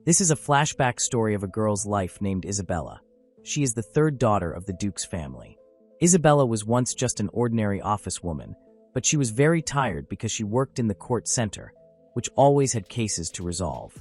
This is a flashback story of a girl's life named Isabella. She is the third daughter of the Duke's family. Isabella was once just an ordinary office woman, but she was very tired because she worked in the court center, which always had cases to resolve.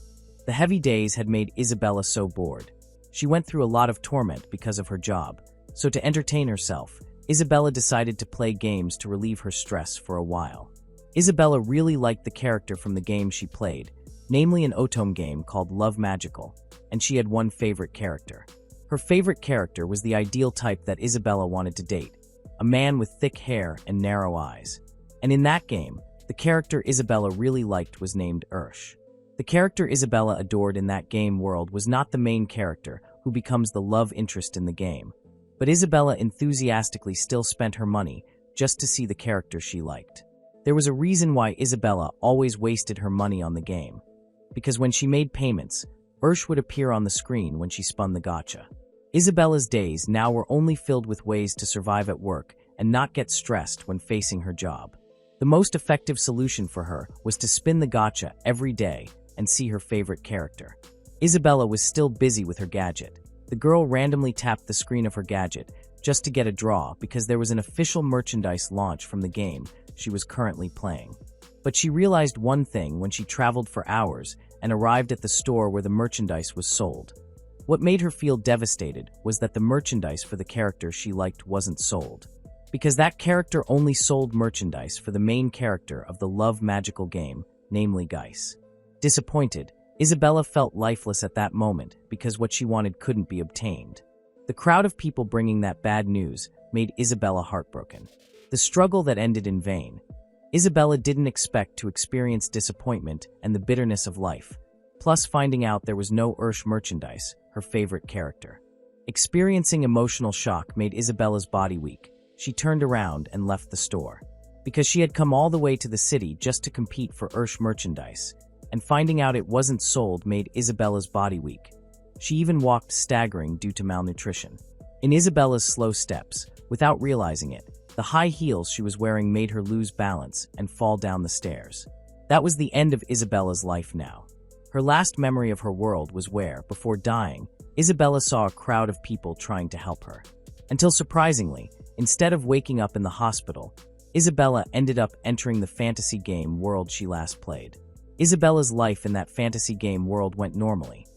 The heavy days had made Isabella so bored. She went through a lot of torment because of her job, so to entertain herself, Isabella decided to play games to relieve her stress for a while. Isabella really liked the character from the game she played, namely an otome game called Love Magical, and she had one favorite character. Her favorite character was the ideal type that Isabella wanted to date, a man with thick hair and narrow eyes. And in that game, the character Isabella really liked was named Ursh. The character Isabella adored in that game world was not the main character who becomes the love interest in the game, but Isabella enthusiastically still spent her money just to see the character she liked. There was a reason why Isabella always wasted her money on the game, because when she made payments, Ursh would appear on the screen when she spun the gacha. Isabella's days now were only filled with ways to survive at work and not get stressed when facing her job. The most effective solution for her was to spin the gacha every day and see her favorite character. Isabella was still busy with her gadget. The girl randomly tapped the screen of her gadget just to get a draw because there was an official merchandise launch from the game she was currently playing. But she realized one thing when she traveled for hours and arrived at the store where the merchandise was sold. What made her feel devastated was that the merchandise for the character she liked wasn't sold, because that character only sold merchandise for the main character of the Love Magical game, namely Geis. Disappointed, Isabella felt lifeless at that moment because what she wanted couldn't be obtained. The crowd of people bringing that bad news made Isabella heartbroken. The struggle that ended in vain. Isabella didn't expect to experience disappointment and the bitterness of life, plus finding out there was no Ursh merchandise, her favorite character. Experiencing emotional shock made Isabella's body weak. She turned around and left the store. Because she had come all the way to the city just to compete for Ursh merchandise, and finding out it wasn't sold made Isabella's body weak. She even walked staggering due to malnutrition. In Isabella's slow steps, without realizing it, the high heels she was wearing made her lose balance and fall down the stairs. That was the end of Isabella's life now. Her last memory of her world was where, before dying, Isabella saw a crowd of people trying to help her. Until surprisingly, instead of waking up in the hospital, Isabella ended up entering the fantasy game world she last played. Isabella's life in that fantasy game world went normally.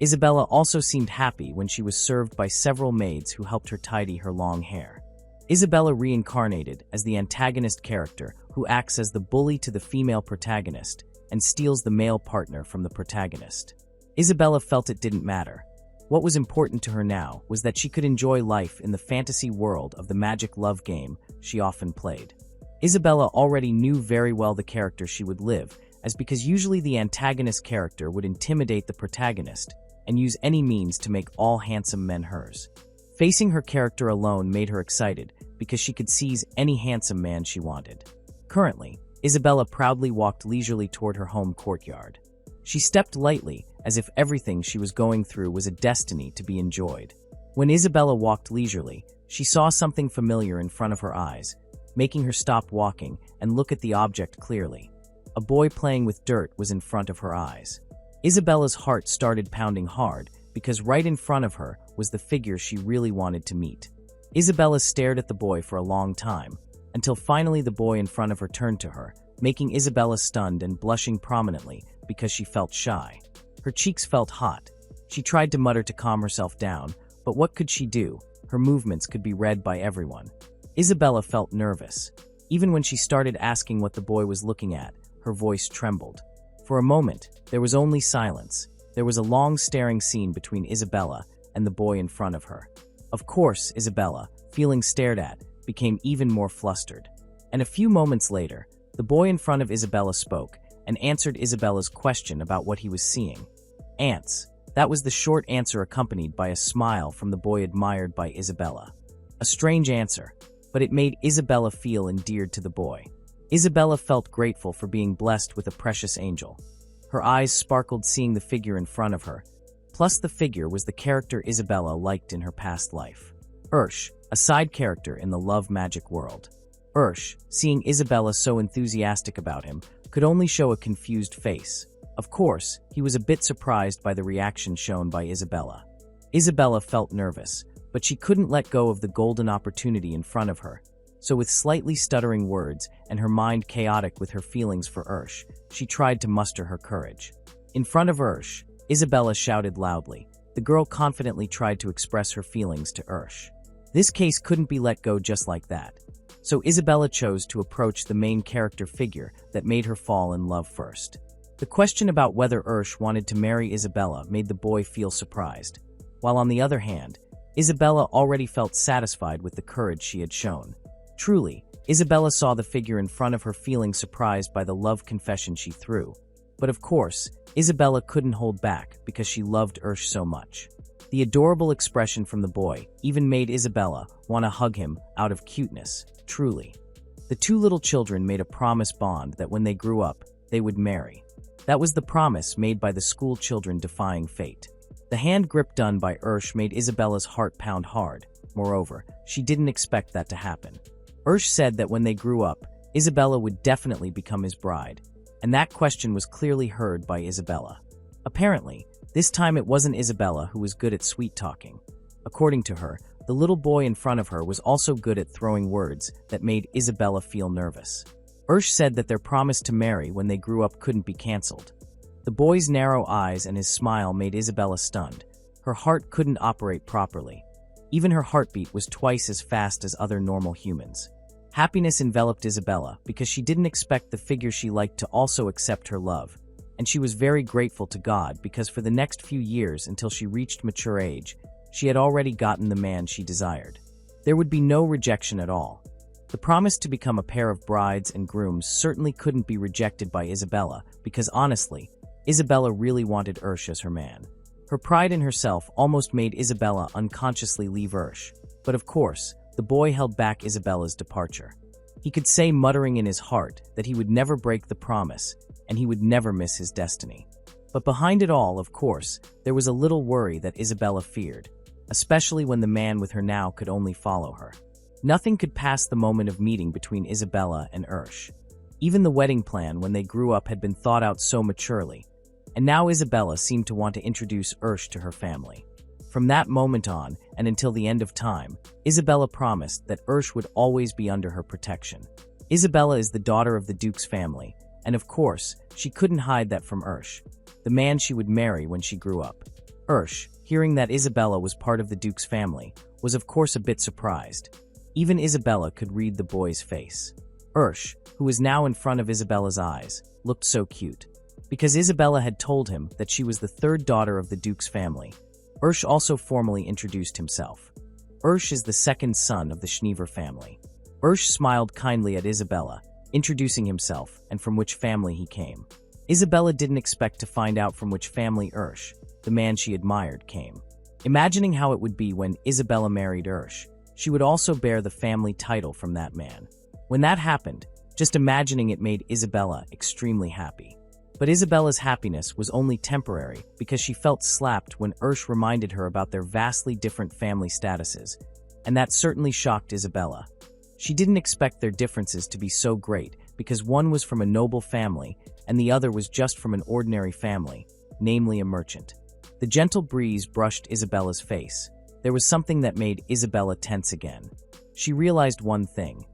Isabella also seemed happy when she was served by several maids who helped her tidy her long hair. Isabella reincarnated as the antagonist character who acts as the bully to the female protagonist and steals the male partner from the protagonist. Isabella felt it didn't matter. What was important to her now was that she could enjoy life in the fantasy world of the magic love game she often played. Isabella already knew very well the character she would live as because usually the antagonist character would intimidate the protagonist and use any means to make all handsome men hers. Facing her character alone made her excited because she could seize any handsome man she wanted. Currently, Isabella proudly walked leisurely toward her home courtyard. She stepped lightly as if everything she was going through was a destiny to be enjoyed. When Isabella walked leisurely, she saw something familiar in front of her eyes, making her stop walking and look at the object clearly. A boy playing with dirt was in front of her eyes. Isabella's heart started pounding hard because right in front of her was the figure she really wanted to meet. Isabella stared at the boy for a long time, until finally the boy in front of her turned to her, making Isabella stunned and blushing prominently because she felt shy. Her cheeks felt hot. She tried to mutter to calm herself down, but what could she do? Her movements could be read by everyone. Isabella felt nervous. Even when she started asking what the boy was looking at, her voice trembled. For a moment, there was only silence. There was a long staring scene between Isabella and the boy in front of her. Of course, Isabella, feeling stared at, became even more flustered. And a few moments later, the boy in front of Isabella spoke and answered Isabella's question about what he was seeing. Ants. That was the short answer accompanied by a smile from the boy admired by Isabella. A strange answer, but it made Isabella feel endeared to the boy. Isabella felt grateful for being blessed with a precious angel. Her eyes sparkled seeing the figure in front of her, plus the figure was the character Isabella liked in her past life. Ursh, a side character in the love magic world. Ursh, seeing Isabella so enthusiastic about him, could only show a confused face. Of course, he was a bit surprised by the reaction shown by Isabella. Isabella felt nervous, but she couldn't let go of the golden opportunity in front of her. So with slightly stuttering words and her mind chaotic with her feelings for Ursh, she tried to muster her courage. In front of Ursh, Isabella shouted loudly. The girl confidently tried to express her feelings to Ursh. This case couldn't be let go just like that. So Isabella chose to approach the main character figure that made her fall in love first. The question about whether Ursh wanted to marry Isabella made the boy feel surprised, while on the other hand, Isabella already felt satisfied with the courage she had shown. Truly, Isabella saw the figure in front of her feeling surprised by the love confession she threw. But of course, Isabella couldn't hold back because she loved Ursh so much. The adorable expression from the boy even made Isabella want to hug him out of cuteness, truly. The two little children made a promise bond that when they grew up, they would marry. That was the promise made by the school children defying fate. The hand grip done by Ursh made Isabella's heart pound hard. Moreover, she didn't expect that to happen. Ursh said that when they grew up, Isabella would definitely become his bride, and that question was clearly heard by Isabella. Apparently, this time it wasn't Isabella who was good at sweet-talking. According to her, the little boy in front of her was also good at throwing words that made Isabella feel nervous. Ursh said that their promise to marry when they grew up couldn't be cancelled. The boy's narrow eyes and his smile made Isabella stunned. Her heart couldn't operate properly. Even her heartbeat was twice as fast as other normal humans. Happiness enveloped Isabella because she didn't expect the figure she liked to also accept her love, and she was very grateful to God because for the next few years until she reached mature age, she had already gotten the man she desired. There would be no rejection at all. The promise to become a pair of brides and grooms certainly couldn't be rejected by Isabella because honestly, Isabella really wanted Ursh as her man. Her pride in herself almost made Isabella unconsciously leave Ursh, but of course, the boy held back Isabella's departure. He could say, muttering in his heart, that he would never break the promise, and he would never miss his destiny. But behind it all, of course, there was a little worry that Isabella feared, especially when the man with her now could only follow her. Nothing could pass the moment of meeting between Isabella and Ursh. Even the wedding plan when they grew up had been thought out so maturely, and now Isabella seemed to want to introduce Ursh to her family. From that moment on, and until the end of time, Isabella promised that Ursh would always be under her protection. Isabella is the daughter of the Duke's family, and of course, she couldn't hide that from Ursh, the man she would marry when she grew up. Ursh, hearing that Isabella was part of the Duke's family, was of course a bit surprised. Even Isabella could read the boy's face. Ursh, who was now in front of Isabella's eyes, looked so cute. Because Isabella had told him that she was the third daughter of the Duke's family, Ursh also formally introduced himself. Ursh is the second son of the Schneever family. Ursh smiled kindly at Isabella, introducing himself and from which family he came. Isabella didn't expect to find out from which family Ursh, the man she admired, came. Imagining how it would be when Isabella married Ursh, she would also bear the family title from that man. When that happened, just imagining it made Isabella extremely happy. But Isabella's happiness was only temporary because she felt slapped when Ursh reminded her about their vastly different family statuses, and that certainly shocked Isabella. She didn't expect their differences to be so great because one was from a noble family and the other was just from an ordinary family, namely a merchant. The gentle breeze brushed Isabella's face. There was something that made Isabella tense again. She realized one thing.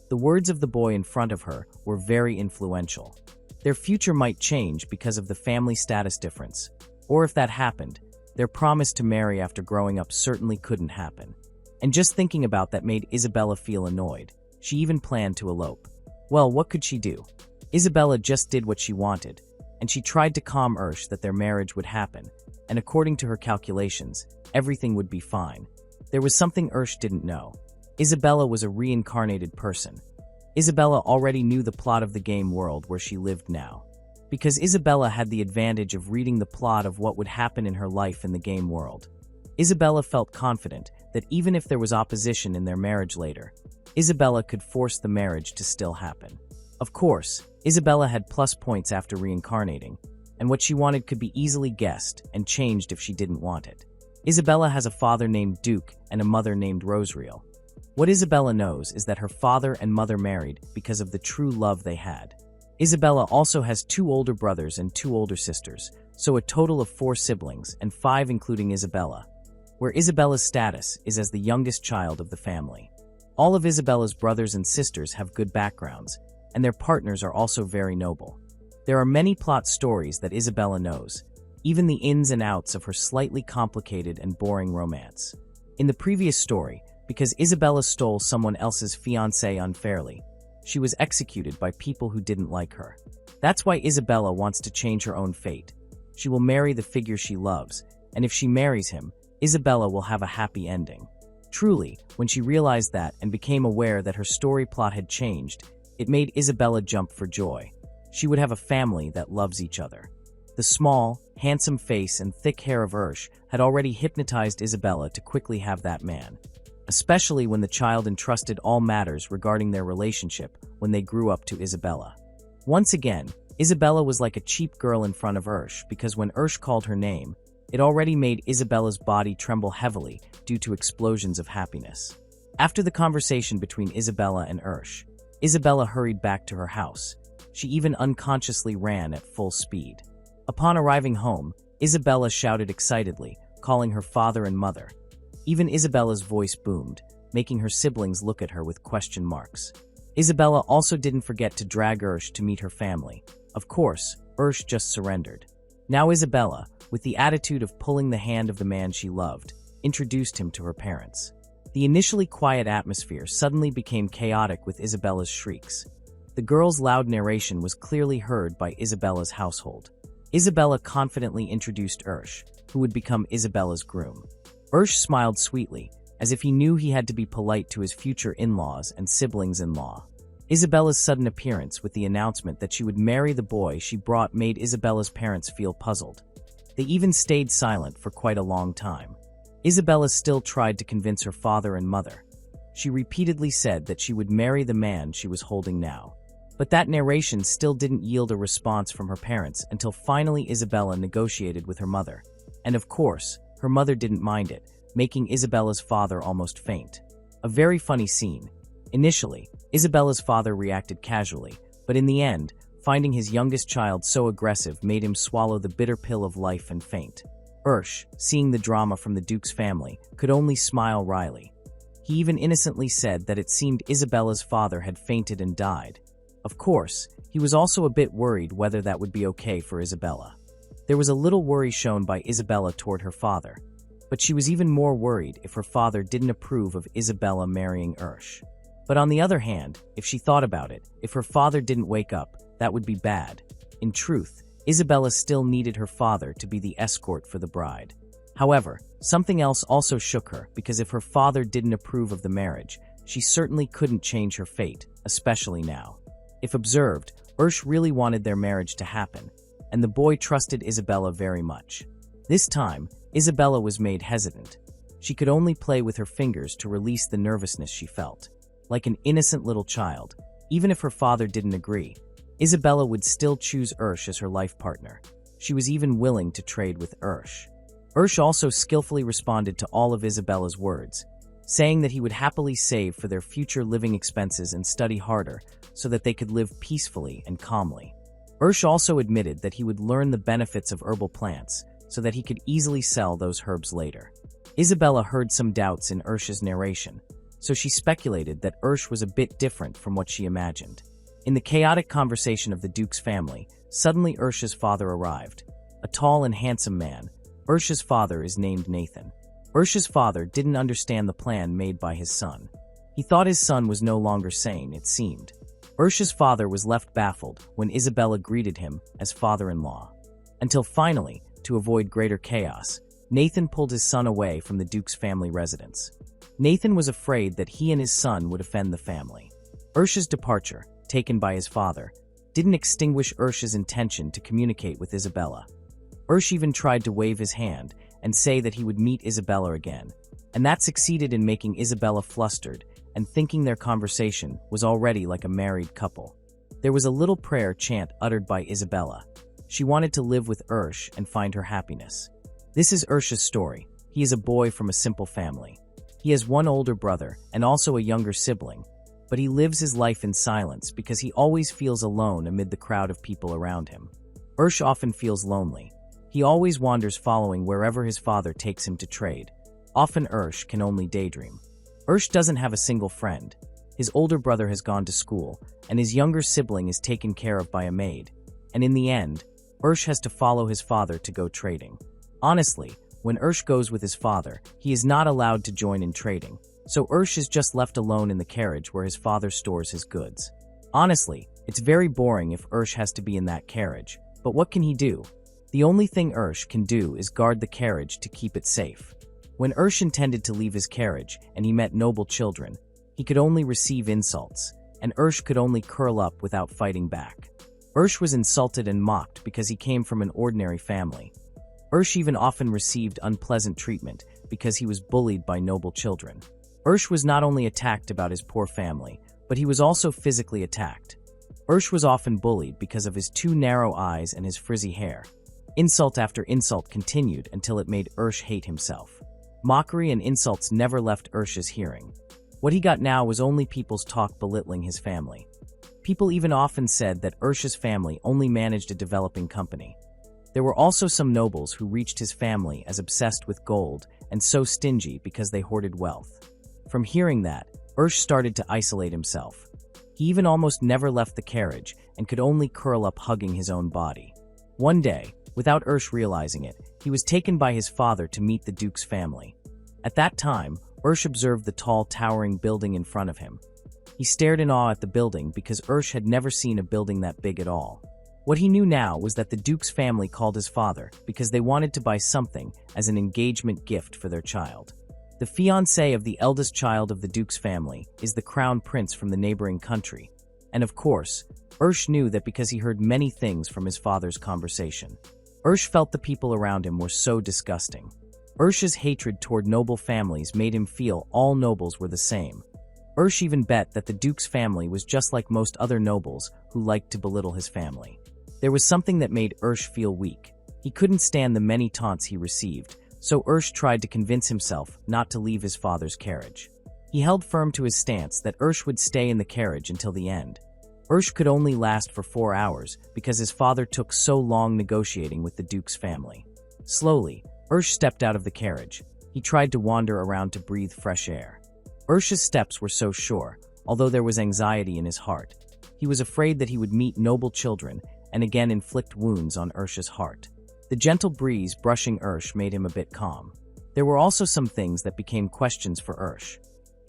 The words of the boy in front of her were very influential. Their future might change because of the family status difference, or if that happened, their promise to marry after growing up certainly couldn't happen. And just thinking about that made Isabella feel annoyed. She even planned to elope. Well, what could she do? Isabella just did what she wanted, and she tried to calm Ursh that their marriage would happen, and according to her calculations, everything would be fine. There was something Ursh didn't know. Isabella was a reincarnated person. Isabella already knew the plot of the game world where she lived now. Because Isabella had the advantage of reading the plot of what would happen in her life in the game world. Isabella felt confident that even if there was opposition in their marriage later, Isabella could force the marriage to still happen. Of course, Isabella had plus points after reincarnating, and what she wanted could be easily guessed and changed if she didn't want it. Isabella has a father named Duke and a mother named Rosriel. What Isabella knows is that her father and mother married because of the true love they had. Isabella also has 2 older brothers and 2 older sisters, so a total of 4 siblings, and 5 including Isabella, where Isabella's status is as the youngest child of the family. All of Isabella's brothers and sisters have good backgrounds, and their partners are also very noble. There are many plot stories that Isabella knows, even the ins and outs of her slightly complicated and boring romance. In the previous story, because Isabella stole someone else's fiancé unfairly, she was executed by people who didn't like her. That's why Isabella wants to change her own fate. She will marry the figure she loves, and if she marries him, Isabella will have a happy ending. Truly, when she realized that and became aware that her story plot had changed, it made Isabella jump for joy. She would have a family that loves each other. The small, handsome face and thick hair of Ursh had already hypnotized Isabella to quickly have that man, especially when the child entrusted all matters regarding their relationship when they grew up to Isabella. Once again, Isabella was like a cheap girl in front of Ursh because when Ursh called her name, it already made Isabella's body tremble heavily due to explosions of happiness. After the conversation between Isabella and Ursh, Isabella hurried back to her house. She even unconsciously ran at full speed. Upon arriving home, Isabella shouted excitedly, calling her father and mother. Even Isabella's voice boomed, making her siblings look at her with question marks. Isabella also didn't forget to drag Ursh to meet her family. Of course, Ursh just surrendered. Now Isabella, with the attitude of pulling the hand of the man she loved, introduced him to her parents. The initially quiet atmosphere suddenly became chaotic with Isabella's shrieks. The girl's loud narration was clearly heard by Isabella's household. Isabella confidently introduced Ursh, who would become Isabella's groom. Ursh smiled sweetly, as if he knew he had to be polite to his future in-laws and siblings-in-law. Isabella's sudden appearance with the announcement that she would marry the boy she brought made Isabella's parents feel puzzled. They even stayed silent for quite a long time. Isabella still tried to convince her father and mother. She repeatedly said that she would marry the man she was holding now. But that narration still didn't yield a response from her parents until finally Isabella negotiated with her mother. And of course, her mother didn't mind it, making Isabella's father almost faint. A very funny scene. Initially, Isabella's father reacted casually, but in the end, finding his youngest child so aggressive made him swallow the bitter pill of life and faint. Ursh, seeing the drama from the Duke's family, could only smile wryly. He even innocently said that it seemed Isabella's father had fainted and died. Of course, he was also a bit worried whether that would be okay for Isabella. There was a little worry shown by Isabella toward her father, but she was even more worried if her father didn't approve of Isabella marrying Ursh. But on the other hand, if she thought about it, if her father didn't wake up, that would be bad. In truth, Isabella still needed her father to be the escort for the bride. However, something else also shook her because if her father didn't approve of the marriage, she certainly couldn't change her fate, especially now. If observed, Ursh really wanted their marriage to happen, and the boy trusted Isabella very much. This time, Isabella was made hesitant. She could only play with her fingers to release the nervousness she felt. Like an innocent little child, even if her father didn't agree, Isabella would still choose Ursh as her life partner. She was even willing to trade with Ursh. Ursh also skillfully responded to all of Isabella's words, saying that he would happily save for their future living expenses and study harder so that they could live peacefully and calmly. Ursh also admitted that he would learn the benefits of herbal plants so that he could easily sell those herbs later. Isabella heard some doubts in Ursh's narration, so she speculated that Ursh was a bit different from what she imagined. In the chaotic conversation of the Duke's family, suddenly Ursh's father arrived. A tall and handsome man, Ursh's father is named Nathan. Ursh's father didn't understand the plan made by his son. He thought his son was no longer sane, it seemed. Ursh's father was left baffled when Isabella greeted him as father-in-law. Until finally, to avoid greater chaos, Nathan pulled his son away from the Duke's family residence. Nathan was afraid that he and his son would offend the family. Ursh's departure, taken by his father, didn't extinguish Ursh's intention to communicate with Isabella. Ursh even tried to wave his hand and say that he would meet Isabella again, and that succeeded in making Isabella flustered and thinking their conversation was already like a married couple. There was a little prayer chant uttered by Isabella. She wanted to live with Ursh and find her happiness. This is Ursh's story. He is a boy from a simple family. He has one older brother and also a younger sibling, but he lives his life in silence because he always feels alone amid the crowd of people around him. Ursh often feels lonely. He always wanders following wherever his father takes him to trade. Often Ursh can only daydream. Ursh doesn't have a single friend. His older brother has gone to school, and his younger sibling is taken care of by a maid. And in the end, Ursh has to follow his father to go trading. Honestly, when Ursh goes with his father, he is not allowed to join in trading, so Ursh is just left alone in the carriage where his father stores his goods. Honestly, it's very boring if Ursh has to be in that carriage, but what can he do? The only thing Ursh can do is guard the carriage to keep it safe. When Ursh intended to leave his carriage and he met noble children, he could only receive insults, and Ursh could only curl up without fighting back. Ursh was insulted and mocked because he came from an ordinary family. Ursh even often received unpleasant treatment because he was bullied by noble children. Ursh was not only attacked about his poor family, but he was also physically attacked. Ursh was often bullied because of his too narrow eyes and his frizzy hair. Insult after insult continued until it made Ursh hate himself. Mockery and insults never left Ursh's hearing. What he got now was only people's talk belittling his family. People even often said that Ursh's family only managed a developing company. There were also some nobles who reached his family as obsessed with gold and so stingy because they hoarded wealth. From hearing that, Ursh started to isolate himself. He even almost never left the carriage and could only curl up hugging his own body. One day, without Ursh realizing it, he was taken by his father to meet the Duke's family. At that time, Ursh observed the tall, towering building in front of him. He stared in awe at the building because Ursh had never seen a building that big at all. What he knew now was that the Duke's family called his father because they wanted to buy something as an engagement gift for their child. The fiancé of the eldest child of the Duke's family is the crown prince from the neighboring country. And of course, Ursh knew that because he heard many things from his father's conversation. Ursh felt the people around him were so disgusting. Ursh's hatred toward noble families made him feel all nobles were the same. Ursh even bet that the Duke's family was just like most other nobles who liked to belittle his family. There was something that made Ursh feel weak. He couldn't stand the many taunts he received, so Ursh tried to convince himself not to leave his father's carriage. He held firm to his stance that Ursh would stay in the carriage until the end. Ursh could only last for 4 hours because his father took so long negotiating with the Duke's family. Slowly, Ursh stepped out of the carriage. He tried to wander around to breathe fresh air. Ursh's steps were so sure, although there was anxiety in his heart. He was afraid that he would meet noble children and again inflict wounds on Ursh's heart. The gentle breeze brushing Ursh made him a bit calm. There were also some things that became questions for Ursh.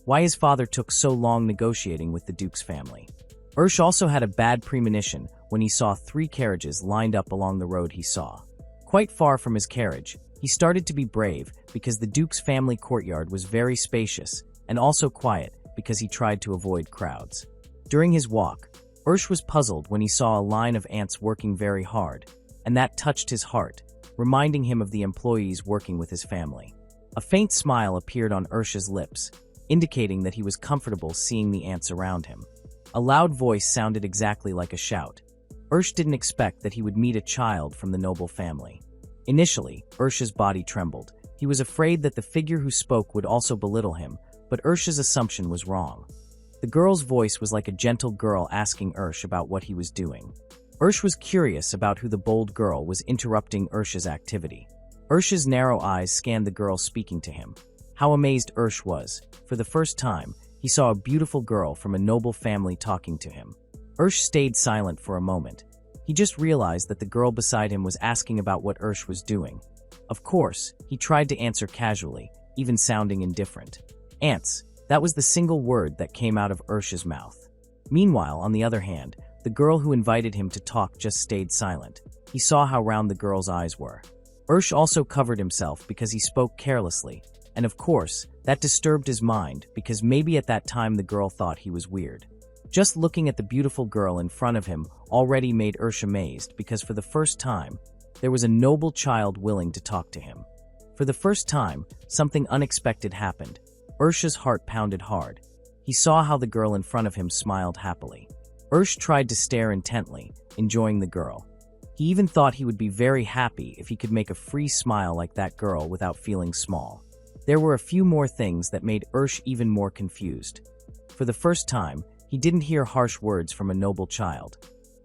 Why his father took so long negotiating with the Duke's family. Ursh also had a bad premonition when he saw 3 carriages lined up along the road he saw. Quite far from his carriage, he started to be brave because the Duke's family courtyard was very spacious and also quiet because he tried to avoid crowds. During his walk, Ursh was puzzled when he saw a line of ants working very hard, and that touched his heart, reminding him of the employees working with his family. A faint smile appeared on Ursh's lips, indicating that he was comfortable seeing the ants around him. A loud voice sounded exactly like a shout. Ursh didn't expect that he would meet a child from the noble family. Initially, Ursh's body trembled. He was afraid that the figure who spoke would also belittle him, but Ursh's assumption was wrong. The girl's voice was like a gentle girl asking Ursh about what he was doing. Ursh was curious about who the bold girl was interrupting Ursh's activity. Ursh's narrow eyes scanned the girl speaking to him. How amazed Ursh was. For the first time, he saw a beautiful girl from a noble family talking to him. Ursh stayed silent for a moment. He just realized that the girl beside him was asking about what Ursh was doing. Of course, he tried to answer casually, even sounding indifferent. Ants, that was the single word that came out of Ursh's mouth. Meanwhile, on the other hand, the girl who invited him to talk just stayed silent. He saw how round the girl's eyes were. Ursh also covered himself because he spoke carelessly, and of course, that disturbed his mind because maybe at that time the girl thought he was weird. Just looking at the beautiful girl in front of him already made Ursh amazed because for the first time, there was a noble child willing to talk to him. For the first time, something unexpected happened. Ursh's heart pounded hard. He saw how the girl in front of him smiled happily. Ursh tried to stare intently, enjoying the girl. He even thought he would be very happy if he could make a free smile like that girl without feeling small. There were a few more things that made Ursh even more confused. For the first time, He didn't hear harsh words from a noble child.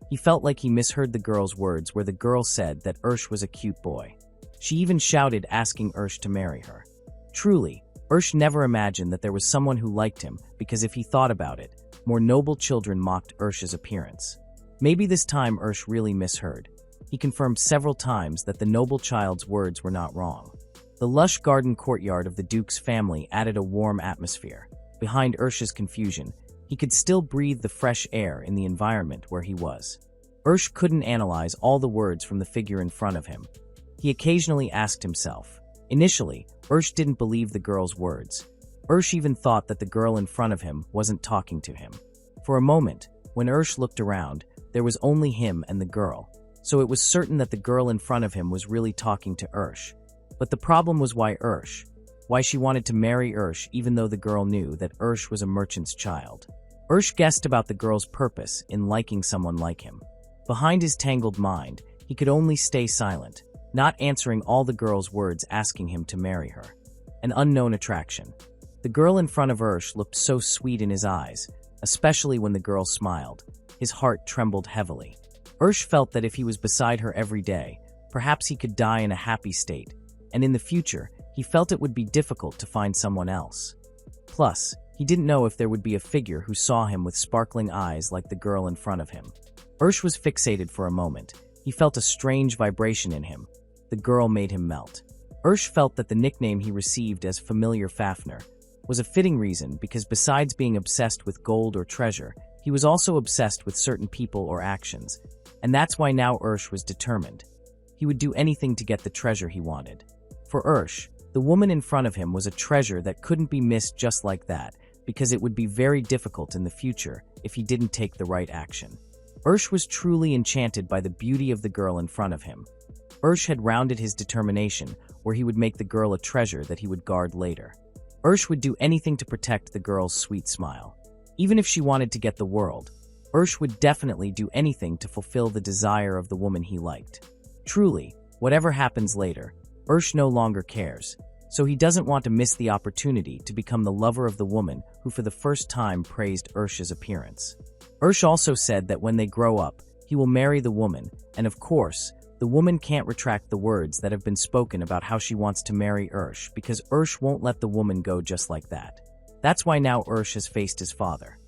He felt like he misheard the girl's words where the girl said that Ursh was a cute boy. She even shouted asking Ursh to marry her. Truly, Ursh never imagined that there was someone who liked him because if he thought about it, more noble children mocked Ursh's appearance. Maybe this time Ursh really misheard. He confirmed several times that the noble child's words were not wrong. The lush garden courtyard of the Duke's family added a warm atmosphere. Behind Ursh's confusion, he could still breathe the fresh air in the environment where he was. Ursh couldn't analyze all the words from the figure in front of him. He occasionally asked himself. Initially, Ursh didn't believe the girl's words. Ursh even thought that the girl in front of him wasn't talking to him. For a moment, when Ursh looked around, there was only him and the girl, so it was certain that the girl in front of him was really talking to Ursh. But the problem was why she wanted to marry Ursh even though the girl knew that Ursh was a merchant's child. Ursh guessed about the girl's purpose in liking someone like him. Behind his tangled mind, he could only stay silent, not answering all the girl's words asking him to marry her. An unknown attraction. The girl in front of Ursh looked so sweet in his eyes, especially when the girl smiled. His heart trembled heavily. Ursh felt that if he was beside her every day, perhaps he could die in a happy state, and in the future, he felt it would be difficult to find someone else. Plus, he didn't know if there would be a figure who saw him with sparkling eyes like the girl in front of him. Ursh was fixated for a moment. He felt a strange vibration in him. The girl made him melt. Ursh felt that the nickname he received as Familiar Fafnir was a fitting reason because besides being obsessed with gold or treasure, he was also obsessed with certain people or actions, and that's why now Ursh was determined. He would do anything to get the treasure he wanted. For Ursh, the woman in front of him was a treasure that couldn't be missed just like that, because it would be very difficult in the future if he didn't take the right action. Ursh was truly enchanted by the beauty of the girl in front of him. Ursh had rounded his determination, where he would make the girl a treasure that he would guard later. Ursh would do anything to protect the girl's sweet smile. Even if she wanted to get the world, Ursh would definitely do anything to fulfill the desire of the woman he liked. Truly, whatever happens later, Ursh no longer cares, so he doesn't want to miss the opportunity to become the lover of the woman who for the first time praised Ursh's appearance. Ursh also said that when they grow up, he will marry the woman, and of course, the woman can't retract the words that have been spoken about how she wants to marry Ursh because Ursh won't let the woman go just like that. That's why now Ursh has faced his father.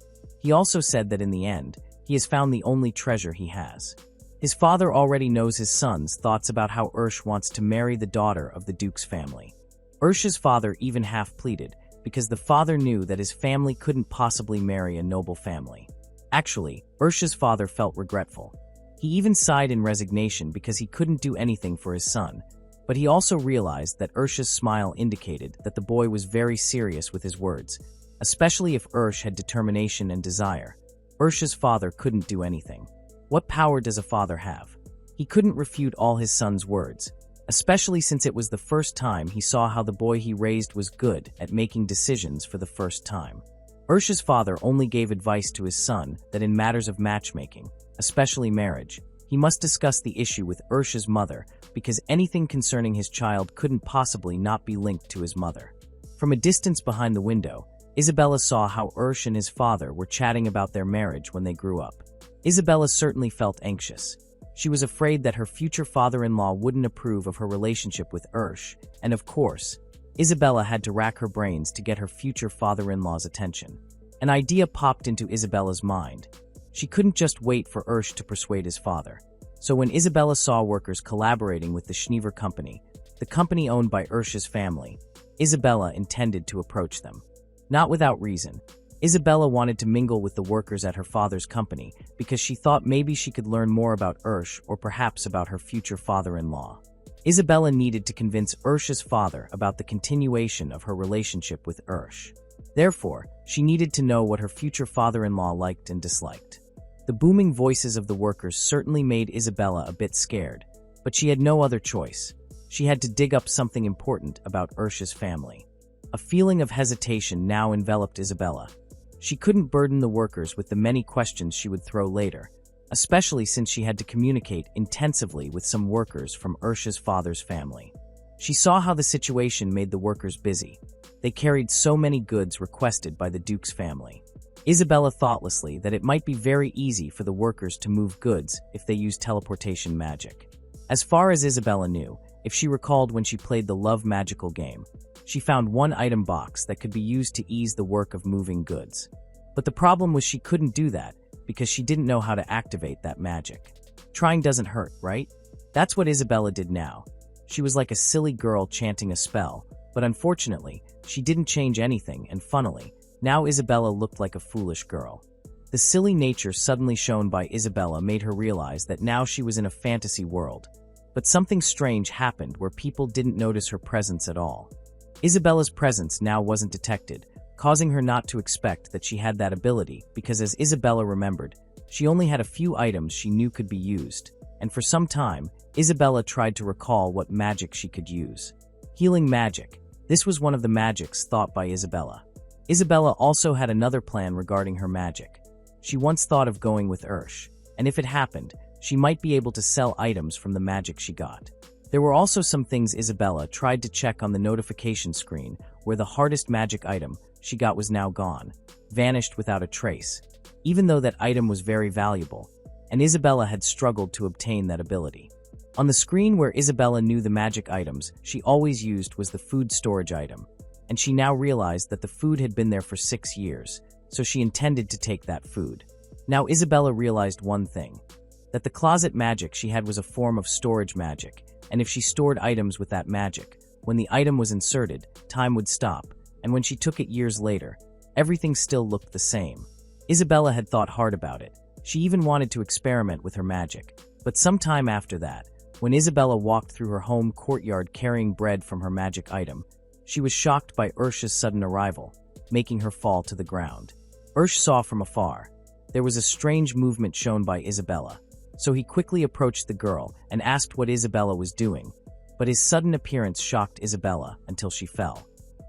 He also said that in the end, he has found the only treasure he has. His father already knows his son's thoughts about how Ursh wants to marry the daughter of the Duke's family. Ursh's father even half pleaded, because the father knew that his family couldn't possibly marry a noble family. Actually, Ursh's father felt regretful. He even sighed in resignation because he couldn't do anything for his son, but he also realized that Ursh's smile indicated that the boy was very serious with his words, especially if Ursh had determination and desire. Ursh's father couldn't do anything. What power does a father have? He couldn't refute all his son's words, especially since it was the first time he saw how the boy he raised was good at making decisions for the first time. Ursh's father only gave advice to his son that in matters of matchmaking, especially marriage, he must discuss the issue with Ursh's mother because anything concerning his child couldn't possibly not be linked to his mother. From a distance behind the window, Isabella saw how Ursh and his father were chatting about their marriage when they grew up. Isabella certainly felt anxious. She was afraid that her future father-in-law wouldn't approve of her relationship with Ursh, and of course, Isabella had to rack her brains to get her future father-in-law's attention. An idea popped into Isabella's mind. She couldn't just wait for Ursh to persuade his father. So when Isabella saw workers collaborating with the Schneever company, the company owned by Ursh's family, Isabella intended to approach them. Not without reason. Isabella wanted to mingle with the workers at her father's company because she thought maybe she could learn more about Ursh or perhaps about her future father-in-law. Isabella needed to convince Ursh's father about the continuation of her relationship with Ursh. Therefore, she needed to know what her future father-in-law liked and disliked. The booming voices of the workers certainly made Isabella a bit scared, but she had no other choice. She had to dig up something important about Ursh's family. A feeling of hesitation now enveloped Isabella. She couldn't burden the workers with the many questions she would throw later, especially since she had to communicate intensively with some workers from Ursh's father's family. She saw how the situation made the workers busy. They carried so many goods requested by the Duke's family. Isabella thoughtlessly that it might be very easy for the workers to move goods if they used teleportation magic. As far as Isabella knew, if she recalled when she played the Love Magical game, she found one item box that could be used to ease the work of moving goods. But the problem was she couldn't do that because she didn't know how to activate that magic. Trying doesn't hurt, right? That's what Isabella did now. She was like a silly girl chanting a spell, but unfortunately, she didn't change anything, and funnily, now Isabella looked like a foolish girl. The silly nature suddenly shown by Isabella made her realize that now she was in a fantasy world. But something strange happened where people didn't notice her presence at all. Isabella's presence now wasn't detected, causing her not to expect that she had that ability because, as Isabella remembered, she only had a few items she knew could be used, and for some time, Isabella tried to recall what magic she could use. Healing magic. This was one of the magics thought by Isabella. Isabella also had another plan regarding her magic. She once thought of going with Ursh, and if it happened, she might be able to sell items from the magic she got. There were also some things Isabella tried to check on the notification screen where the hardest magic item she got was now gone, vanished without a trace, even though that item was very valuable, and Isabella had struggled to obtain that ability. On the screen where Isabella knew the magic items she always used was the food storage item, and she now realized that the food had been there for 6 years, so she intended to take that food. Now Isabella realized one thing, that the closet magic she had was a form of storage magic, and if she stored items with that magic, when the item was inserted, time would stop, and when she took it years later, everything still looked the same. Isabella had thought hard about it. She even wanted to experiment with her magic. But sometime after that, when Isabella walked through her home courtyard carrying bread from her magic item, she was shocked by Ursh's sudden arrival, making her fall to the ground. Ursh saw from afar. There was a strange movement shown by Isabella, so he quickly approached the girl and asked what Isabella was doing, but his sudden appearance shocked Isabella until she fell.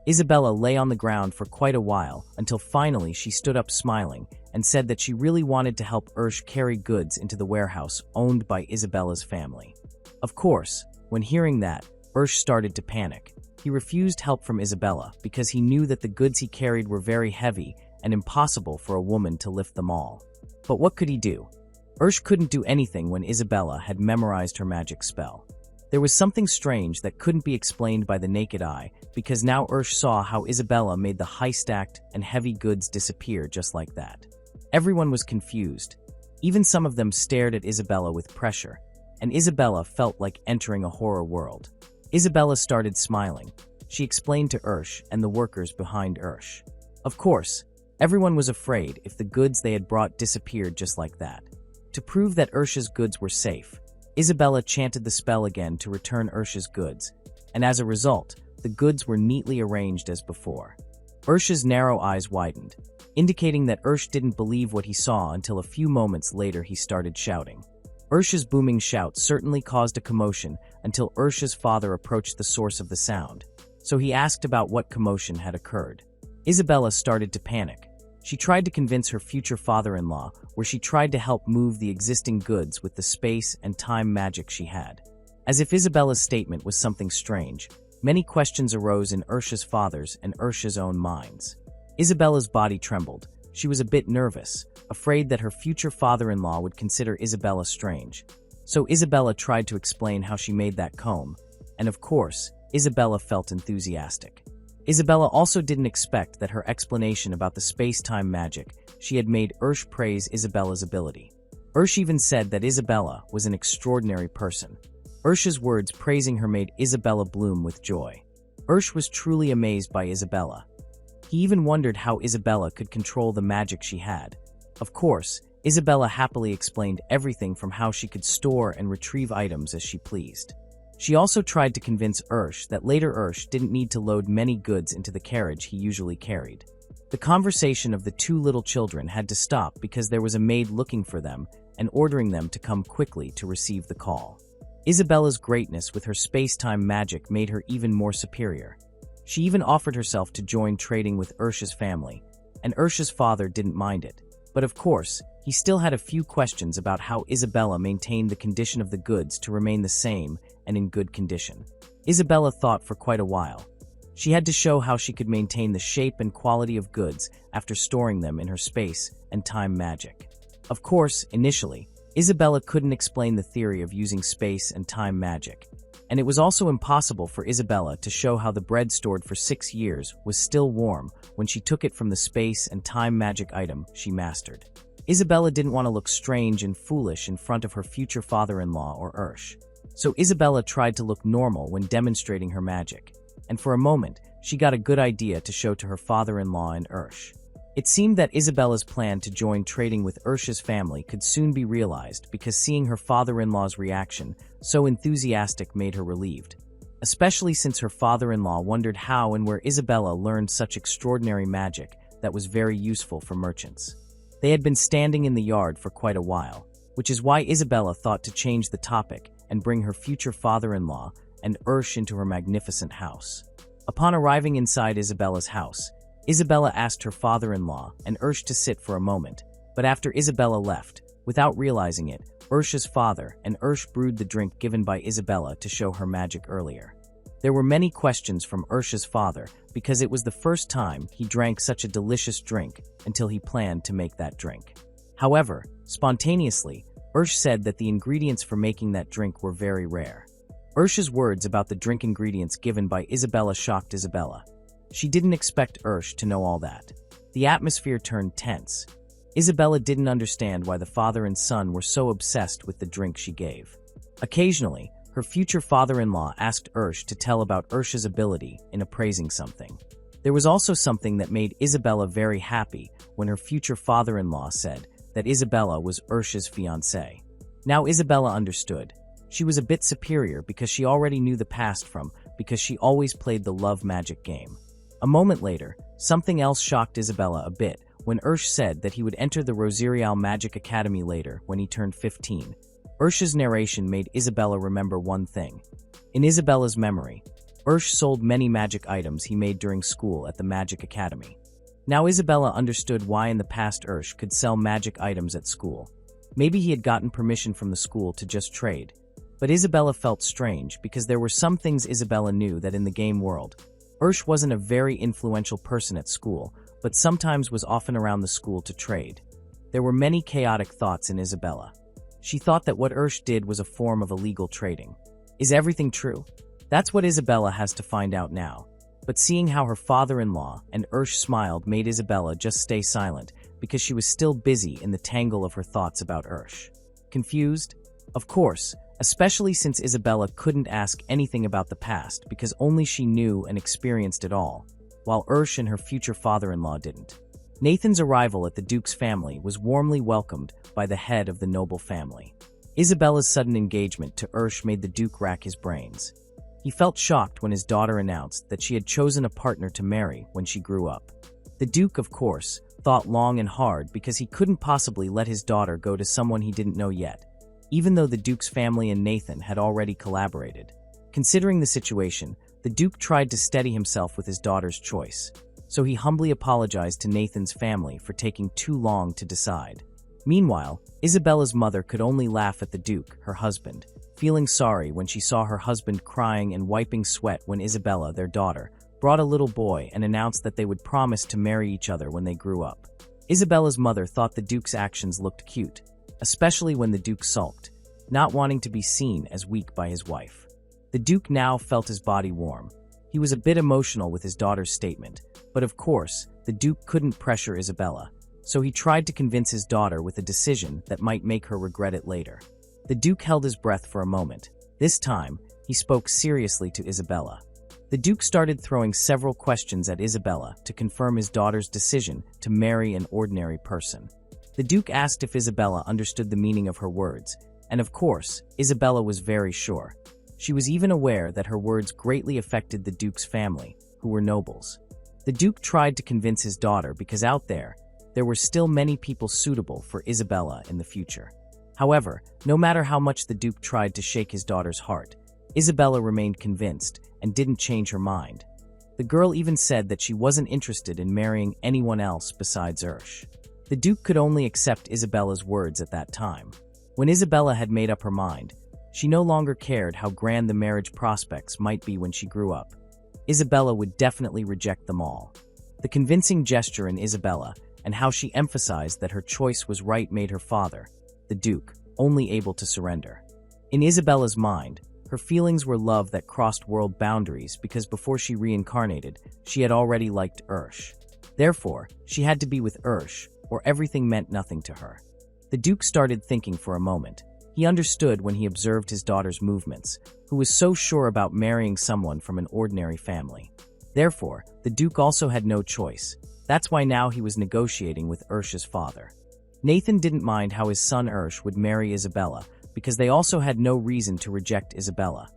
Isabella lay on the ground for quite a while until finally she stood up smiling and said that she really wanted to help Ursh carry goods into the warehouse owned by Isabella's family. Of course, when hearing that, Ursh started to panic. He refused help from Isabella because he knew that the goods he carried were very heavy and impossible for a woman to lift them all. But what could he do? Ursh couldn't do anything when Isabella had memorized her magic spell. There was something strange that couldn't be explained by the naked eye because now Ursh saw how Isabella made the high-stacked and heavy goods disappear just like that. Everyone was confused. Even some of them stared at Isabella with pressure, and Isabella felt like entering a horror world. Isabella started smiling. She explained to Ursh and the workers behind Ursh. Of course, everyone was afraid if the goods they had brought disappeared just like that. To prove that Ursh's goods were safe, Isabella chanted the spell again to return Ursh's goods, and as a result, the goods were neatly arranged as before. Ursh's narrow eyes widened, indicating that Ursh didn't believe what he saw until a few moments later he started shouting. Ursh's booming shout certainly caused a commotion until Ursh's father approached the source of the sound, so he asked about what commotion had occurred. Isabella started to panic. She tried to convince her future father-in-law, where she tried to help move the existing goods with the space and time magic she had. As if Isabella's statement was something strange, many questions arose in Ursh's father's and Ursh's own minds. Isabella's body trembled. She was a bit nervous, afraid that her future father-in-law would consider Isabella strange. So Isabella tried to explain how she made that comb, and of course, Isabella felt enthusiastic. Isabella also didn't expect that her explanation about the space-time magic she had made Ursh praise Isabella's ability. Ursh even said that Isabella was an extraordinary person. Ursh's words praising her made Isabella bloom with joy. Ursh was truly amazed by Isabella. He even wondered how Isabella could control the magic she had. Of course, Isabella happily explained everything from how she could store and retrieve items as she pleased. She also tried to convince Ursh that later Ursh didn't need to load many goods into the carriage he usually carried. The conversation of the two little children had to stop because there was a maid looking for them and ordering them to come quickly to receive the call. Isabella's greatness with her space-time magic made her even more superior. She even offered herself to join trading with Ursh's family, and Ursh's father didn't mind it. But of course, he still had a few questions about how Isabella maintained the condition of the goods to remain the same and in good condition. Isabella thought for quite a while. She had to show how she could maintain the shape and quality of goods after storing them in her space and time magic. Of course, initially, Isabella couldn't explain the theory of using space and time magic, and it was also impossible for Isabella to show how the bread stored for 6 years was still warm when she took it from the space and time magic item she mastered. Isabella didn't want to look strange and foolish in front of her future father-in-law or Ursh, so Isabella tried to look normal when demonstrating her magic, and for a moment, she got a good idea to show to her father-in-law and Ursh. It seemed that Isabella's plan to join trading with Ursh's family could soon be realized because seeing her father-in-law's reaction so enthusiastic made her relieved, especially since her father-in-law wondered how and where Isabella learned such extraordinary magic that was very useful for merchants. They had been standing in the yard for quite a while, which is why Isabella thought to change the topic and bring her future father-in-law and Ursh into her magnificent house. Upon arriving inside Isabella's house, Isabella asked her father-in-law and Ursh to sit for a moment, but after Isabella left, without realizing it, Ursh's father and Ursh brewed the drink given by Isabella to show her magic earlier. There were many questions from Ursh's father because it was the first time he drank such a delicious drink until he planned to make that drink. However, spontaneously, Ursh said that the ingredients for making that drink were very rare. Ursh's words about the drink ingredients given by Isabella shocked Isabella. She didn't expect Ursh to know all that. The atmosphere turned tense. Isabella didn't understand why the father and son were so obsessed with the drink she gave. Occasionally, her future father-in-law asked Ursh to tell about Ursh's ability in appraising something. There was also something that made Isabella very happy when her future father-in-law said that Isabella was Ursh's fiancée. Now Isabella understood. She was a bit superior because she already knew the past because she always played the love magic game. A moment later, something else shocked Isabella a bit when Ursh said that he would enter the Rosarial Magic Academy later when he turned 15. Ursh's narration made Isabella remember one thing. In Isabella's memory, Ursh sold many magic items he made during school at the Magic Academy. Now Isabella understood why in the past Ursh could sell magic items at school. Maybe he had gotten permission from the school to just trade. But Isabella felt strange because there were some things Isabella knew that in the game world, Ursh wasn't a very influential person at school, but sometimes was often around the school to trade. There were many chaotic thoughts in Isabella. She thought that what Ursh did was a form of illegal trading. Is everything true? That's what Isabella has to find out now. But seeing how her father-in-law and Ursh smiled made Isabella just stay silent because she was still busy in the tangle of her thoughts about Ursh. Confused? Of course, especially since Isabella couldn't ask anything about the past because only she knew and experienced it all, while Ursh and her future father-in-law didn't. Nathan's arrival at the Duke's family was warmly welcomed by the head of the noble family. Isabella's sudden engagement to Ursh made the Duke rack his brains. He felt shocked when his daughter announced that she had chosen a partner to marry when she grew up. The Duke, of course, thought long and hard because he couldn't possibly let his daughter go to someone he didn't know yet, even though the Duke's family and Nathan had already collaborated. Considering the situation, the Duke tried to steady himself with his daughter's choice, so he humbly apologized to Nathan's family for taking too long to decide. Meanwhile, Isabella's mother could only laugh at the Duke, her husband, feeling sorry when she saw her husband crying and wiping sweat when Isabella, their daughter, brought a little boy and announced that they would promise to marry each other when they grew up. Isabella's mother thought the Duke's actions looked cute, especially when the Duke sulked, not wanting to be seen as weak by his wife. The Duke now felt his body warm. He was a bit emotional with his daughter's statement, but of course, the Duke couldn't pressure Isabella, so he tried to convince his daughter with a decision that might make her regret it later. The Duke held his breath for a moment. This time, he spoke seriously to Isabella. The Duke started throwing several questions at Isabella to confirm his daughter's decision to marry an ordinary person. The Duke asked if Isabella understood the meaning of her words, and of course, Isabella was very sure. She was even aware that her words greatly affected the Duke's family, who were nobles. The Duke tried to convince his daughter because out there were still many people suitable for Isabella in the future. However, no matter how much the Duke tried to shake his daughter's heart, Isabella remained convinced and didn't change her mind. The girl even said that she wasn't interested in marrying anyone else besides Ursh. The Duke could only accept Isabella's words at that time. When Isabella had made up her mind, she no longer cared how grand the marriage prospects might be when she grew up. Isabella would definitely reject them all. The convincing gesture in Isabella and how she emphasized that her choice was right made her father, the Duke, only able to surrender. In Isabella's mind, her feelings were love that crossed world boundaries because before she reincarnated, she had already liked Ursh. Therefore, she had to be with Ursh, or everything meant nothing to her. The Duke started thinking for a moment. He understood when he observed his daughter's movements, who was so sure about marrying someone from an ordinary family. Therefore, the Duke also had no choice. That's why now he was negotiating with Ursh's father. Nathan didn't mind how his son Ursh would marry Isabella, because they also had no reason to reject Isabella,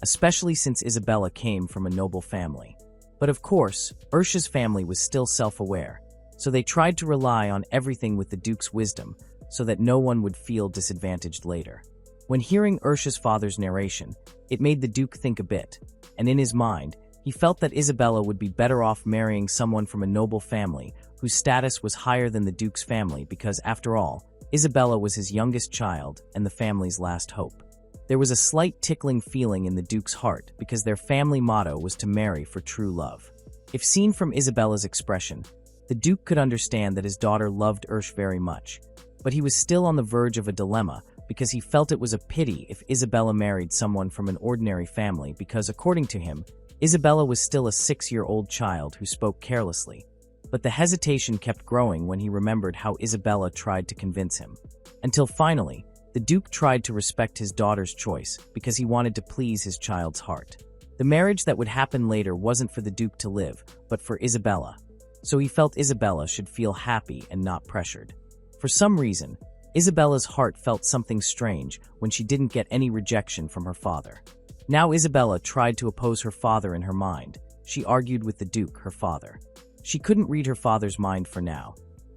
especially since Isabella came from a noble family. But of course, Ursh's family was still self-aware, so they tried to rely on everything with the Duke's wisdom, so that no one would feel disadvantaged later. When hearing Ursh's father's narration, it made the Duke think a bit, and in his mind, he felt that Isabella would be better off marrying someone from a noble family whose status was higher than the Duke's family because, after all, Isabella was his youngest child and the family's last hope. There was a slight tickling feeling in the Duke's heart because their family motto was to marry for true love. If seen from Isabella's expression, the Duke could understand that his daughter loved Ursh very much, but he was still on the verge of a dilemma because he felt it was a pity if Isabella married someone from an ordinary family because, according to him, Isabella was still a 6-year-old child who spoke carelessly. But the hesitation kept growing when he remembered how Isabella tried to convince him. Until finally, the Duke tried to respect his daughter's choice because he wanted to please his child's heart. The marriage that would happen later wasn't for the Duke to live, but for Isabella. So he felt Isabella should feel happy and not pressured. For some reason, Isabella's heart felt something strange when she didn't get any rejection from her father. Now Isabella tried to oppose her father in her mind. She argued with the Duke, her father. She couldn't read her father's mind for now.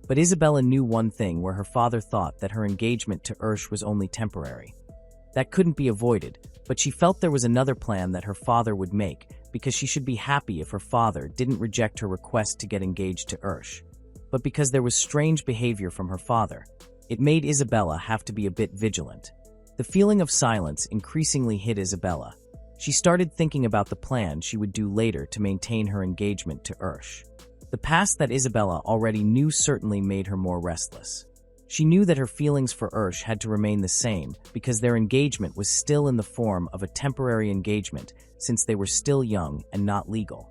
But Isabella knew one thing where her father thought that her engagement to Ursh was only temporary. That couldn't be avoided, but she felt there was another plan that her father would make because she should be happy if her father didn't reject her request to get engaged to Ursh. But because there was strange behavior from her father, it made Isabella have to be a bit vigilant. The feeling of silence increasingly hit Isabella. She started thinking about the plan she would do later to maintain her engagement to Ursh. The past that Isabella already knew certainly made her more restless. She knew that her feelings for Ursh had to remain the same because their engagement was still in the form of a temporary engagement since they were still young and not legal.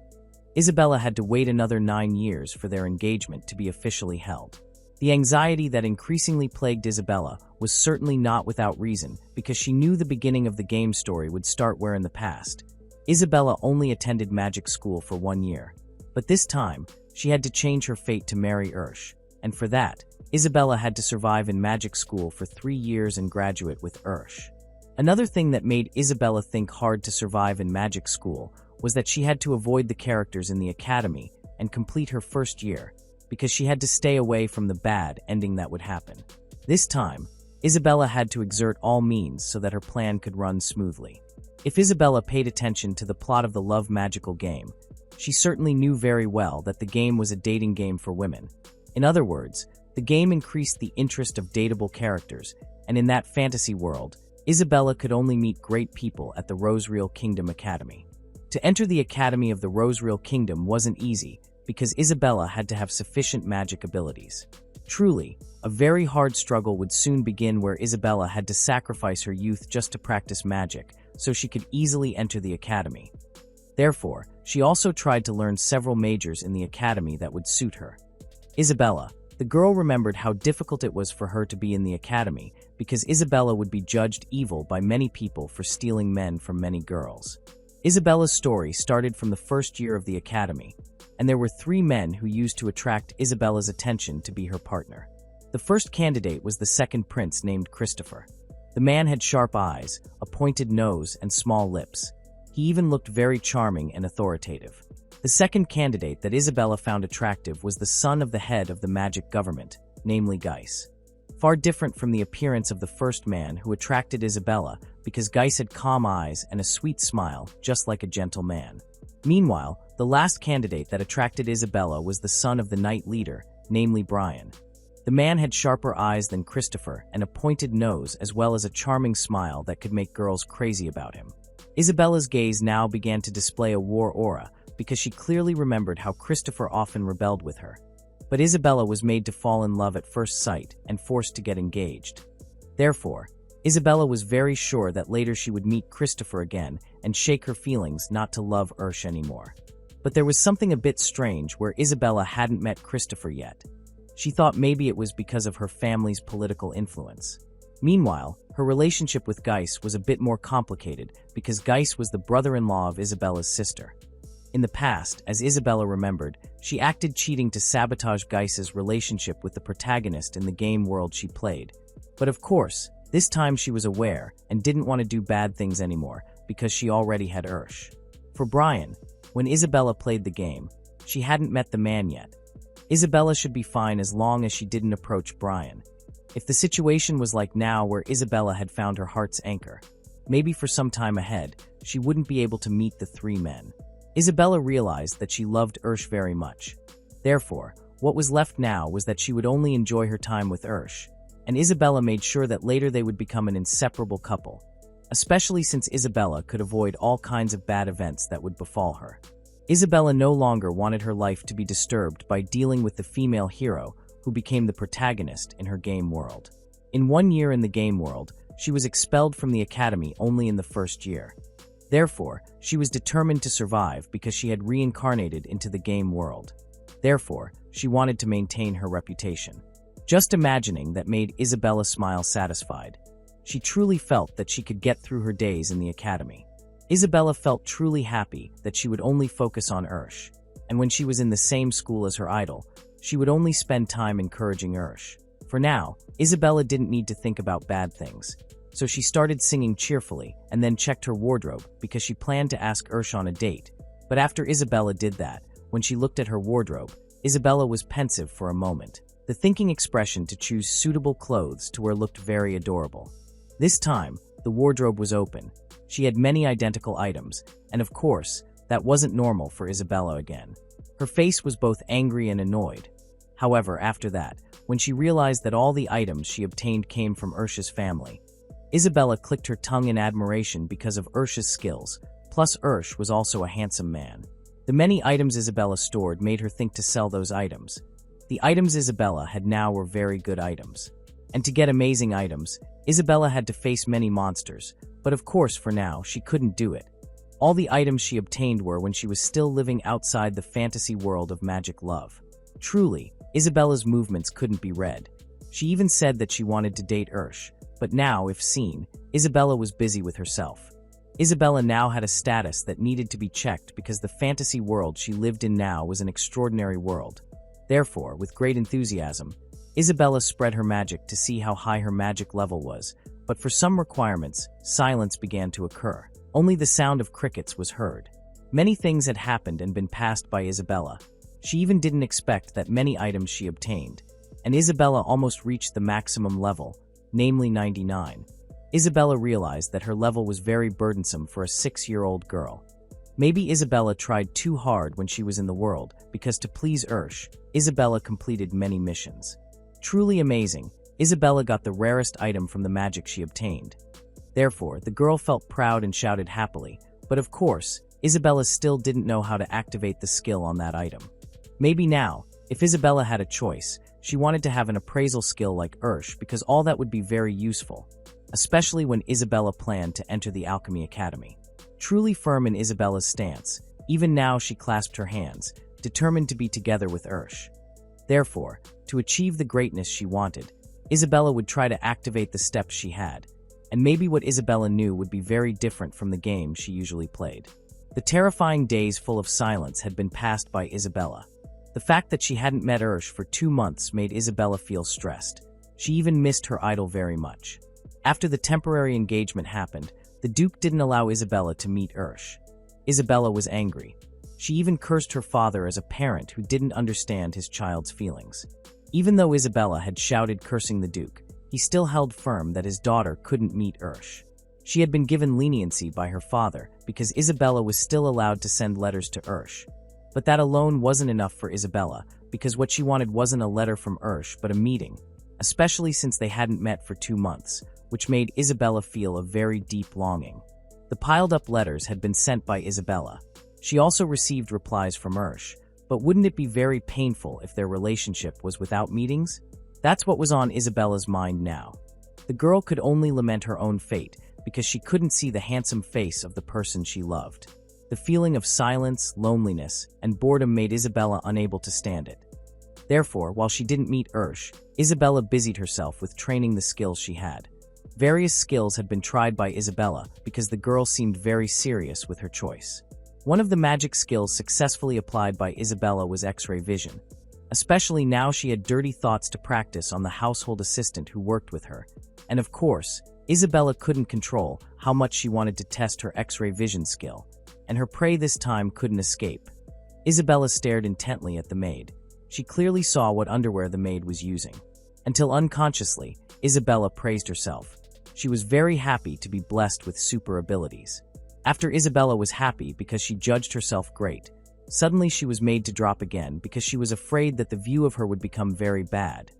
Isabella had to wait another 9 years for their engagement to be officially held. The anxiety that increasingly plagued Isabella was certainly not without reason because she knew the beginning of the game story would start where in the past. Isabella only attended magic school for 1 year, but this time she had to change her fate to marry Ursh, and for that, Isabella had to survive in magic school for 3 years and graduate with Ursh. Another thing that made Isabella think hard to survive in magic school was that she had to avoid the characters in the academy and complete her first year, because she had to stay away from the bad ending that would happen. This time, Isabella had to exert all means so that her plan could run smoothly. If Isabella paid attention to the plot of the love magical game, she certainly knew very well that the game was a dating game for women. In other words, the game increased the interest of dateable characters, and in that fantasy world, Isabella could only meet great people at the Rosereal Kingdom Academy. To enter the Academy of the Rosereal Kingdom wasn't easy, because Isabella had to have sufficient magic abilities. Truly, a very hard struggle would soon begin where Isabella had to sacrifice her youth just to practice magic, so she could easily enter the academy. Therefore, she also tried to learn several majors in the academy that would suit her. Isabella, the girl, remembered how difficult it was for her to be in the academy, because Isabella would be judged evil by many people for stealing men from many girls. Isabella's story started from the first year of the academy, and there were 3 men who used to attract Isabella's attention to be her partner. The first candidate was the second prince named Christopher. The man had sharp eyes, a pointed nose, and small lips. He even looked very charming and authoritative. The second candidate that Isabella found attractive was the son of the head of the magic government, namely Geis. Far different from the appearance of the first man who attracted Isabella because Geis had calm eyes and a sweet smile, just like a gentle man. Meanwhile, the last candidate that attracted Isabella was the son of the knight leader, namely Brian. The man had sharper eyes than Christopher and a pointed nose as well as a charming smile that could make girls crazy about him. Isabella's gaze now began to display a war aura because she clearly remembered how Christopher often rebelled with her. But Isabella was made to fall in love at first sight and forced to get engaged. Therefore, Isabella was very sure that later she would meet Christopher again and shake her feelings not to love Ursh anymore. But there was something a bit strange where Isabella hadn't met Christopher yet. She thought maybe it was because of her family's political influence. Meanwhile, her relationship with Geiss was a bit more complicated because Geiss was the brother-in-law of Isabella's sister. In the past, as Isabella remembered, she acted cheating to sabotage Geiss's relationship with the protagonist in the game world she played. But of course, this time she was aware and didn't want to do bad things anymore because she already had Ursh. For Brian, when Isabella played the game, she hadn't met the man yet. Isabella should be fine as long as she didn't approach Brian. If the situation was like now where Isabella had found her heart's anchor, maybe for some time ahead, she wouldn't be able to meet the three men. Isabella realized that she loved Ursh very much. Therefore, what was left now was that she would only enjoy her time with Ursh, and Isabella made sure that later they would become an inseparable couple, especially since Isabella could avoid all kinds of bad events that would befall her. Isabella no longer wanted her life to be disturbed by dealing with the female hero who became the protagonist in her game world. In 1 year in the game world, she was expelled from the academy only in the first year. Therefore, she was determined to survive because she had reincarnated into the game world. Therefore, she wanted to maintain her reputation. Just imagining that made Isabella smile satisfied. She truly felt that she could get through her days in the academy. Isabella felt truly happy that she would only focus on Ursh, and when she was in the same school as her idol, she would only spend time encouraging Ursh. For now, Isabella didn't need to think about bad things, so she started singing cheerfully and then checked her wardrobe because she planned to ask Ursh on a date. But after Isabella did that, when she looked at her wardrobe, Isabella was pensive for a moment, the thinking expression to choose suitable clothes to wear looked very adorable. This time, the wardrobe was open. She had many identical items, and of course, that wasn't normal for Isabella again. Her face was both angry and annoyed. However, after that, when she realized that all the items she obtained came from Ursh's family, Isabella clicked her tongue in admiration because of Ursh's skills, plus Ursh was also a handsome man. The many items Isabella stored made her think to sell those items. The items Isabella had now were very good items. And to get amazing items, Isabella had to face many monsters, but of course for now she couldn't do it. All the items she obtained were when she was still living outside the fantasy world of magic love. Truly, Isabella's movements couldn't be read. She even said that she wanted to date Ursh, but now, if seen, Isabella was busy with herself. Isabella now had a status that needed to be checked because the fantasy world she lived in now was an extraordinary world. Therefore, with great enthusiasm, Isabella spread her magic to see how high her magic level was, but for some requirements, silence began to occur. Only the sound of crickets was heard. Many things had happened and been passed by Isabella. She even didn't expect that many items she obtained, and Isabella almost reached the maximum level, namely 99. Isabella realized that her level was very burdensome for a 6-year-old girl. Maybe Isabella tried too hard when she was in the world, because to please Ursh, Isabella completed many missions. Truly amazing, Isabella got the rarest item from the magic she obtained. Therefore, the girl felt proud and shouted happily, but of course, Isabella still didn't know how to activate the skill on that item. Maybe now, if Isabella had a choice, she wanted to have an appraisal skill like Ursh because all that would be very useful, especially when Isabella planned to enter the Alchemy Academy. Truly firm in Isabella's stance, even now she clasped her hands, determined to be together with Ursh. Therefore, to achieve the greatness she wanted, Isabella would try to activate the steps she had, and maybe what Isabella knew would be very different from the game she usually played. The terrifying days full of silence had been passed by Isabella. The fact that she hadn't met Ursh for 2 months made Isabella feel stressed. She even missed her idol very much. After the temporary engagement happened, the Duke didn't allow Isabella to meet Ursh. Isabella was angry. She even cursed her father as a parent who didn't understand his child's feelings. Even though Isabella had shouted cursing the Duke, he still held firm that his daughter couldn't meet Ursh. She had been given leniency by her father because Isabella was still allowed to send letters to Ursh. But that alone wasn't enough for Isabella, because what she wanted wasn't a letter from Ursh but a meeting, especially since they hadn't met for 2 months, which made Isabella feel a very deep longing. The piled-up letters had been sent by Isabella. She also received replies from Ursh, but wouldn't it be very painful if their relationship was without meetings? That's what was on Isabella's mind now. The girl could only lament her own fate because she couldn't see the handsome face of the person she loved. The feeling of silence, loneliness, and boredom made Isabella unable to stand it. Therefore, while she didn't meet Ursh, Isabella busied herself with training the skills she had. Various skills had been tried by Isabella because the girl seemed very serious with her choice. One of the magic skills successfully applied by Isabella was X-ray vision, especially now she had dirty thoughts to practice on the household assistant who worked with her. And of course, Isabella couldn't control how much she wanted to test her X-ray vision skill, and her prey this time couldn't escape. Isabella stared intently at the maid. She clearly saw what underwear the maid was using. Until unconsciously, Isabella praised herself. She was very happy to be blessed with super abilities. After Isabella was happy because she judged herself great, suddenly she was made to drop again because she was afraid that the view of her would become very bad.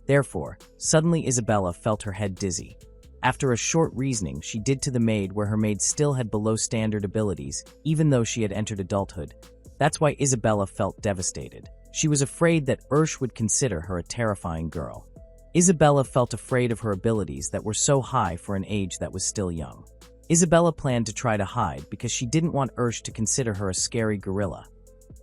Therefore, suddenly Isabella felt her head dizzy. After a short reasoning, she did to the maid where her maid still had below standard abilities, even though she had entered adulthood. That's why Isabella felt devastated. She was afraid that Ursh would consider her a terrifying girl. Isabella felt afraid of her abilities that were so high for an age that was still young. Isabella planned to try to hide because she didn't want Ursh to consider her a scary gorilla.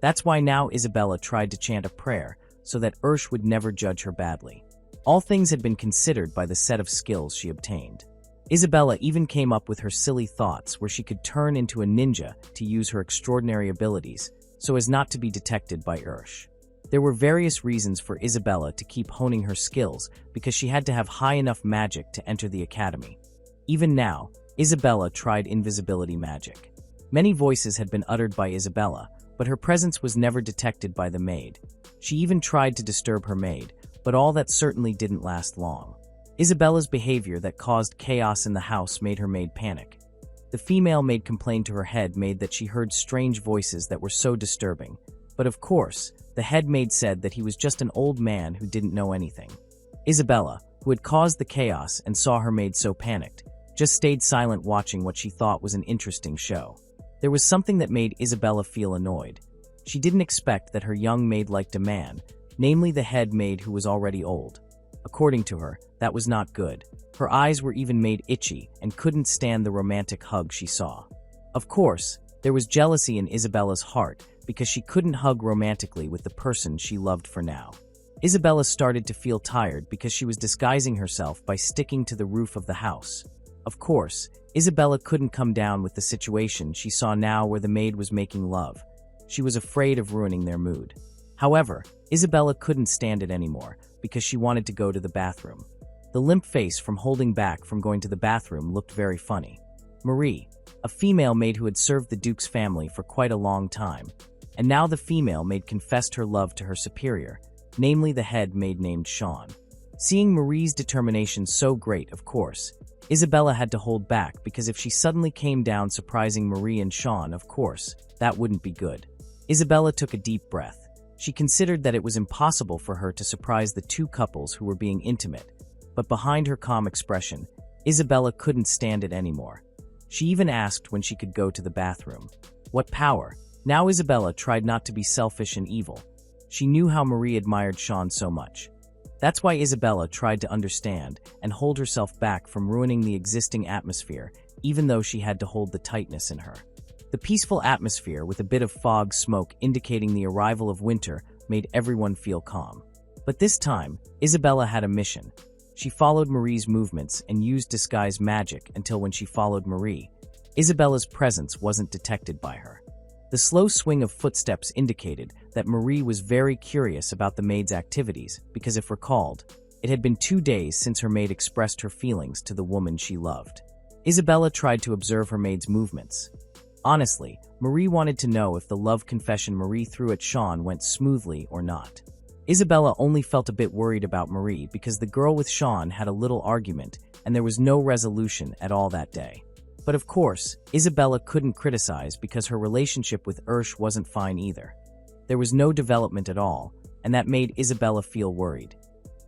That's why now Isabella tried to chant a prayer so that Ursh would never judge her badly. All things had been considered by the set of skills she obtained. Isabella even came up with her silly thoughts where she could turn into a ninja to use her extraordinary abilities so as not to be detected by Ursh. There were various reasons for Isabella to keep honing her skills because she had to have high enough magic to enter the academy. Even now, Isabella tried invisibility magic. Many voices had been uttered by Isabella, but her presence was never detected by the maid. She even tried to disturb her maid, but all that certainly didn't last long. Isabella's behavior that caused chaos in the house made her maid panic. The female maid complained to her head maid that she heard strange voices that were so disturbing, but of course, the head maid said that he was just an old man who didn't know anything. Isabella, who had caused the chaos and saw her maid so panicked, just stayed silent watching what she thought was an interesting show. There was something that made Isabella feel annoyed. She didn't expect that her young maid liked a man, namely the head maid who was already old. According to her, that was not good. Her eyes were even made itchy and couldn't stand the romantic hug she saw. Of course, there was jealousy in Isabella's heart because she couldn't hug romantically with the person she loved for now. Isabella started to feel tired because she was disguising herself by sticking to the roof of the house. Of course, Isabella couldn't come down with the situation she saw now where the maid was making love. She was afraid of ruining their mood. However, Isabella couldn't stand it anymore because she wanted to go to the bathroom. The limp face from holding back from going to the bathroom looked very funny. Marie, a female maid who had served the Duke's family for quite a long time, and now the female maid confessed her love to her superior, namely the head maid named Sean. Seeing Marie's determination so great, of course, Isabella had to hold back because if she suddenly came down surprising Marie and Sean, of course, that wouldn't be good. Isabella took a deep breath. She considered that it was impossible for her to surprise the two couples who were being intimate, but behind her calm expression, Isabella couldn't stand it anymore. She even asked when she could go to the bathroom. What power! Now Isabella tried not to be selfish and evil. She knew how Marie admired Sean so much. That's why Isabella tried to understand and hold herself back from ruining the existing atmosphere, even though she had to hold the tightness in her. The peaceful atmosphere with a bit of fog smoke indicating the arrival of winter made everyone feel calm. But this time, Isabella had a mission. She followed Marie's movements and used disguise magic until when she followed Marie, Isabella's presence wasn't detected by her. The slow swing of footsteps indicated that Marie was very curious about the maid's activities because if recalled, it had been 2 days since her maid expressed her feelings to the woman she loved. Isabella tried to observe her maid's movements. Honestly, Marie wanted to know if the love confession Marie threw at Sean went smoothly or not. Isabella only felt a bit worried about Marie because the girl with Sean had a little argument and there was no resolution at all that day. But of course, Isabella couldn't criticize because her relationship with Ursh wasn't fine either. There was no development at all, and that made Isabella feel worried.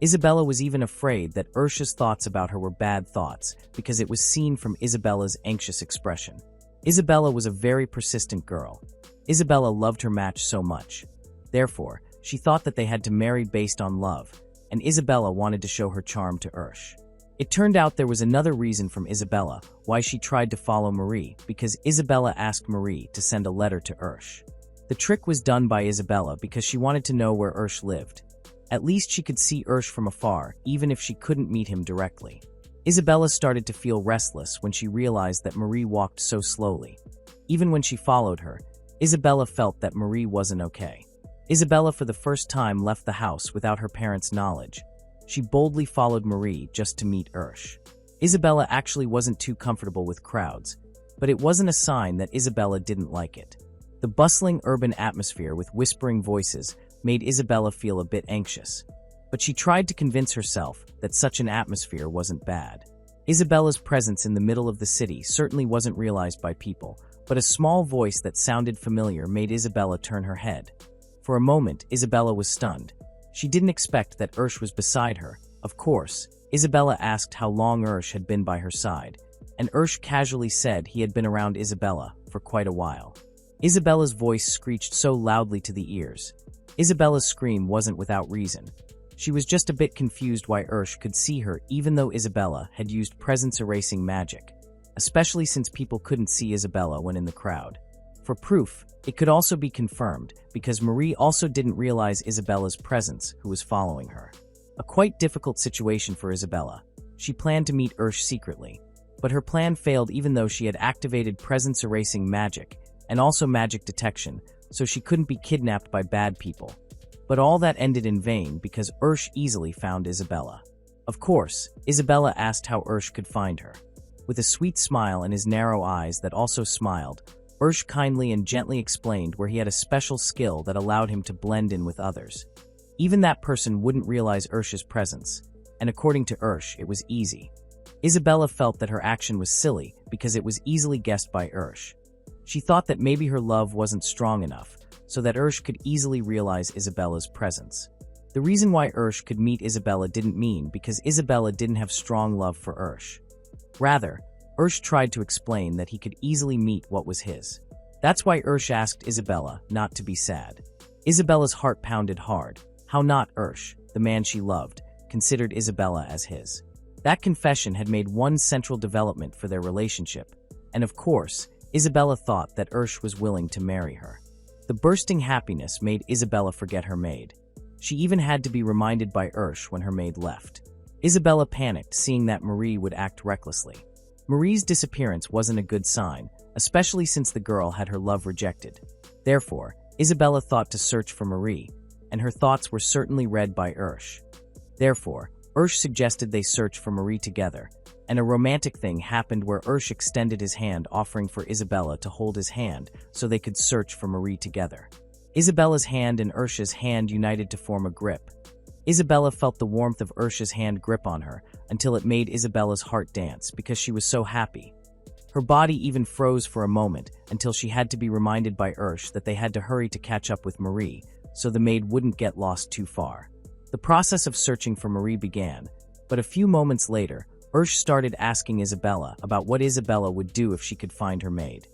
Isabella was even afraid that Ursh's thoughts about her were bad thoughts because it was seen from Isabella's anxious expression. Isabella was a very persistent girl. Isabella loved her match so much. Therefore, she thought that they had to marry based on love, and Isabella wanted to show her charm to Ursh. It turned out there was another reason from Isabella why she tried to follow Marie, because Isabella asked Marie to send a letter to Ursh. The trick was done by Isabella because she wanted to know where Ursh lived. At least she could see Ursh from afar, even if she couldn't meet him directly. Isabella started to feel restless when she realized that Marie walked so slowly. Even when she followed her, Isabella felt that Marie wasn't okay. Isabella for the first time left the house without her parents' knowledge. She boldly followed Marie just to meet Ursh. Isabella actually wasn't too comfortable with crowds, but it wasn't a sign that Isabella didn't like it. The bustling urban atmosphere with whispering voices made Isabella feel a bit anxious, but she tried to convince herself that such an atmosphere wasn't bad. Isabella's presence in the middle of the city certainly wasn't realized by people, but a small voice that sounded familiar made Isabella turn her head. For a moment, Isabella was stunned. She didn't expect that Ursh was beside her. Of course, Isabella asked how long Ursh had been by her side, and Ursh casually said he had been around Isabella for quite a while. Isabella's voice screeched so loudly to the ears. Isabella's scream wasn't without reason. She was just a bit confused why Ursh could see her even though Isabella had used presence-erasing magic, especially since people couldn't see Isabella when in the crowd. For proof, it could also be confirmed because Marie also didn't realize Isabella's presence, who was following her. A quite difficult situation for Isabella. She planned to meet Ursh secretly, but her plan failed even though she had activated presence-erasing magic and also magic detection, so she couldn't be kidnapped by bad people. But all that ended in vain because Ursh easily found Isabella. Of course, Isabella asked how Ursh could find her. With a sweet smile and his narrow eyes that also smiled, Ursh kindly and gently explained where he had a special skill that allowed him to blend in with others. Even that person wouldn't realize Ursh's presence, and according to Ursh, it was easy. Isabella felt that her action was silly because it was easily guessed by Ursh. She thought that maybe her love wasn't strong enough, so that Ursh could easily realize Isabella's presence. The reason why Ursh could meet Isabella didn't mean because Isabella didn't have strong love for Ursh. Rather, Ursh tried to explain that he could easily meet what was his. That's why Ursh asked Isabella not to be sad. Isabella's heart pounded hard. How not Ursh, the man she loved, considered Isabella as his. That confession had made one central development for their relationship, and of course, Isabella thought that Ursh was willing to marry her. The bursting happiness made Isabella forget her maid. She even had to be reminded by Ursh when her maid left. Isabella panicked seeing that Marie would act recklessly. Marie's disappearance wasn't a good sign, especially since the girl had her love rejected. Therefore, Isabella thought to search for Marie, and her thoughts were certainly read by Ursh. Therefore, Ursh suggested they search for Marie together, and a romantic thing happened where Ursh extended his hand offering for Isabella to hold his hand so they could search for Marie together. Isabella's hand and Ursh's hand united to form a grip. Isabella felt the warmth of Ursh's hand grip on her until it made Isabella's heart dance because she was so happy. Her body even froze for a moment until she had to be reminded by Ursh that they had to hurry to catch up with Marie so the maid wouldn't get lost too far. The process of searching for Marie began, but a few moments later, Ursh started asking Isabella about what Isabella would do if she could find her maid.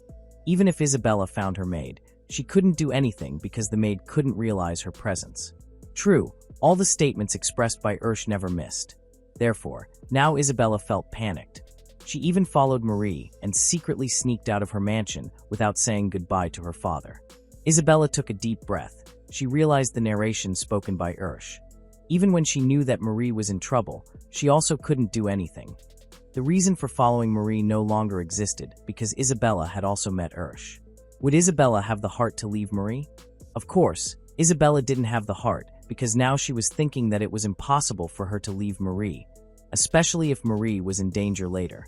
Even if Isabella found her maid, she couldn't do anything because the maid couldn't realize her presence. True, all the statements expressed by Ursh never missed. Therefore, now Isabella felt panicked. She even followed Marie and secretly sneaked out of her mansion without saying goodbye to her father. Isabella took a deep breath. She realized the narration spoken by Ursh. Even when she knew that Marie was in trouble, she also couldn't do anything. The reason for following Marie no longer existed because Isabella had also met Ursh. Would Isabella have the heart to leave Marie? Of course, Isabella didn't have the heart because now she was thinking that it was impossible for her to leave Marie, especially if Marie was in danger later.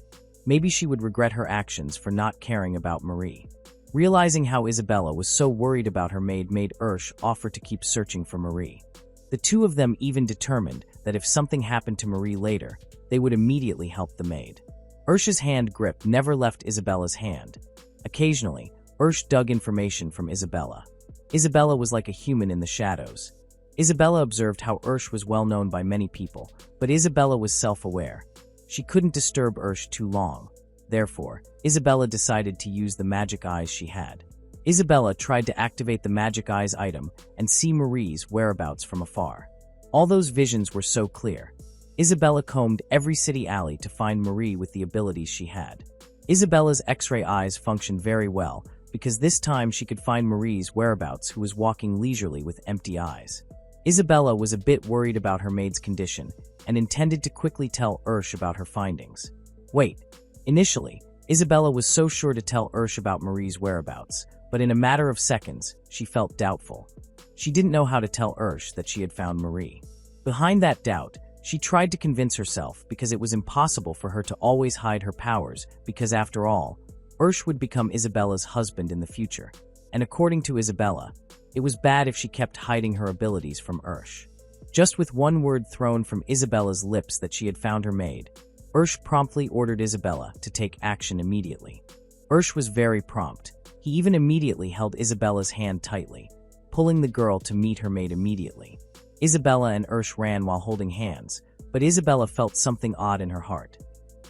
Maybe she would regret her actions for not caring about Marie. Realizing how Isabella was so worried about her maid made Ursh offer to keep searching for Marie. The two of them even determined that if something happened to Marie later, they would immediately help the maid. Ursh's hand grip never left Isabella's hand. Occasionally, Ursh dug information from Isabella. Isabella was like a human in the shadows. Isabella observed how Ursh was well known by many people, but Isabella was self-aware. She couldn't disturb Ursh too long. Therefore, Isabella decided to use the magic eyes she had. Isabella tried to activate the magic eyes item and see Marie's whereabouts from afar. All those visions were so clear. Isabella combed every city alley to find Marie with the abilities she had. Isabella's X-ray eyes functioned very well, because this time she could find Marie's whereabouts, who was walking leisurely with empty eyes. Isabella was a bit worried about her maid's condition and intended to quickly tell Ursh about her findings. Wait. Initially, Isabella was so sure to tell Ursh about Marie's whereabouts, but in a matter of seconds, she felt doubtful. She didn't know how to tell Ursh that she had found Marie. Behind that doubt, she tried to convince herself because it was impossible for her to always hide her powers, because after all, Ursh would become Isabella's husband in the future. And according to Isabella, it was bad if she kept hiding her abilities from Ursh. Just with one word thrown from Isabella's lips that she had found her maid, Ursh promptly ordered Isabella to take action immediately. Ursh was very prompt. He even immediately held Isabella's hand tightly, pulling the girl to meet her maid immediately. Isabella and Ursh ran while holding hands, but Isabella felt something odd in her heart.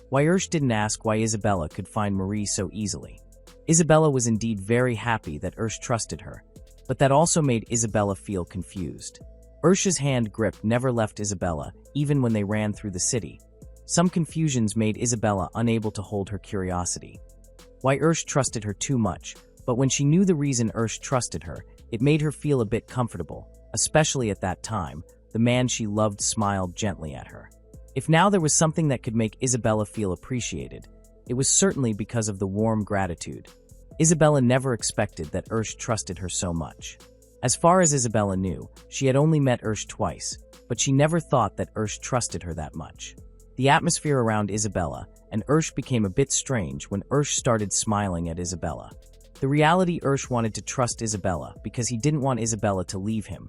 Why Ursh didn't ask why Isabella could find Marie so easily. Isabella was indeed very happy that Ursh trusted her, but that also made Isabella feel confused. Ursh's hand grip never left Isabella, even when they ran through the city. Some confusions made Isabella unable to hold her curiosity. Why Ursh trusted her too much, but when she knew the reason Ursh trusted her, it made her feel a bit comfortable, especially at that time. The man she loved smiled gently at her. If now there was something that could make Isabella feel appreciated, it was certainly because of the warm gratitude. Isabella never expected that Ursh trusted her so much. As far as Isabella knew, she had only met Ursh twice, but she never thought that Ursh trusted her that much. The atmosphere around Isabella and Ursh became a bit strange when Ursh started smiling at Isabella. The reality, Ursh wanted to trust Isabella because he didn't want Isabella to leave him.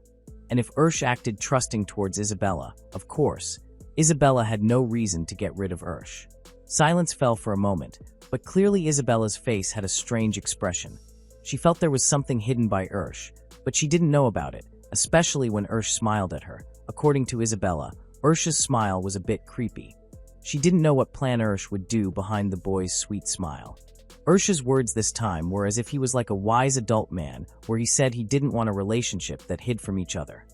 And if Ursh acted trusting towards Isabella, of course, Isabella had no reason to get rid of Ursh. Silence fell for a moment, but clearly Isabella's face had a strange expression. She felt there was something hidden by Ursh, but she didn't know about it, especially when Ursh smiled at her. According to Isabella, Ursh's smile was a bit creepy. She didn't know what plan Ursh would do behind the boy's sweet smile. Ursh's words this time were as if he was like a wise adult man, where he said he didn't want a relationship that hid from each other.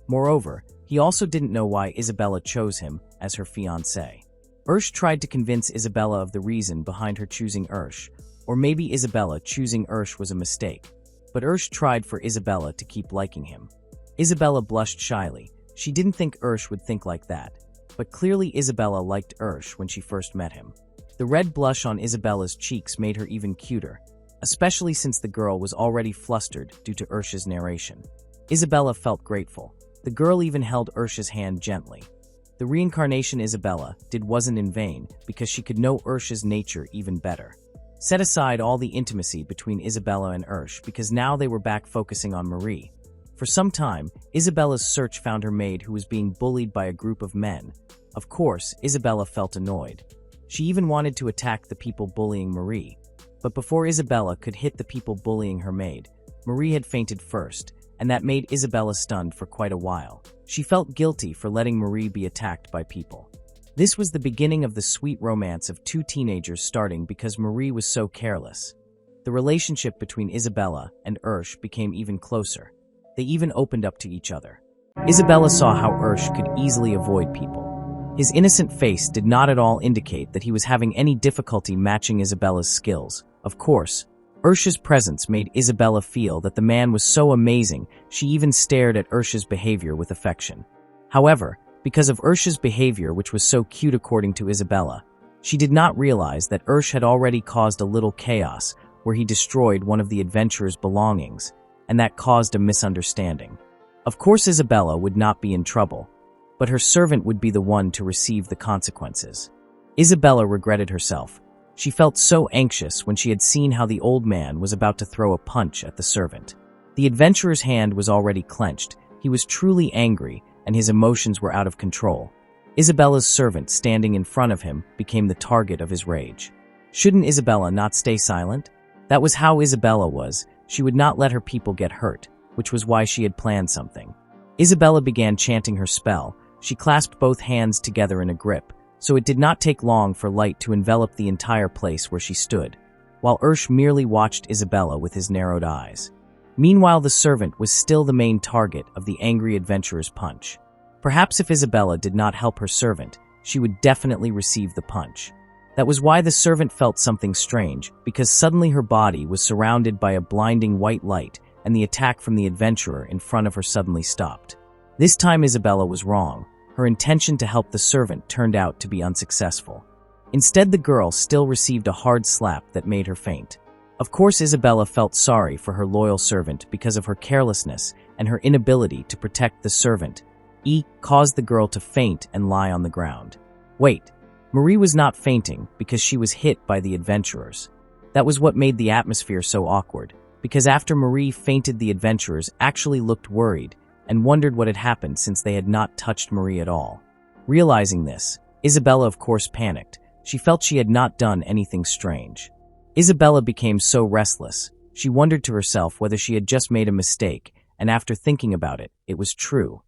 Moreover, he also didn't know why Isabella chose him as her fiancé. Ursh tried to convince Isabella of the reason behind her choosing Ursh, or maybe Isabella choosing Ursh was a mistake. But Ursh tried for Isabella to keep liking him. Isabella blushed shyly. She didn't think Ursh would think like that. But clearly Isabella liked Ursh when she first met him. The red blush on Isabella's cheeks made her even cuter, especially since the girl was already flustered due to Ursh's narration. Isabella felt grateful. The girl even held Ursh's hand gently. The reincarnation Isabella did wasn't in vain, because she could know Ursh's nature even better. Set aside all the intimacy between Isabella and Ursh, because now they were back focusing on Marie. For some time, Isabella's search found her maid, who was being bullied by a group of men. Of course, Isabella felt annoyed. She even wanted to attack the people bullying Marie. But before Isabella could hit the people bullying her maid, Marie had fainted first, and that made Isabella stunned for quite a while. She felt guilty for letting Marie be attacked by people. This was the beginning of the sweet romance of two teenagers starting because Marie was so careless. The relationship between Isabella and Ursh became even closer. They even opened up to each other. Isabella saw how Ursh could easily avoid people. His innocent face did not at all indicate that he was having any difficulty matching Isabella's skills. Of course, Ursh's presence made Isabella feel that the man was so amazing, she even stared at Ursh's behavior with affection. However, because of Ursh's behavior, which was so cute according to Isabella, she did not realize that Ursh had already caused a little chaos where he destroyed one of the adventurer's belongings, and that caused a misunderstanding. Of course, Isabella would not be in trouble, but her servant would be the one to receive the consequences. Isabella regretted herself. She felt so anxious when she had seen how the old man was about to throw a punch at the servant. The adventurer's hand was already clenched. He was truly angry, and his emotions were out of control. Isabella's servant standing in front of him became the target of his rage. Shouldn't Isabella not stay silent? That was how Isabella was. She would not let her people get hurt, which was why she had planned something. Isabella began chanting her spell. She clasped both hands together in a grip, so it did not take long for light to envelop the entire place where she stood, while Ursh merely watched Isabella with his narrowed eyes. Meanwhile, the servant was still the main target of the angry adventurer's punch. Perhaps if Isabella did not help her servant, she would definitely receive the punch. That was why the servant felt something strange, because suddenly her body was surrounded by a blinding white light, and the attack from the adventurer in front of her suddenly stopped. This time Isabella was wrong. Her intention to help the servant turned out to be unsuccessful. Instead, the girl still received a hard slap that made her faint. Of course, Isabella felt sorry for her loyal servant because of her carelessness and her inability to protect the servant. Caused the girl to faint and lie on the ground. Wait, Marie was not fainting because she was hit by the adventurers. That was what made the atmosphere so awkward, because after Marie fainted, the adventurers actually looked worried and wondered what had happened since they had not touched Marie at all. Realizing this, Isabella of course panicked. She felt she had not done anything strange. Isabella became so restless. She wondered to herself whether she had just made a mistake, and after thinking about it, it was true.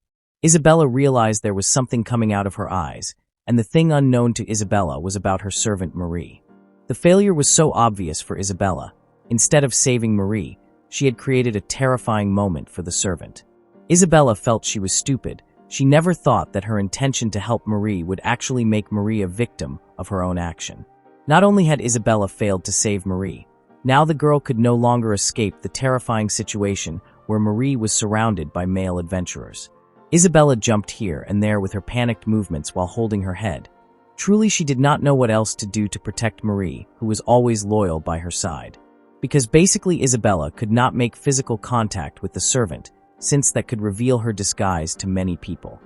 Isabella realized there was something coming out of her eyes, and the thing unknown to Isabella was about her servant Marie. The failure was so obvious for Isabella. Instead of saving Marie, she had created a terrifying moment for the servant. Isabella felt she was stupid. She never thought that her intention to help Marie would actually make Marie a victim of her own action. Not only had Isabella failed to save Marie, now the girl could no longer escape the terrifying situation where Marie was surrounded by male adventurers. Isabella jumped here and there with her panicked movements while holding her head. Truly, she did not know what else to do to protect Marie, who was always loyal by her side. Because basically Isabella could not make physical contact with the servant, since that could reveal her disguise to many people.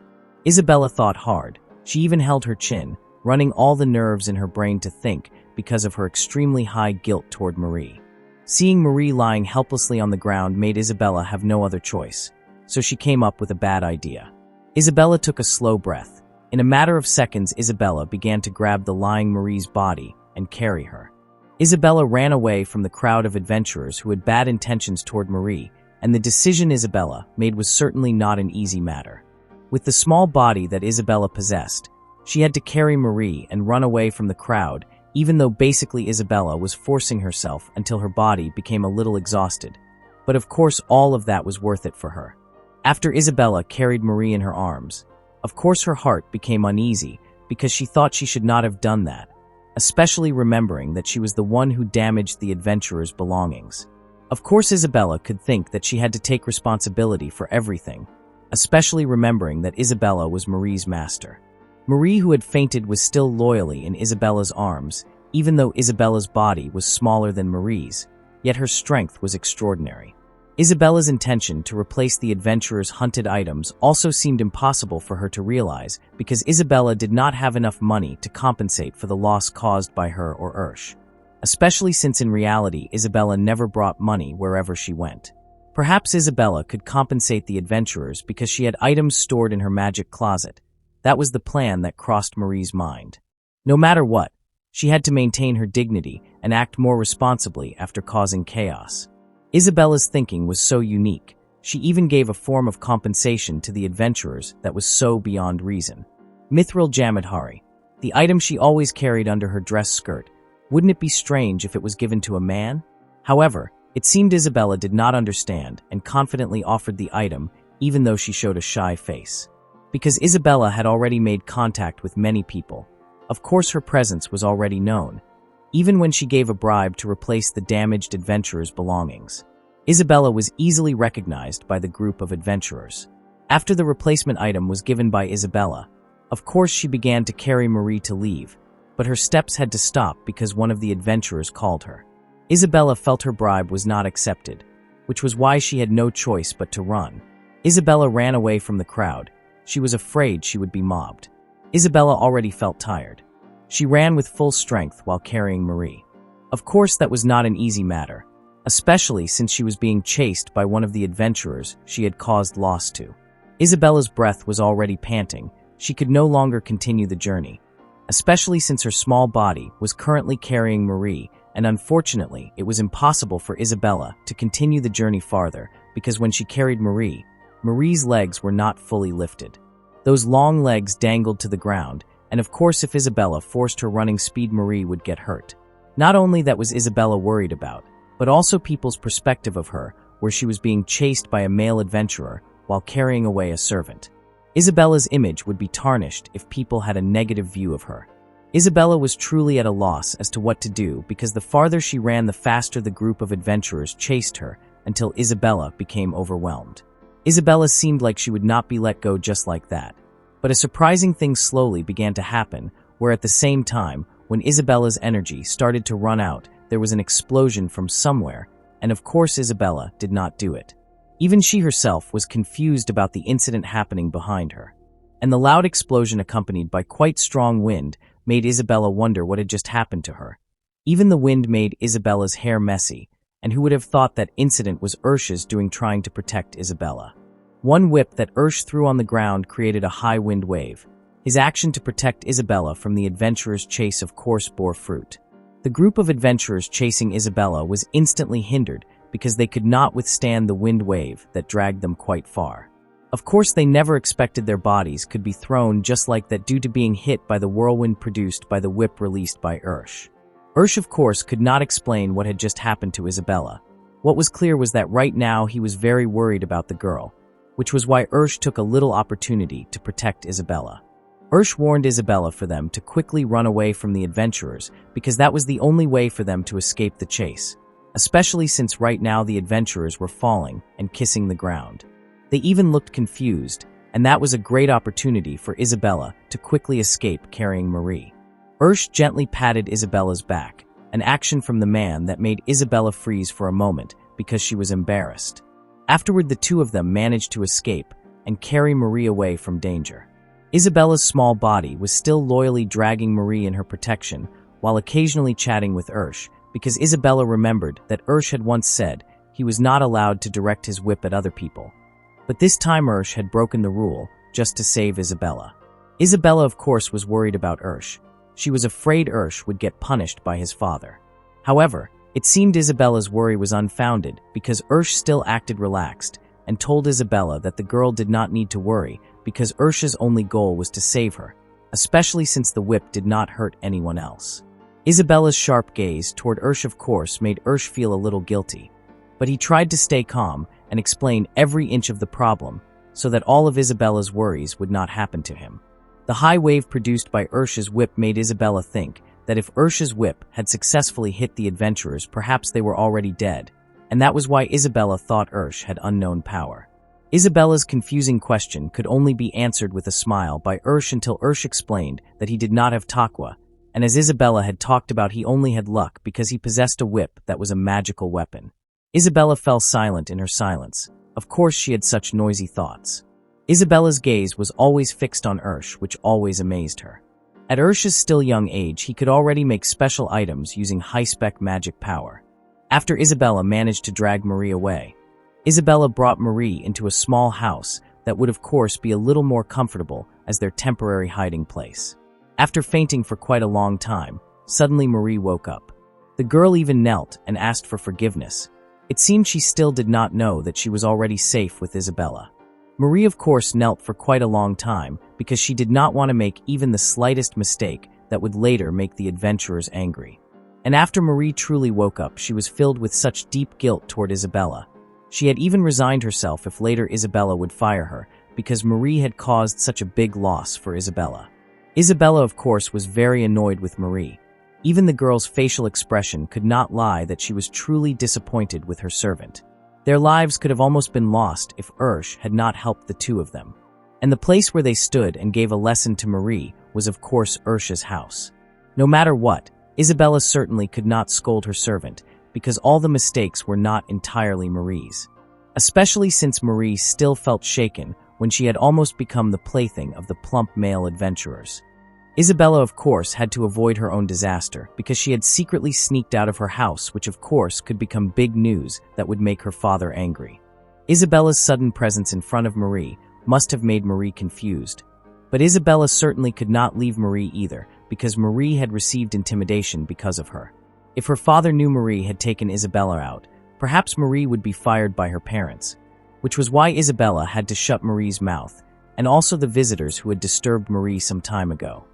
Isabella thought hard. She even held her chin, running all the nerves in her brain to think because of her extremely high guilt toward Marie. Seeing Marie lying helplessly on the ground made Isabella have no other choice, so she came up with a bad idea. Isabella took a slow breath. In a matter of seconds, Isabella began to grab the lying Marie's body and carry her. Isabella ran away from the crowd of adventurers who had bad intentions toward Marie, and the decision Isabella made was certainly not an easy matter. With the small body that Isabella possessed, she had to carry Marie and run away from the crowd, even though basically Isabella was forcing herself until her body became a little exhausted. But of course, all of that was worth it for her. After Isabella carried Marie in her arms, of course her heart became uneasy because she thought she should not have done that, especially remembering that she was the one who damaged the adventurers' belongings. Of course, Isabella could think that she had to take responsibility for everything, especially remembering that Isabella was Marie's master. Marie, who had fainted, was still loyally in Isabella's arms, even though Isabella's body was smaller than Marie's, yet her strength was extraordinary. Isabella's intention to replace the adventurers' hunted items also seemed impossible for her to realize because Isabella did not have enough money to compensate for the loss caused by her or Ursh, especially since in reality Isabella never brought money wherever she went. Perhaps Isabella could compensate the adventurers because she had items stored in her magic closet. That was the plan that crossed Marie's mind. No matter what, she had to maintain her dignity and act more responsibly after causing chaos. Isabella's thinking was so unique, she even gave a form of compensation to the adventurers that was so beyond reason. Mithril Jamadhari, the item she always carried under her dress skirt. Wouldn't it be strange if it was given to a man? However, it seemed Isabella did not understand and confidently offered the item even though she showed a shy face. Because Isabella had already made contact with many people, of course her presence was already known, even when she gave a bribe to replace the damaged adventurers' belongings. Isabella was easily recognized by the group of adventurers. After the replacement item was given by Isabella, of course she began to carry Marie to leave, but her steps had to stop because one of the adventurers called her. Isabella felt her bribe was not accepted, which was why she had no choice but to run. Isabella ran away from the crowd. She was afraid she would be mobbed. Isabella already felt tired. She ran with full strength while carrying Marie. Of course, that was not an easy matter, especially since she was being chased by one of the adventurers she had caused loss to. Isabella's breath was already panting. She could no longer continue the journey, especially since her small body was currently carrying Marie, and unfortunately, it was impossible for Isabella to continue the journey farther because when she carried Marie, Marie's legs were not fully lifted. Those long legs dangled to the ground, and of course if Isabella forced her running speed, Marie would get hurt. Not only that was Isabella worried about, but also people's perspective of her, where she was being chased by a male adventurer while carrying away a servant. Isabella's image would be tarnished if people had a negative view of her. Isabella was truly at a loss as to what to do because the farther she ran, the faster the group of adventurers chased her until Isabella became overwhelmed. Isabella seemed like she would not be let go just like that. But a surprising thing slowly began to happen, where at the same time, when Isabella's energy started to run out, there was an explosion from somewhere, and of course Isabella did not do it. Even she herself was confused about the incident happening behind her. And the loud explosion, accompanied by quite strong wind, made Isabella wonder what had just happened to her. Even the wind made Isabella's hair messy, and who would have thought that incident was Ursh's doing, trying to protect Isabella. One whip that Ursh threw on the ground created a high wind wave. His action to protect Isabella from the adventurers' chase of course bore fruit. The group of adventurers chasing Isabella was instantly hindered because they could not withstand the wind wave that dragged them quite far. Of course, they never expected their bodies could be thrown just like that due to being hit by the whirlwind produced by the whip released by Ursh. Ursh, of course, could not explain what had just happened to Isabella. What was clear was that right now he was very worried about the girl, which was why Ursh took a little opportunity to protect Isabella. Ursh warned Isabella for them to quickly run away from the adventurers because that was the only way for them to escape the chase, especially since right now the adventurers were falling and kissing the ground. They even looked confused, and that was a great opportunity for Isabella to quickly escape carrying Marie. Ursh gently patted Isabella's back, an action from the man that made Isabella freeze for a moment because she was embarrassed. Afterward, the two of them managed to escape and carry Marie away from danger. Isabella's small body was still loyally dragging Marie in her protection while occasionally chatting with Ursh because Isabella remembered that Ursh had once said he was not allowed to direct his whip at other people. But this time Ursh had broken the rule just to save Isabella. Isabella, of course, was worried about Ursh. She was afraid Ursh would get punished by his father. However, it seemed Isabella's worry was unfounded because Ursh still acted relaxed and told Isabella that the girl did not need to worry because Ursh's only goal was to save her, especially since the whip did not hurt anyone else. Isabella's sharp gaze toward Ursh, of course, made Ursh feel a little guilty, but he tried to stay calm and explain every inch of the problem so that all of Isabella's worries would not happen to him. The high wave produced by Ursh's whip made Isabella think that if Ursh's whip had successfully hit the adventurers, perhaps they were already dead, and that was why Isabella thought Ursh had unknown power. Isabella's confusing question could only be answered with a smile by Ursh until Ursh explained that he did not have Takwa, and as Isabella had talked about, he only had luck because he possessed a whip that was a magical weapon. Isabella fell silent in her silence. Of course she had such noisy thoughts. Isabella's gaze was always fixed on Ursh, which always amazed her. At Ursh's still young age, he could already make special items using high-spec magic power. After Isabella managed to drag Marie away, Isabella brought Marie into a small house that would of course be a little more comfortable as their temporary hiding place. After fainting for quite a long time, suddenly Marie woke up. The girl even knelt and asked for forgiveness. It seemed she still did not know that she was already safe with Isabella. Marie, of course, knelt for quite a long time because she did not want to make even the slightest mistake that would later make the adventurers angry. And after Marie truly woke up, she was filled with such deep guilt toward Isabella. She had even resigned herself if later Isabella would fire her because Marie had caused such a big loss for Isabella. Isabella, of course, was very annoyed with Marie. Even the girl's facial expression could not lie that she was truly disappointed with her servant. Their lives could have almost been lost if Ursh had not helped the two of them. And the place where they stood and gave a lesson to Marie was of course Ursh's house. No matter what, Isabella certainly could not scold her servant because all the mistakes were not entirely Marie's. Especially since Marie still felt shaken when she had almost become the plaything of the plump male adventurers. Isabella, of course, had to avoid her own disaster because she had secretly sneaked out of her house, which of course could become big news that would make her father angry. Isabella's sudden presence in front of Marie must have made Marie confused. But Isabella certainly could not leave Marie either because Marie had received intimidation because of her. If her father knew Marie had taken Isabella out, perhaps Marie would be fired by her parents, which was why Isabella had to shut Marie's mouth, and also the visitors who had disturbed Marie some time ago.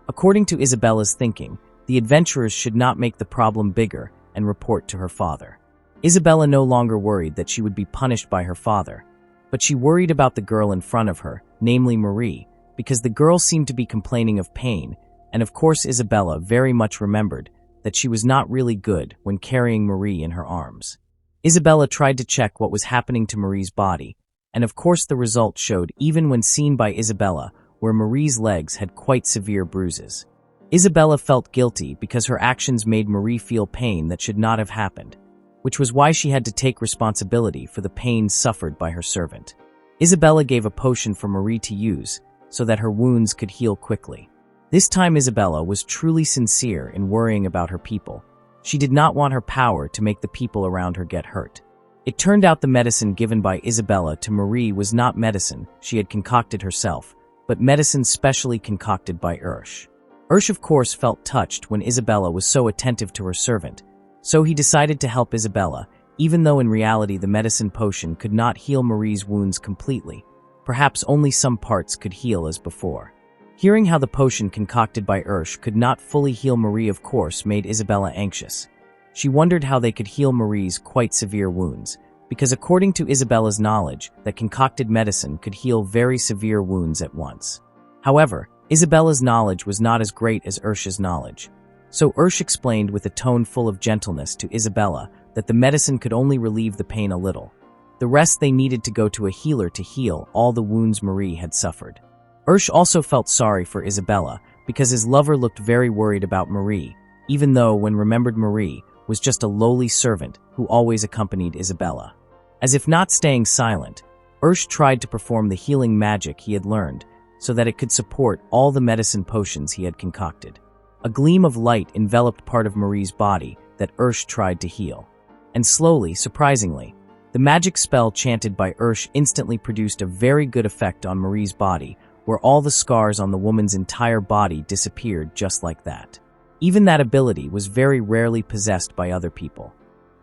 According to Isabella's thinking, the adventurers should not make the problem bigger and report to her father. Isabella no longer worried that she would be punished by her father, but she worried about the girl in front of her, namely Marie, because the girl seemed to be complaining of pain, and of course Isabella very much remembered that she was not really good when carrying Marie in her arms. Isabella tried to check what was happening to Marie's body, and of course the result showed even when seen by Isabella, where Marie's legs had quite severe bruises. Isabella felt guilty because her actions made Marie feel pain that should not have happened, which was why she had to take responsibility for the pain suffered by her servant. Isabella gave a potion for Marie to use so that her wounds could heal quickly. This time Isabella was truly sincere in worrying about her people. She did not want her power to make the people around her get hurt. It turned out the medicine given by Isabella to Marie was not medicine she had concocted herself, but medicine specially concocted by Ursh. Ursh of course felt touched when Isabella was so attentive to her servant, so he decided to help Isabella, even though in reality the medicine potion could not heal Marie's wounds completely. Perhaps only some parts could heal as before. Hearing how the potion concocted by Ursh could not fully heal Marie of course made Isabella anxious. She wondered how they could heal Marie's quite severe wounds, because according to Isabella's knowledge, that concocted medicine could heal very severe wounds at once. However, Isabella's knowledge was not as great as Ursh's knowledge. So Ursh explained with a tone full of gentleness to Isabella that the medicine could only relieve the pain a little. The rest they needed to go to a healer to heal all the wounds Marie had suffered. Ursh also felt sorry for Isabella because his lover looked very worried about Marie, even though when remembered Marie was just a lowly servant who always accompanied Isabella. As if not staying silent, Ursh tried to perform the healing magic he had learned so that it could support all the medicine potions he had concocted. A gleam of light enveloped part of Marie's body that Ursh tried to heal. And slowly, surprisingly, the magic spell chanted by Ursh instantly produced a very good effect on Marie's body, where all the scars on the woman's entire body disappeared just like that. Even that ability was very rarely possessed by other people.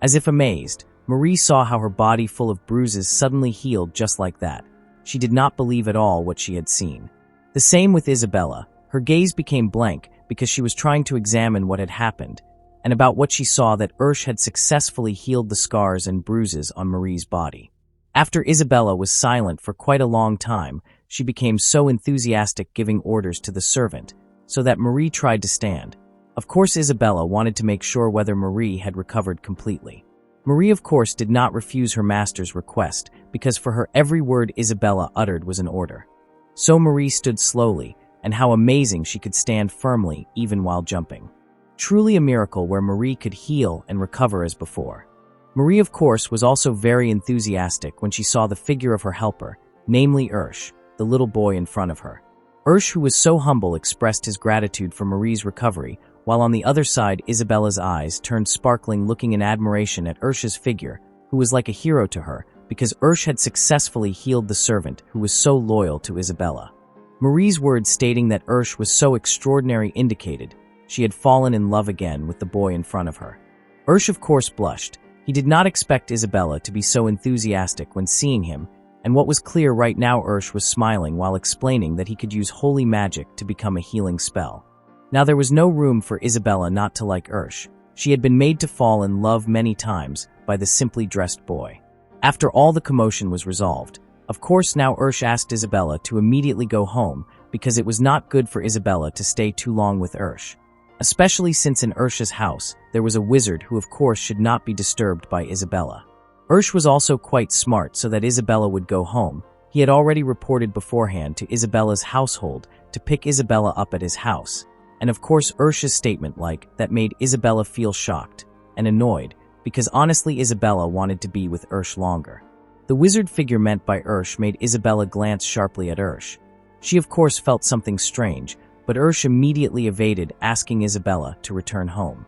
As if amazed, Marie saw how her body full of bruises suddenly healed just like that. She did not believe at all what she had seen. The same with Isabella. Her gaze became blank because she was trying to examine what had happened, and about what she saw that Ursh had successfully healed the scars and bruises on Marie's body. After Isabella was silent for quite a long time, she became so enthusiastic giving orders to the servant, so that Marie tried to stand. Of course Isabella wanted to make sure whether Marie had recovered completely. Marie of course did not refuse her master's request, because for her every word Isabella uttered was an order. So Marie stood slowly, and how amazing she could stand firmly even while jumping. Truly a miracle where Marie could heal and recover as before. Marie of course was also very enthusiastic when she saw the figure of her helper, namely Ursh, the little boy in front of her. Ursh, who was so humble, expressed his gratitude for Marie's recovery, while on the other side Isabella's eyes turned sparkling looking in admiration at Ursh's figure, who was like a hero to her, because Ursh had successfully healed the servant who was so loyal to Isabella. Marie's words stating that Ursh was so extraordinary indicated she had fallen in love again with the boy in front of her. Ursh of course blushed. He did not expect Isabella to be so enthusiastic when seeing him, and what was clear right now Ursh was smiling while explaining that he could use holy magic to become a healing spell. Now there was no room for Isabella not to like Ursh. She had been made to fall in love many times by the simply dressed boy. After all the commotion was resolved, of course now Ursh asked Isabella to immediately go home because it was not good for Isabella to stay too long with Ursh. Especially since in Ursh's house there was a wizard who of course should not be disturbed by Isabella. Ursh was also quite smart so that Isabella would go home. He had already reported beforehand to Isabella's household to pick Isabella up at his house. And of course Ursh's statement like that made Isabella feel shocked and annoyed because honestly Isabella wanted to be with Ursh longer. The wizard figure meant by Ursh made Isabella glance sharply at Ursh. She of course felt something strange, but Ursh immediately evaded asking Isabella to return home.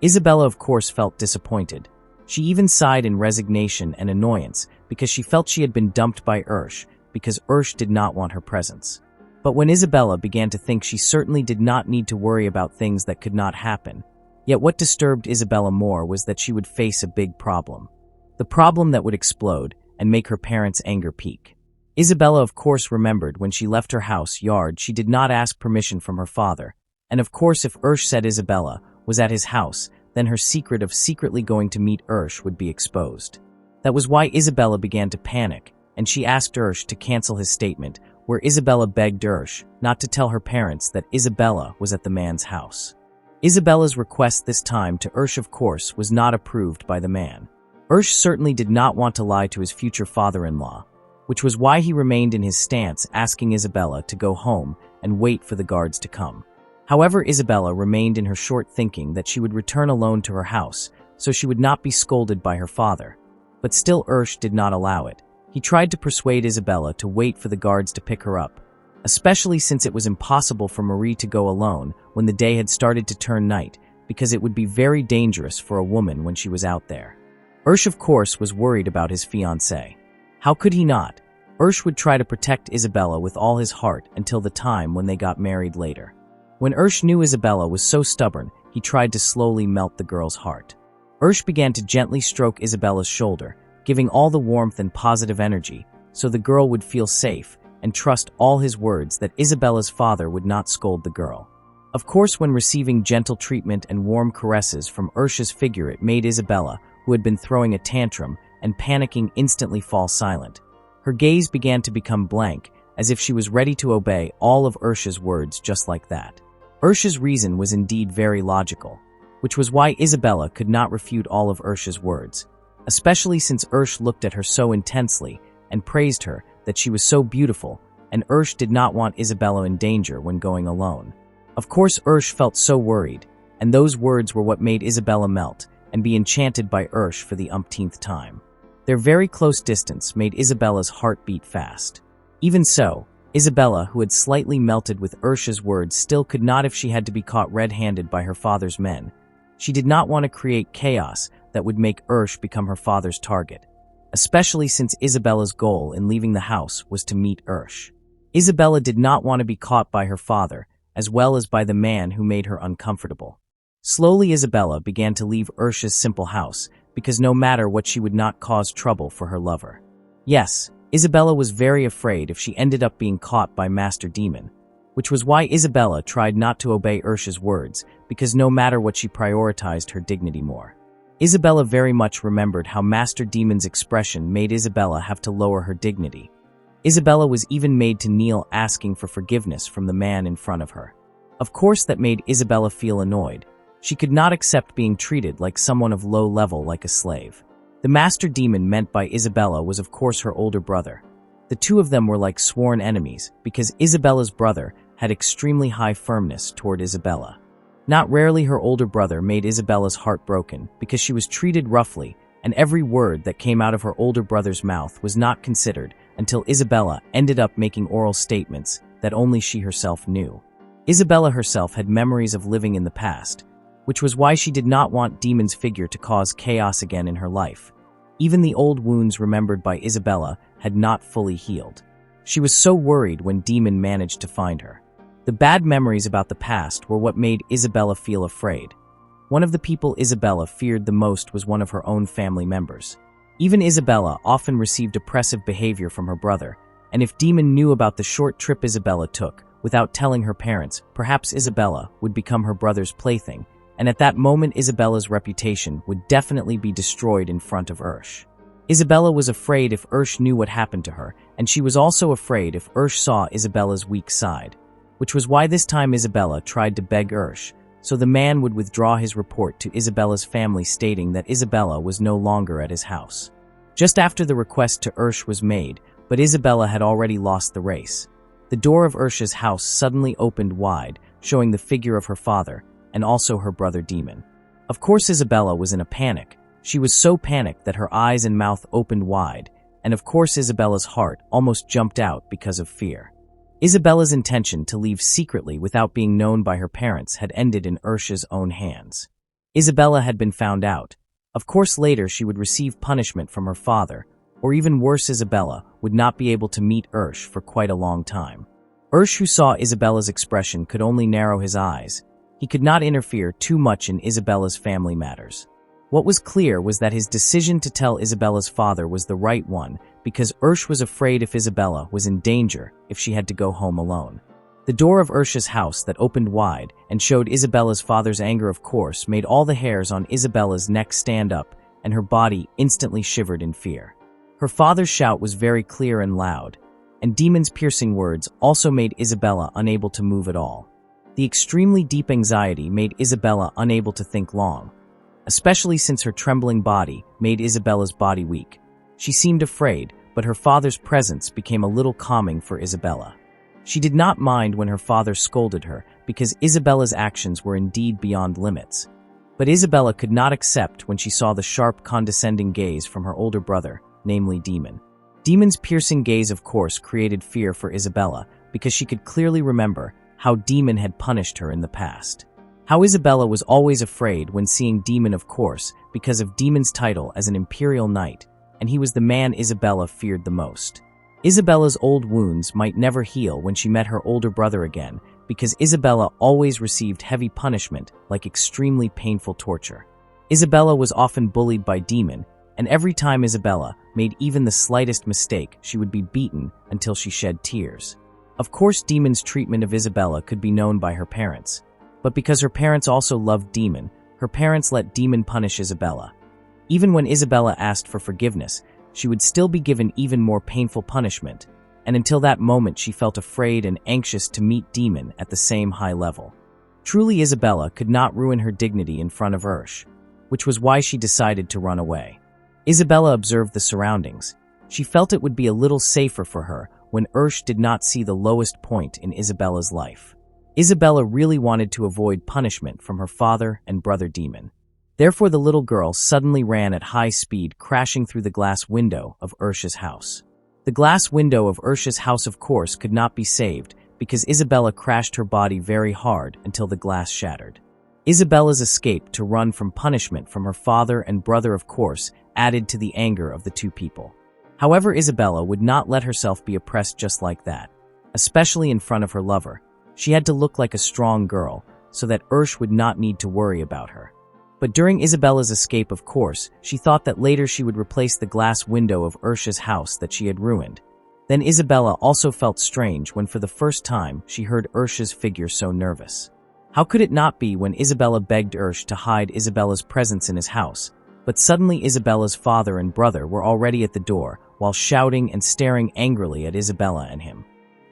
Isabella of course felt disappointed. She even sighed in resignation and annoyance because she felt she had been dumped by Ursh because Ursh did not want her presence. But when Isabella began to think she certainly did not need to worry about things that could not happen, yet what disturbed Isabella more was that she would face a big problem. The problem that would explode and make her parents' anger peak. Isabella of course remembered when she left her house yard she did not ask permission from her father, And of course, if Ursh said Isabella was at his house, then her secret of secretly going to meet Ursh would be exposed. That was why Isabella began to panic, and she asked Ursh to cancel his statement, where Isabella begged Ursh not to tell her parents that Isabella was at the man's house. Isabella's request this time to Ursh, of course, was not approved by the man. Ursh certainly did not want to lie to his future father-in-law, which was why he remained in his stance, asking Isabella to go home and wait for the guards to come. However, Isabella remained in her short, thinking that she would return alone to her house, so she would not be scolded by her father. But still Ursh did not allow it. He tried to persuade Isabella to wait for the guards to pick her up, especially since it was impossible for Marie to go alone when the day had started to turn night, because it would be very dangerous for a woman when she was out there. Ursh, of course, was worried about his fiancée. How could he not? Ursh would try to protect Isabella with all his heart until the time when they got married later. When Ursh knew Isabella was so stubborn, he tried to slowly melt the girl's heart. Ursh began to gently stroke Isabella's shoulder, giving all the warmth and positive energy, so the girl would feel safe and trust all his words that Isabella's father would not scold the girl. Of course, when receiving gentle treatment and warm caresses from Ursh's figure, it made Isabella, who had been throwing a tantrum and panicking, instantly fall silent. Her gaze began to become blank, as if she was ready to obey all of Ursh's words just like that. Ursh's reason was indeed very logical, which was why Isabella could not refute all of Ursh's words, especially since Ursh looked at her so intensely and praised her that she was so beautiful, and Ursh did not want Isabella in danger when going alone. Of course, Ursh felt so worried, and those words were what made Isabella melt and be enchanted by Ursh for the umpteenth time. Their very close distance made Isabella's heart beat fast. Even so, Isabella, who had slightly melted with Ursh's words, still could not if she had to be caught red-handed by her father's men. She did not want to create chaos that would make Ursh become her father's target, especially since Isabella's goal in leaving the house was to meet Ursh. Isabella did not want to be caught by her father, as well as by the man who made her uncomfortable. Slowly, Isabella began to leave Ursh's simple house, because no matter what, she would not cause trouble for her lover. Yes, Isabella was very afraid if she ended up being caught by Master Demon, which was why Isabella tried not to obey Ursh's words, because no matter what, she prioritized her dignity more. Isabella very much remembered how Master Demon's expression made Isabella have to lower her dignity. Isabella was even made to kneel, asking for forgiveness from the man in front of her. Of course, that made Isabella feel annoyed. She could not accept being treated like someone of low level, like a slave. The Master Demon meant by Isabella was of course her older brother. The two of them were like sworn enemies, because Isabella's brother had extremely high firmness toward Isabella. Not rarely, her older brother made Isabella's heart broken because she was treated roughly, and every word that came out of her older brother's mouth was not considered until Isabella ended up making oral statements that only she herself knew. Isabella herself had memories of living in the past, which was why she did not want Demon's figure to cause chaos again in her life. Even the old wounds remembered by Isabella had not fully healed. She was so worried when Demon managed to find her. The bad memories about the past were what made Isabella feel afraid. One of the people Isabella feared the most was one of her own family members. Even Isabella often received oppressive behavior from her brother, and if Demon knew about the short trip Isabella took without telling her parents, perhaps Isabella would become her brother's plaything, and at that moment Isabella's reputation would definitely be destroyed in front of Ursh. Isabella was afraid if Ursh knew what happened to her, and she was also afraid if Ursh saw Isabella's weak side, which was why this time Isabella tried to beg Ursh, so the man would withdraw his report to Isabella's family, stating that Isabella was no longer at his house. Just after the request to Ursh was made, but Isabella had already lost the race. The door of Ursh's house suddenly opened wide, showing the figure of her father, and also her brother Demon. Of course, Isabella was in a panic. She was so panicked that her eyes and mouth opened wide, and of course Isabella's heart almost jumped out because of fear. Isabella's intention to leave secretly without being known by her parents had ended in Ursh's own hands. Isabella had been found out. Of course, later she would receive punishment from her father, or even worse, Isabella would not be able to meet Ursh for quite a long time. Ursh, who saw Isabella's expression, could only narrow his eyes. He could not interfere too much in Isabella's family matters. What was clear was that his decision to tell Isabella's father was the right one, because Ursh was afraid if Isabella was in danger if she had to go home alone. The door of Ursha's house that opened wide and showed Isabella's father's anger, of course, made all the hairs on Isabella's neck stand up, and her body instantly shivered in fear. Her father's shout was very clear and loud, and Demon's piercing words also made Isabella unable to move at all. The extremely deep anxiety made Isabella unable to think long, especially since her trembling body made Isabella's body weak. She seemed afraid, but her father's presence became a little calming for Isabella. She did not mind when her father scolded her, because Isabella's actions were indeed beyond limits. But Isabella could not accept when she saw the sharp, condescending gaze from her older brother, namely Demon. Demon's piercing gaze, of course, created fear for Isabella, because she could clearly remember how Demon had punished her in the past. How Isabella was always afraid when seeing Demon, of course, because of Demon's title as an imperial knight, and he was the man Isabella feared the most. Isabella's old wounds might never heal when she met her older brother again, because Isabella always received heavy punishment, like extremely painful torture. Isabella was often bullied by Demon, and every time Isabella made even the slightest mistake, she would be beaten until she shed tears. Of course, Demon's treatment of Isabella could be known by her parents, but because her parents also loved Demon, her parents let Demon punish Isabella. Even when Isabella asked for forgiveness, she would still be given even more painful punishment, and until that moment she felt afraid and anxious to meet Demon at the same high level. Truly, Isabella could not ruin her dignity in front of Ursh, which was why she decided to run away. Isabella observed the surroundings. She felt it would be a little safer for her when Ursh did not see the lowest point in Isabella's life. Isabella really wanted to avoid punishment from her father and brother Demon. Therefore, the little girl suddenly ran at high speed, crashing through the glass window of Ursha's house. The glass window of Ursha's house, of course, could not be saved because Isabella crashed her body very hard until the glass shattered. Isabella's escape to run from punishment from her father and brother, of course, added to the anger of the two people. However, Isabella would not let herself be oppressed just like that, especially in front of her lover. She had to look like a strong girl so that Ursh would not need to worry about her. But during Isabella's escape, of course, she thought that later she would replace the glass window of Ursha's house that she had ruined. Then Isabella also felt strange when for the first time she heard Ursha's figure so nervous. How could it not be when Isabella begged Ursh to hide Isabella's presence in his house? But suddenly Isabella's father and brother were already at the door, while shouting and staring angrily at Isabella and him.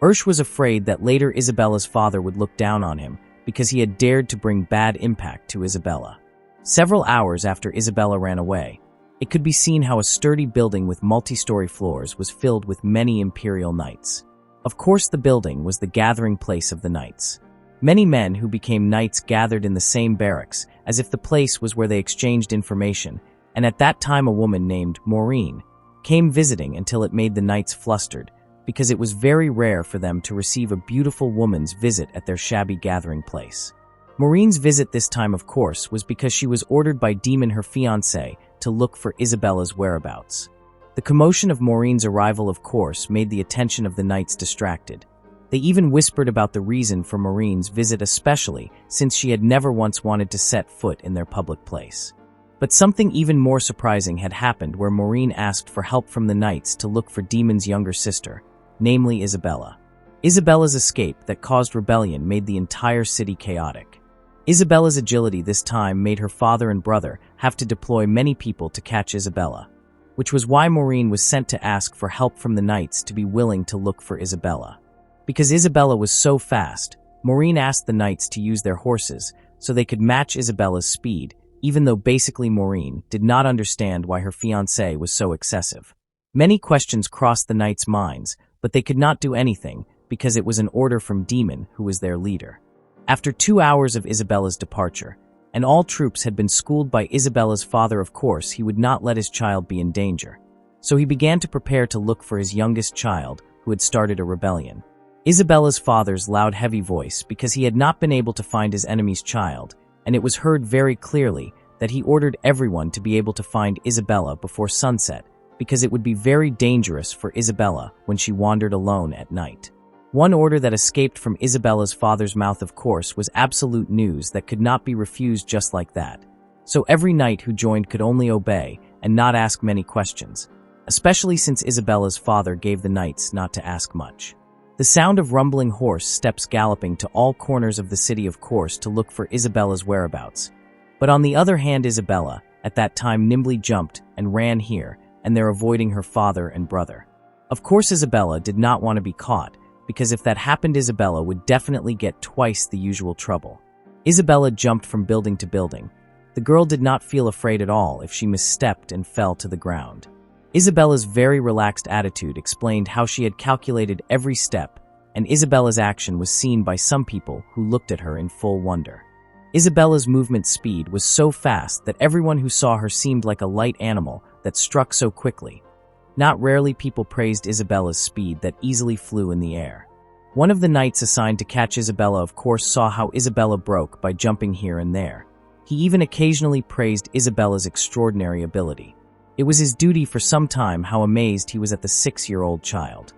Ursh was afraid that later Isabella's father would look down on him because he had dared to bring bad impact to Isabella. Several hours after Isabella ran away, it could be seen how a sturdy building with multi-story floors was filled with many imperial knights. Of course, the building was the gathering place of the knights. Many men who became knights gathered in the same barracks, as if the place was where they exchanged information, and at that time a woman named Maureen came visiting until it made the knights flustered, because it was very rare for them to receive a beautiful woman's visit at their shabby gathering place. Maureen's visit this time, of course, was because she was ordered by Demon, her fiancé, to look for Isabella's whereabouts. The commotion of Maureen's arrival, of course, made the attention of the knights distracted. They even whispered about the reason for Maureen's visit, especially since she had never once wanted to set foot in their public place. But something even more surprising had happened where Maureen asked for help from the knights to look for Demon's younger sister, namely Isabella. Isabella's escape that caused rebellion made the entire city chaotic. Isabella's agility this time made her father and brother have to deploy many people to catch Isabella, which was why Maureen was sent to ask for help from the knights to be willing to look for Isabella. Because Isabella was so fast, Maureen asked the knights to use their horses so they could match Isabella's speed, even though basically Maureen did not understand why her fiancé was so excessive. Many questions crossed the knights' minds, but they could not do anything because it was an order from Demon, who was their leader. After 2 hours of Isabella's departure, and all troops had been schooled by Isabella's father, of course, he would not let his child be in danger. So he began to prepare to look for his youngest child, who had started a rebellion. Isabella's father's loud, heavy voice, because he had not been able to find his enemy's child, and it was heard very clearly that he ordered everyone to be able to find Isabella before sunset, because it would be very dangerous for Isabella when she wandered alone at night. One order that escaped from Isabella's father's mouth, of course, was absolute news that could not be refused just like that. So every knight who joined could only obey and not ask many questions, especially since Isabella's father gave the knights not to ask much. The sound of rumbling horse steps galloping to all corners of the city, of course, to look for Isabella's whereabouts. But on the other hand, Isabella, at that time, nimbly jumped and ran here and there, avoiding her father and brother. Of course, Isabella did not want to be caught, because if that happened, Isabella would definitely get twice the usual trouble. Isabella jumped from building to building. The girl did not feel afraid at all if she misstepped and fell to the ground. Isabella's very relaxed attitude explained how she had calculated every step, and Isabella's action was seen by some people who looked at her in full wonder. Isabella's movement speed was so fast that everyone who saw her seemed like a light animal that struck so quickly. Not rarely, people praised Isabella's speed that easily flew in the air. One of the knights assigned to catch Isabella, of course, saw how Isabella broke by jumping here and there. He even occasionally praised Isabella's extraordinary ability. It was his duty for some time how amazed he was at the 6-year-old child.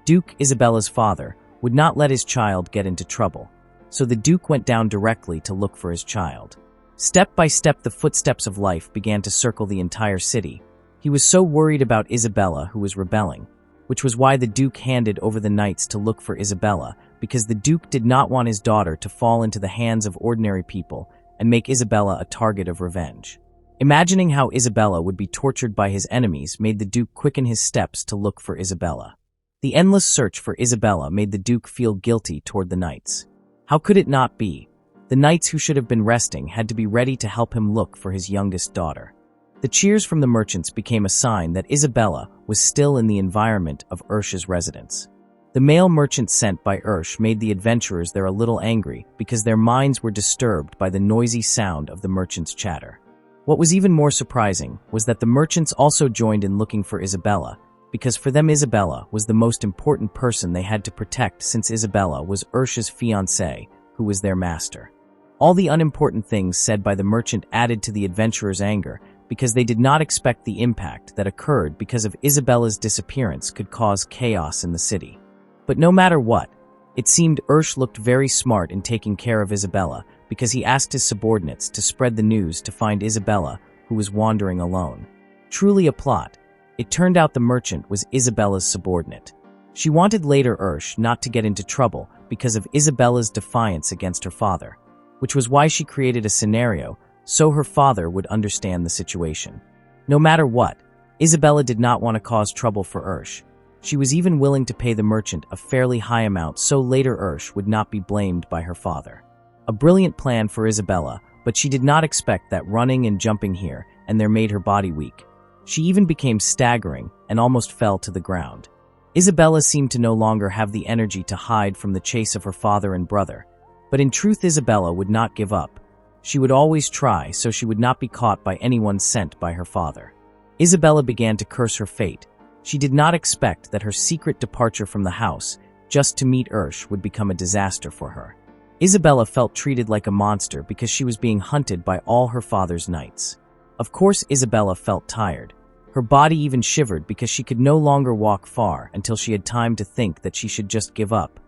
Duke, Isabella's father, would not let his child get into trouble, so the Duke went down directly to look for his child. Step by step, the footsteps of life began to circle the entire city. He was so worried about Isabella, who was rebelling, which was why the Duke handed over the knights to look for Isabella, because the Duke did not want his daughter to fall into the hands of ordinary people and make Isabella a target of revenge. Imagining how Isabella would be tortured by his enemies made the Duke quicken his steps to look for Isabella. The endless search for Isabella made the Duke feel guilty toward the knights. How could it not be? The knights who should have been resting had to be ready to help him look for his youngest daughter. The cheers from the merchants became a sign that Isabella was still in the environment of Ursh's residence. The male merchant sent by Ursh made the adventurers there a little angry because their minds were disturbed by the noisy sound of the merchant's chatter. What was even more surprising was that the merchants also joined in looking for Isabella, because for them Isabella was the most important person they had to protect, since Isabella was Ursh's fiancée, who was their master. All the unimportant things said by the merchant added to the adventurers' anger, because they did not expect the impact that occurred because of Isabella's disappearance could cause chaos in the city. But no matter what, it seemed Ursh looked very smart in taking care of Isabella, because he asked his subordinates to spread the news to find Isabella, who was wandering alone. Truly a plot. It turned out the merchant was Isabella's subordinate. She wanted later Ursh not to get into trouble because of Isabella's defiance against her father, which was why she created a scenario so her father would understand the situation. No matter what, Isabella did not want to cause trouble for Ursh. She was even willing to pay the merchant a fairly high amount so later Ursh would not be blamed by her father. A brilliant plan for Isabella, but she did not expect that running and jumping here and there made her body weak. She even became staggering and almost fell to the ground. Isabella seemed to no longer have the energy to hide from the chase of her father and brother. But in truth, Isabella would not give up. She would always try so she would not be caught by anyone sent by her father. Isabella began to curse her fate. She did not expect that her secret departure from the house, just to meet Ursh, would become a disaster for her. Isabella felt treated like a monster because she was being hunted by all her father's knights. Of course, Isabella felt tired. Her body even shivered because she could no longer walk far until she had time to think that she should just give up.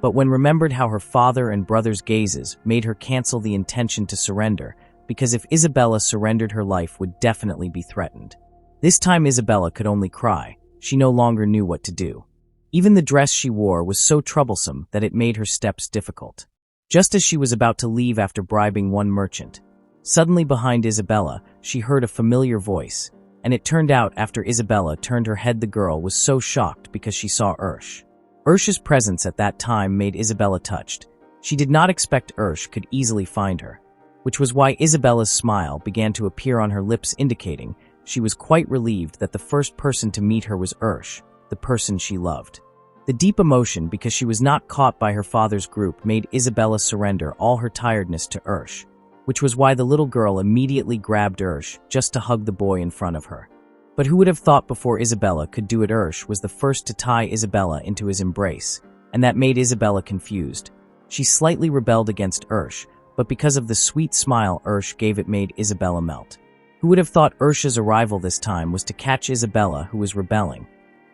But when remembered how her father and brother's gazes made her cancel the intention to surrender, because if Isabella surrendered, her life would definitely be threatened. This time Isabella could only cry. She no longer knew what to do. Even the dress she wore was so troublesome that it made her steps difficult. Just as she was about to leave after bribing one merchant, suddenly behind Isabella, she heard a familiar voice, and it turned out after Isabella turned her head, the girl was so shocked because she saw Ursh. Ursh's presence at that time made Isabella touched. She did not expect Ursh could easily find her, which was why Isabella's smile began to appear on her lips, indicating she was quite relieved that the first person to meet her was Ursh, the person she loved. The deep emotion because she was not caught by her father's group made Isabella surrender all her tiredness to Ursh, which was why the little girl immediately grabbed Ursh just to hug the boy in front of her. But who would have thought before Isabella could do it, Ursh was the first to tie Isabella into his embrace, and that made Isabella confused. She slightly rebelled against Ursh, but because of the sweet smile Ursh gave, it made Isabella melt. Who would have thought Ursh's arrival this time was to catch Isabella, who was rebelling?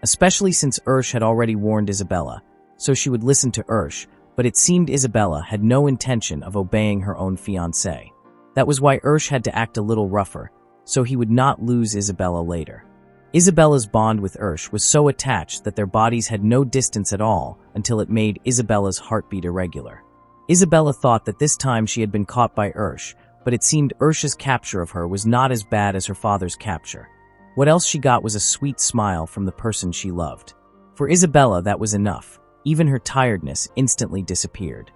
Especially since Ursh had already warned Isabella, so she would listen to Ursh, but it seemed Isabella had no intention of obeying her own fiancé. That was why Ursh had to act a little rougher, so he would not lose Isabella later. Isabella's bond with Ursh was so attached that their bodies had no distance at all until it made Isabella's heartbeat irregular. Isabella thought that this time she had been caught by Ursh, but it seemed Ursh's capture of her was not as bad as her father's capture. What else she got was a sweet smile from the person she loved. For Isabella, that was enough. Even her tiredness instantly disappeared.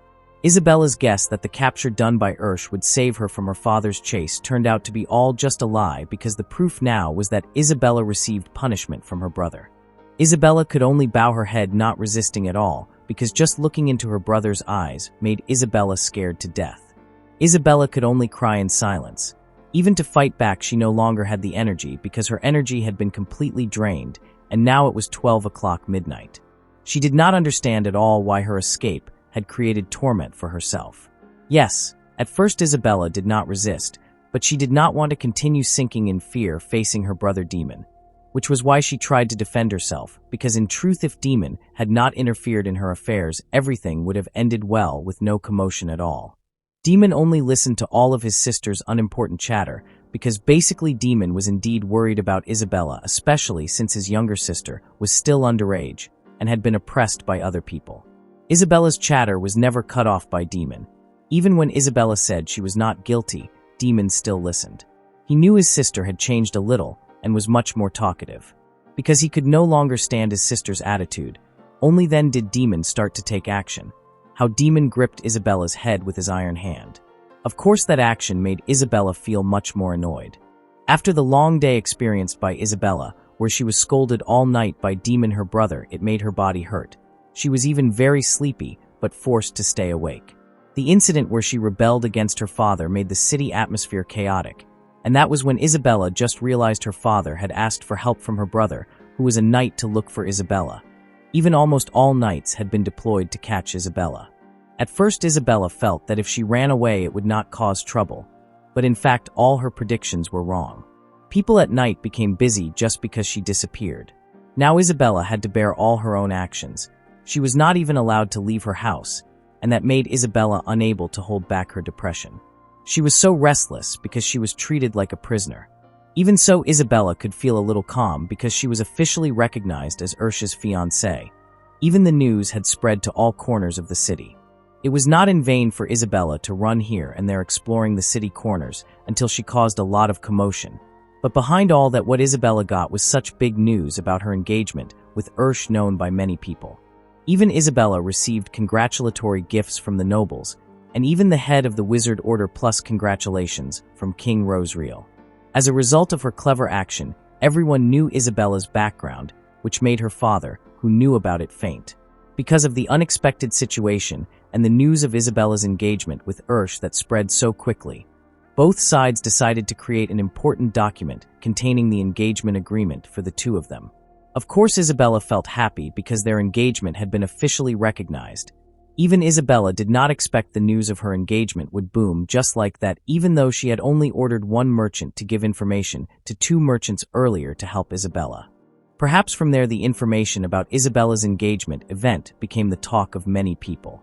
Isabella's guess that the capture done by Ursh would save her from her father's chase turned out to be all just a lie, because the proof now was that Isabella received punishment from her brother. Isabella could only bow her head, not resisting at all, because just looking into her brother's eyes made Isabella scared to death. Isabella could only cry in silence. Even to fight back, she no longer had the energy, because her energy had been completely drained, and now it was 12 o'clock midnight. She did not understand at all why her escape had created torment for herself. Yes, at first Isabella did not resist, but she did not want to continue sinking in fear facing her brother Demon, which was why she tried to defend herself, because in truth if Demon had not interfered in her affairs, everything would have ended well with no commotion at all. Demon only listened to all of his sister's unimportant chatter, because basically Demon was indeed worried about Isabella, especially since his younger sister was still underage and had been oppressed by other people. Isabella's chatter was never cut off by Demon. Even when Isabella said she was not guilty, Demon still listened. He knew his sister had changed a little and was much more talkative. Because he could no longer stand his sister's attitude, only then did Demon start to take action. How Demon gripped Isabella's head with his iron hand. Of course that action made Isabella feel much more annoyed. After the long day experienced by Isabella, where she was scolded all night by Demon her brother, it made her body hurt. She was even very sleepy, but forced to stay awake. The incident where she rebelled against her father made the city atmosphere chaotic, and that was when Isabella just realized her father had asked for help from her brother, who was a knight, to look for Isabella. Even almost all knights had been deployed to catch Isabella. At first Isabella felt that if she ran away it would not cause trouble, but in fact all her predictions were wrong. People at night became busy just because she disappeared. Now Isabella had to bear all her own actions. She was not even allowed to leave her house, and that made Isabella unable to hold back her depression. She was so restless because she was treated like a prisoner. Even so, Isabella could feel a little calm because she was officially recognized as Ursh's fiancée. Even the news had spread to all corners of the city. It was not in vain for Isabella to run here and there exploring the city corners until she caused a lot of commotion. But behind all that, what Isabella got was such big news about her engagement with Ursh, known by many people. Even Isabella received congratulatory gifts from the nobles, and even the head of the Wizard Order, plus congratulations from King Rosreal. As a result of her clever action, everyone knew Isabella's background, which made her father, who knew about it, faint. Because of the unexpected situation and the news of Isabella's engagement with Ursh that spread so quickly, both sides decided to create an important document containing the engagement agreement for the two of them. Of course, Isabella felt happy because their engagement had been officially recognized. Even Isabella did not expect the news of her engagement would boom just like that, even though she had only ordered one merchant to give information to two merchants earlier to help Isabella. Perhaps from there the information about Isabella's engagement event became the talk of many people.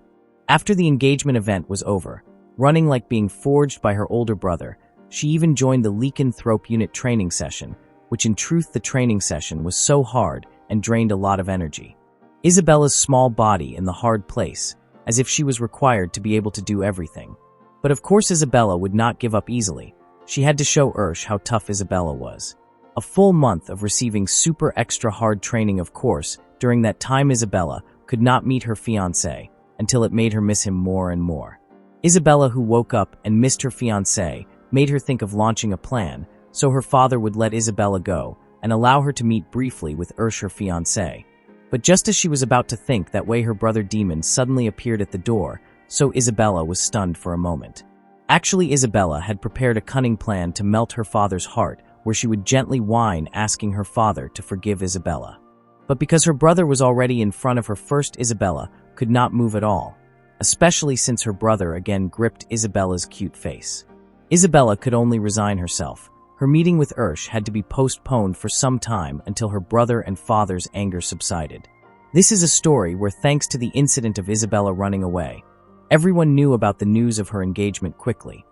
After the engagement event was over, running like being forged by her older brother, she even joined the Lycanthrope unit training session, which in truth the training session was so hard and drained a lot of energy. Isabella's small body in the hard place, as if she was required to be able to do everything. But of course Isabella would not give up easily. She had to show Ursh how tough Isabella was. A full month of receiving super extra hard training, of course. During that time Isabella could not meet her fiancé until it made her miss him more and more. Isabella, who woke up and missed her fiancé, made her think of launching a plan so her father would let Isabella go and allow her to meet briefly with Ursh, her fiancé. But just as she was about to think that way, her brother Demon suddenly appeared at the door, so Isabella was stunned for a moment. Actually, Isabella had prepared a cunning plan to melt her father's heart, where she would gently whine, asking her father to forgive Isabella. But because her brother was already in front of her first, Isabella could not move at all, especially since her brother again gripped Isabella's cute face. Isabella could only resign herself. Her meeting with Ursh had to be postponed for some time until her brother and father's anger subsided. This is a story where, thanks to the incident of Isabella running away, everyone knew about the news of her engagement quickly,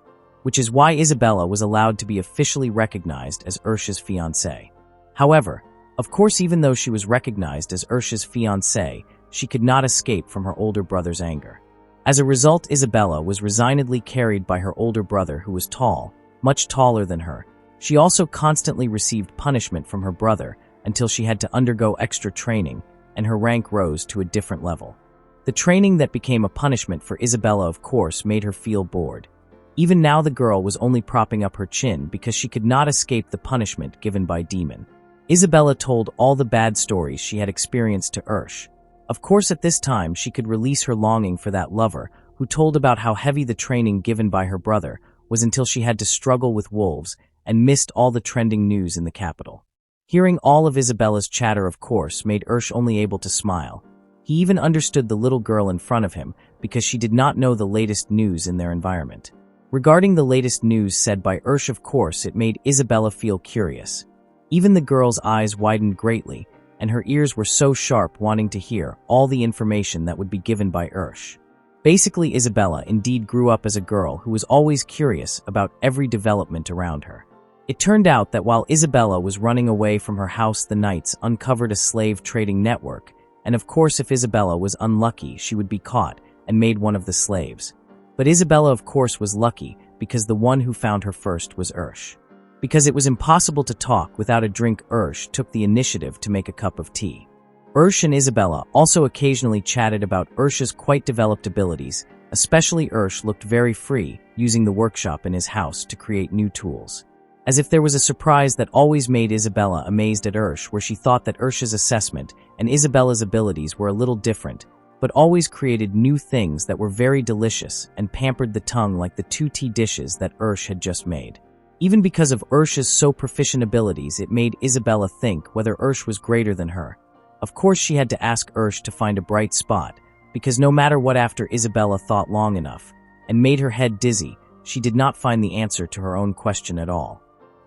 which is why Isabella was allowed to be officially recognized as Ursh's fiancée. However, Of course, even though she was recognized as Ursha's fiancée, she could not escape from her older brother's anger. As a result, Isabella was resignedly carried by her older brother, who was tall, much taller than her. She also constantly received punishment from her brother until she had to undergo extra training, and her rank rose to a different level. The training that became a punishment for Isabella, of course, made her feel bored. Even now, the girl was only propping up her chin because she could not escape the punishment given by Demon. Isabella told all the bad stories she had experienced to Ursh. Of course, at this time, she could release her longing for that lover, who told about how heavy the training given by her brother was until she had to struggle with wolves and missed all the trending news in the capital. Hearing all of Isabella's chatter, of course, made Ursh only able to smile. He even understood the little girl in front of him because she did not know the latest news in their environment. Regarding the latest news said by Ursh, of course, it made Isabella feel curious. Even the girl's eyes widened greatly, and her ears were so sharp, wanting to hear all the information that would be given by Ursh. Basically, Isabella indeed grew up as a girl who was always curious about every development around her. It turned out that while Isabella was running away from her house, the knights uncovered a slave trading network, and of course, if Isabella was unlucky, she would be caught and made one of the slaves. But Isabella, of course, was lucky because the one who found her first was Ursh. Because it was impossible to talk without a drink, Ursh took the initiative to make a cup of tea. Ursh and Isabella also occasionally chatted about Ursh's quite developed abilities, especially Ursh looked very free, using the workshop in his house to create new tools. As if there was a surprise that always made Isabella amazed at Ursh, where she thought that Ursh's assessment and Isabella's abilities were a little different, but always created new things that were very delicious and pampered the tongue like the 2 tea dishes that Ursh had just made. Even because of Ursh's so proficient abilities, it made Isabella think whether Ursh was greater than her. Of course, she had to ask Ursh to find a bright spot, because no matter what, after Isabella thought long enough and made her head dizzy, she did not find the answer to her own question at all.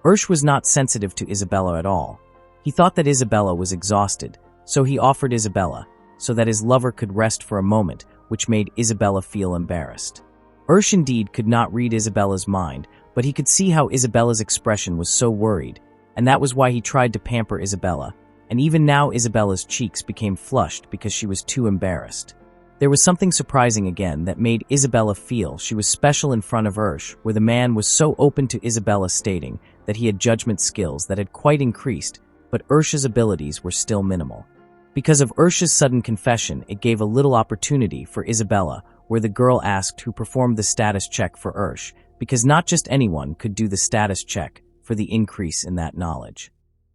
Ursh was not sensitive to Isabella at all. He thought that Isabella was exhausted, so he offered Isabella, so that his lover could rest for a moment, which made Isabella feel embarrassed. Ursh indeed could not read Isabella's mind, but he could see how Isabella's expression was so worried, and that was why he tried to pamper Isabella, and even now Isabella's cheeks became flushed because she was too embarrassed. There was something surprising again that made Isabella feel she was special in front of Ursh, where the man was so open to Isabella, stating that he had judgment skills that had quite increased, but Ursh's abilities were still minimal. Because of Ursh's sudden confession, it gave a little opportunity for Isabella, where the girl asked who performed the status check for Ursh, because not just anyone could do the status check for the increase in that knowledge.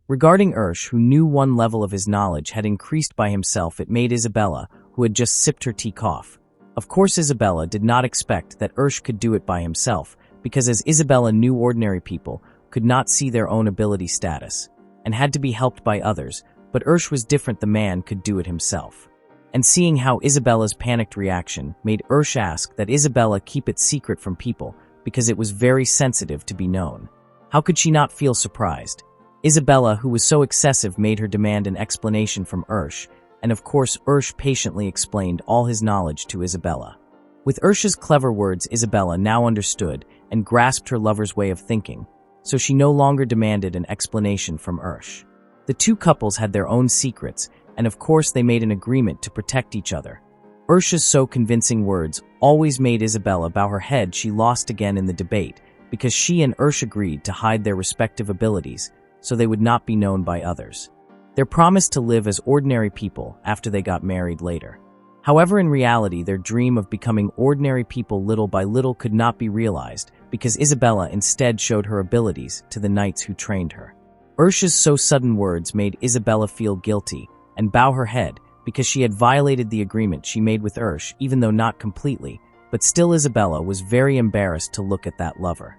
Regarding Ursh, who knew one level of his knowledge had increased by himself, it made Isabella, who had just sipped her tea, cough. Of course, Isabella did not expect that Ursh could do it by himself, because as Isabella knew, ordinary people could not see their own ability status, and had to be helped by others, but Ursh was different, the man could do it himself. And seeing how Isabella's panicked reaction made Ursh ask that Isabella keep it secret from people, because it was very sensitive to be known. How could she not feel surprised? Isabella, who was so excessive, made her demand an explanation from Ursh, and of course Ursh patiently explained all his knowledge to Isabella. With Ursh's clever words, Isabella now understood and grasped her lover's way of thinking, so she no longer demanded an explanation from Ursh. The two couples had their own secrets, and of course they made an agreement to protect each other. Ursh's so convincing words always made Isabella bow her head. She lost again in the debate, because she and Ursh agreed to hide their respective abilities so they would not be known by others. Their promise to live as ordinary people after they got married later. However, in reality, their dream of becoming ordinary people little by little could not be realized, because Isabella instead showed her abilities to the knights who trained her. Ursh's so sudden words made Isabella feel guilty and bow her head, because she had violated the agreement she made with Ursh, even though not completely, but still Isabella was very embarrassed to look at that lover.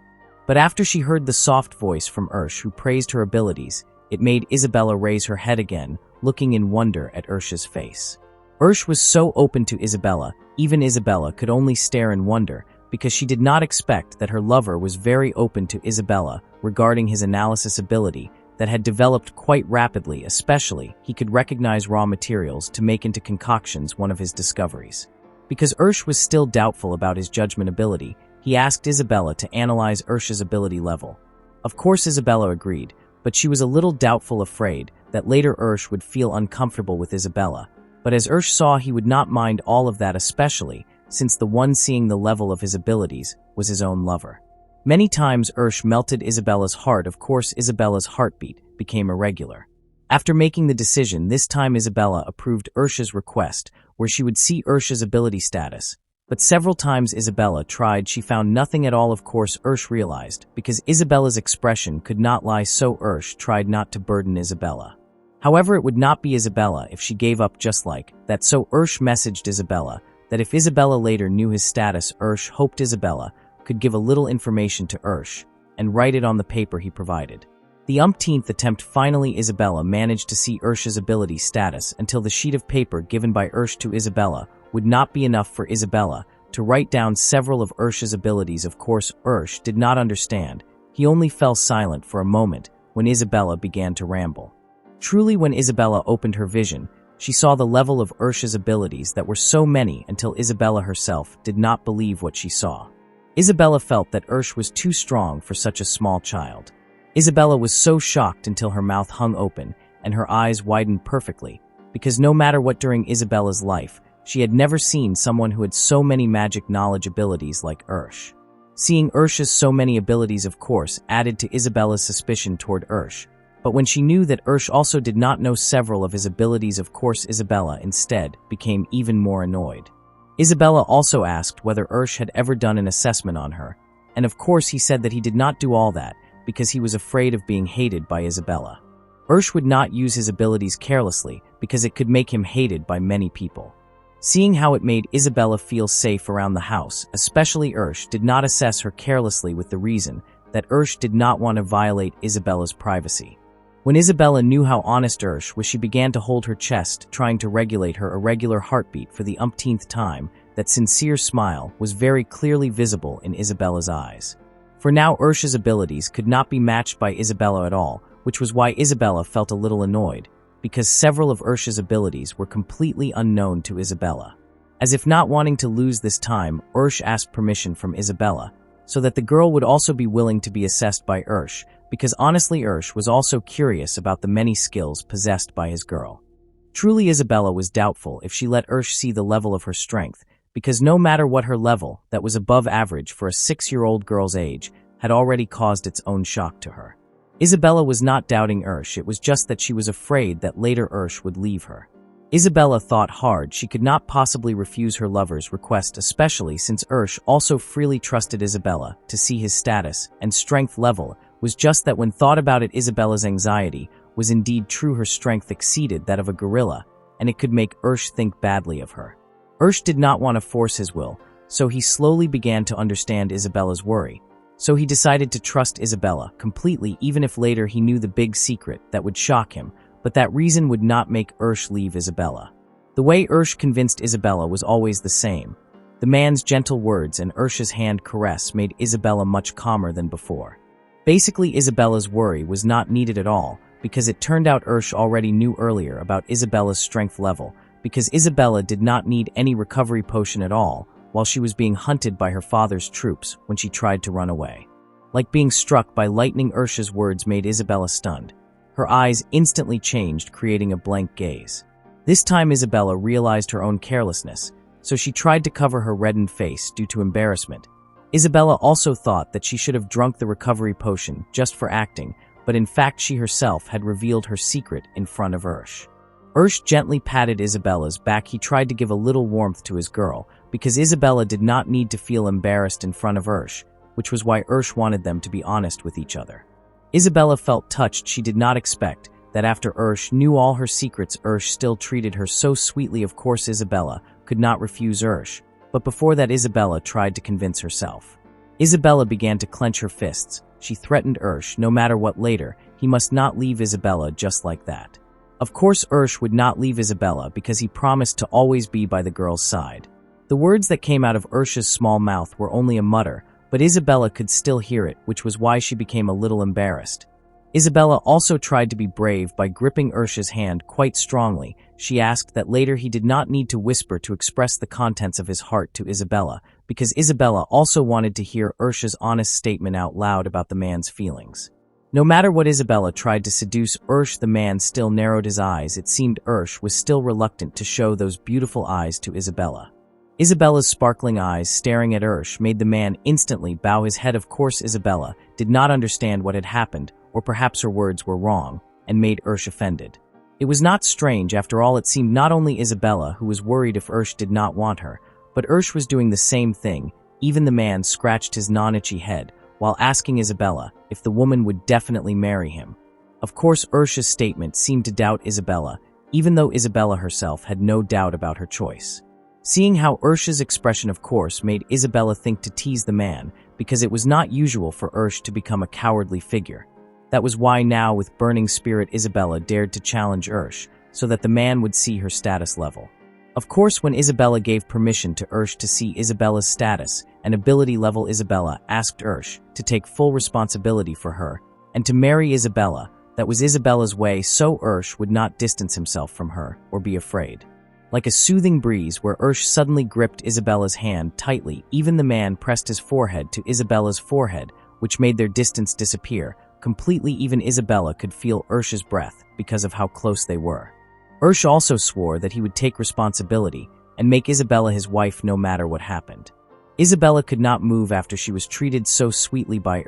But after she heard the soft voice from Ursh who praised her abilities, it made Isabella raise her head again, looking in wonder at Ursh's face. Ursh was so open to Isabella, even Isabella could only stare in wonder, because she did not expect that her lover was very open to Isabella regarding his analysis ability that had developed quite rapidly. Especially, he could recognize raw materials to make into concoctions, one of his discoveries. Because Ursh was still doubtful about his judgment ability, he asked Isabella to analyze Ursh's ability level. Of course, Isabella agreed, but she was a little doubtful, afraid that later Ursh would feel uncomfortable with Isabella, but as Ursh saw, he would not mind all of that, especially since the one seeing the level of his abilities was his own lover. Many times Ursh melted Isabella's heart. Of course, Isabella's heartbeat became irregular. After making the decision, this time Isabella approved Ursh's request, where she would see Ursh's ability status. But several times Isabella tried, she found nothing at all. Of course, Ursh realized, because Isabella's expression could not lie, so Ursh tried not to burden Isabella. However, it would not be Isabella if she gave up just like that, so Ursh messaged Isabella that if Isabella later knew his status, Ursh hoped Isabella could give a little information to Ursh and write it on the paper he provided. The umpteenth attempt, finally Isabella managed to see Ursh's ability status until the sheet of paper given by Ursh to Isabella would not be enough for Isabella to write down several of Ursh's abilities. Of course, Ursh did not understand. He only fell silent for a moment when Isabella began to ramble. Truly, when Isabella opened her vision, she saw the level of Ursh's abilities that were so many until Isabella herself did not believe what she saw. Isabella felt that Ursh was too strong for such a small child. Isabella was so shocked until her mouth hung open and her eyes widened perfectly, because no matter what during Isabella's life, she had never seen someone who had so many magic knowledge abilities like Ursh. Seeing Ursh's so many abilities, of course, added to Isabella's suspicion toward Ursh. But when she knew that Ursh also did not know several of his abilities, of course, Isabella instead became even more annoyed. Isabella also asked whether Ursh had ever done an assessment on her, and of course he said that he did not do all that because he was afraid of being hated by Isabella. Ursh would not use his abilities carelessly because it could make him hated by many people. Seeing how it made Isabella feel safe around the house, especially Ursh did not assess her carelessly with the reason that Ursh did not want to violate Isabella's privacy. When Isabella knew how honest Ursh was, she began to hold her chest, trying to regulate her irregular heartbeat for the umpteenth time. That sincere smile was very clearly visible in Isabella's eyes. For now, Ursh's abilities could not be matched by Isabella at all, which was why Isabella felt a little annoyed, because several of Ursh's abilities were completely unknown to Isabella. As if not wanting to lose this time, Ursh asked permission from Isabella, so that the girl would also be willing to be assessed by Ursh, because honestly Ursh was also curious about the many skills possessed by his girl. Truly, Isabella was doubtful if she let Ursh see the level of her strength, because no matter what her level, that was above average for a 6-year-old girl's age, had already caused its own shock to her. Isabella was not doubting Ursh, it was just that she was afraid that later Ursh would leave her. Isabella thought hard. She could not possibly refuse her lover's request, especially since Ursh also freely trusted Isabella to see his status and strength level. Was just that when thought about it, Isabella's anxiety was indeed true. Her strength exceeded that of a gorilla, and it could make Ursh think badly of her. Ursh did not want to force his will, so he slowly began to understand Isabella's worry. So he decided to trust Isabella completely, even if later he knew the big secret that would shock him, but that reason would not make Ursh leave Isabella. The way Ursh convinced Isabella was always the same. The man's gentle words and Ursh's hand caress made Isabella much calmer than before. Basically, Isabella's worry was not needed at all, because it turned out Ursh already knew earlier about Isabella's strength level, because Isabella did not need any recovery potion at all while she was being hunted by her father's troops when she tried to run away. Like being struck by lightning, Ursh's words made Isabella stunned. Her eyes instantly changed, creating a blank gaze. This time Isabella realized her own carelessness, so she tried to cover her reddened face due to embarrassment. Isabella also thought that she should have drunk the recovery potion just for acting, but in fact she herself had revealed her secret in front of Ursh. Ursh gently patted Isabella's back. He tried to give a little warmth to his girl, because Isabella did not need to feel embarrassed in front of Ursh, which was why Ursh wanted them to be honest with each other. Isabella felt touched. She did not expect that after Ursh knew all her secrets, Ursh still treated her so sweetly. Of course, Isabella could not refuse Ursh, but before that Isabella tried to convince herself. Isabella began to clench her fists. She threatened Ursh no matter what later, he must not leave Isabella just like that. Of course, Ursh would not leave Isabella because he promised to always be by the girl's side. The words that came out of Ursh's small mouth were only a mutter, but Isabella could still hear it, which was why she became a little embarrassed. Isabella also tried to be brave by gripping Ursh's hand quite strongly. She asked that later he did not need to whisper to express the contents of his heart to Isabella, because Isabella also wanted to hear Ursh's honest statement out loud about the man's feelings. No matter what Isabella tried to seduce the man still narrowed his eyes. It seemed was still reluctant to show those beautiful eyes to Isabella. Isabella's sparkling eyes staring at made the man instantly bow his head. Of course, Isabella did not understand what had happened, or perhaps her words were wrong, and made offended. It was not strange. After all, it seemed not only Isabella who was worried if did not want her, but was doing the same thing. Even the man scratched his non-itchy head, while asking Isabella if the woman would definitely marry him. Of course, Ursh's statement seemed to doubt Isabella, even though Isabella herself had no doubt about her choice. Seeing how Ursh's expression of course made Isabella think to tease the man, because it was not usual for to become a cowardly figure. That was why now, with burning spirit, Isabella dared to challenge so that the man would see her status level. Of course, when Isabella gave permission to to see Isabella's status and ability level, Isabella asked to take full responsibility for her and to marry Isabella. That was Isabella's way, so would not distance himself from her or be afraid. Like a soothing breeze where suddenly gripped Isabella's hand tightly, even the man pressed his forehead to Isabella's forehead, which made their distance disappear completely. Even Isabella could feel Ursh's breath because of how close they were. Also swore that he would take responsibility and make Isabella his wife no matter what happened. Isabella could not move after she was treated so sweetly by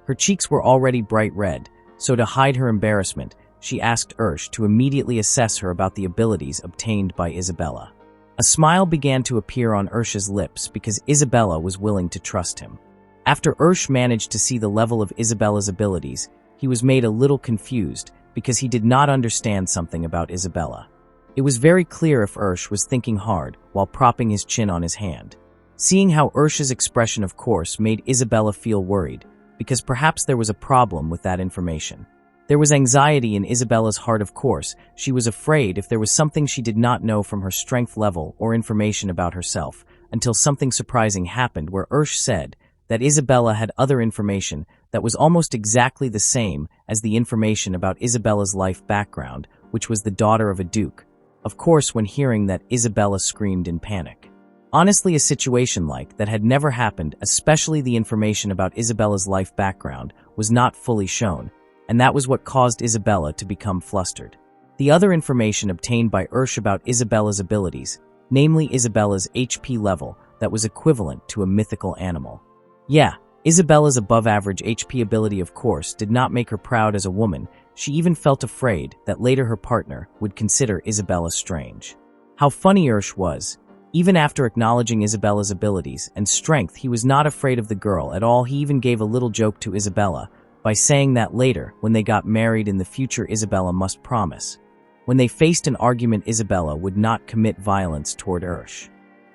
Her cheeks were already bright red, so to hide her embarrassment, she asked to immediately assess her about the abilities obtained by Isabella. A smile began to appear on Ursh's lips because Isabella was willing to trust him. After managed to see the level of Isabella's abilities, he was made a little confused because he did not understand something about Isabella. It was very clear if was thinking hard while propping his chin on his hand. Seeing how Ursh's expression of course made Isabella feel worried, because perhaps there was a problem with that information. There was anxiety in Isabella's heart. Of course, she was afraid if there was something she did not know from her strength level or information about herself, until something surprising happened where said that Isabella had other information that was almost exactly the same as the information about Isabella's life background, which was the daughter of a duke. Of course, when hearing that, Isabella screamed in panic. Honestly, a situation like that had never happened, especially the information about Isabella's life background was not fully shown, and that was what caused Isabella to become flustered. The other information obtained by about Isabella's abilities, namely Isabella's HP level, that was equivalent to a mythical animal. Yeah, Isabella's above-average HP ability of course did not make her proud as a woman. She even felt afraid that later her partner would consider Isabella strange. How funny was. Even after acknowledging Isabella's abilities and strength, he was not afraid of the girl at all. He even gave a little joke to Isabella by saying that later, when they got married in the future, Isabella must promise. When they faced an argument, Isabella would not commit violence toward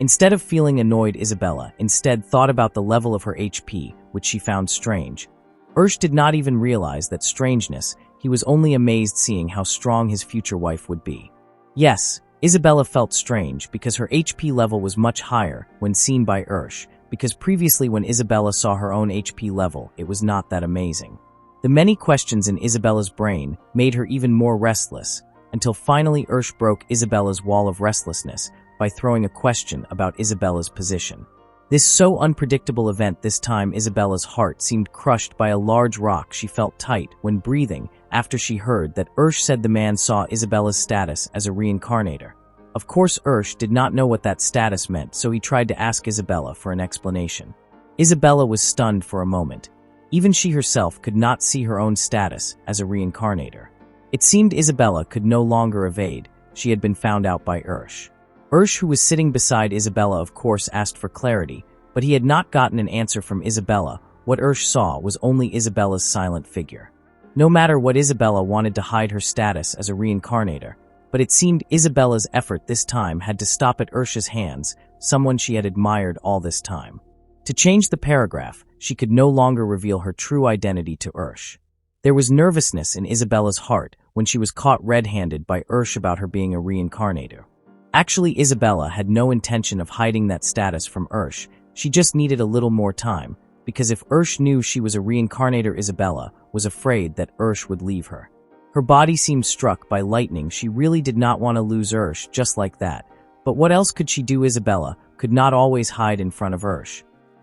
Instead of feeling annoyed, Isabella instead thought about the level of her HP, which she found strange. Did not even realize that strangeness. He was only amazed seeing how strong his future wife would be. Yes, Isabella felt strange because her HP level was much higher when seen by because previously when Isabella saw her own HP level, it was not that amazing. The many questions in Isabella's brain made her even more restless, until finally broke Isabella's wall of restlessness by throwing a question about Isabella's position. This so unpredictable event, this time Isabella's heart seemed crushed by a large rock. She felt tight when breathing after she heard that said the man saw Isabella's status as a reincarnator. Of course, did not know what that status meant, so he tried to ask Isabella for an explanation. Isabella was stunned for a moment. Even she herself could not see her own status as a reincarnator. It seemed Isabella could no longer evade. She had been found out by who was sitting beside Isabella, of course, asked for clarity, but he had not gotten an answer from Isabella. What saw was only Isabella's silent figure. No matter what, Isabella wanted to hide her status as a reincarnator, but it seemed Isabella's effort this time had to stop at hands, someone she had admired all this time. To change the paragraph, she could no longer reveal her true identity to There was nervousness in Isabella's heart when she was caught red-handed by about her being a reincarnator. Actually, Isabella had no intention of hiding that status from she just needed a little more time, because if knew she was a reincarnator, Isabella was afraid that would leave her. Her body seemed struck by lightning. She really did not want to lose just like that, but what else could she do? Isabella could not always hide in front of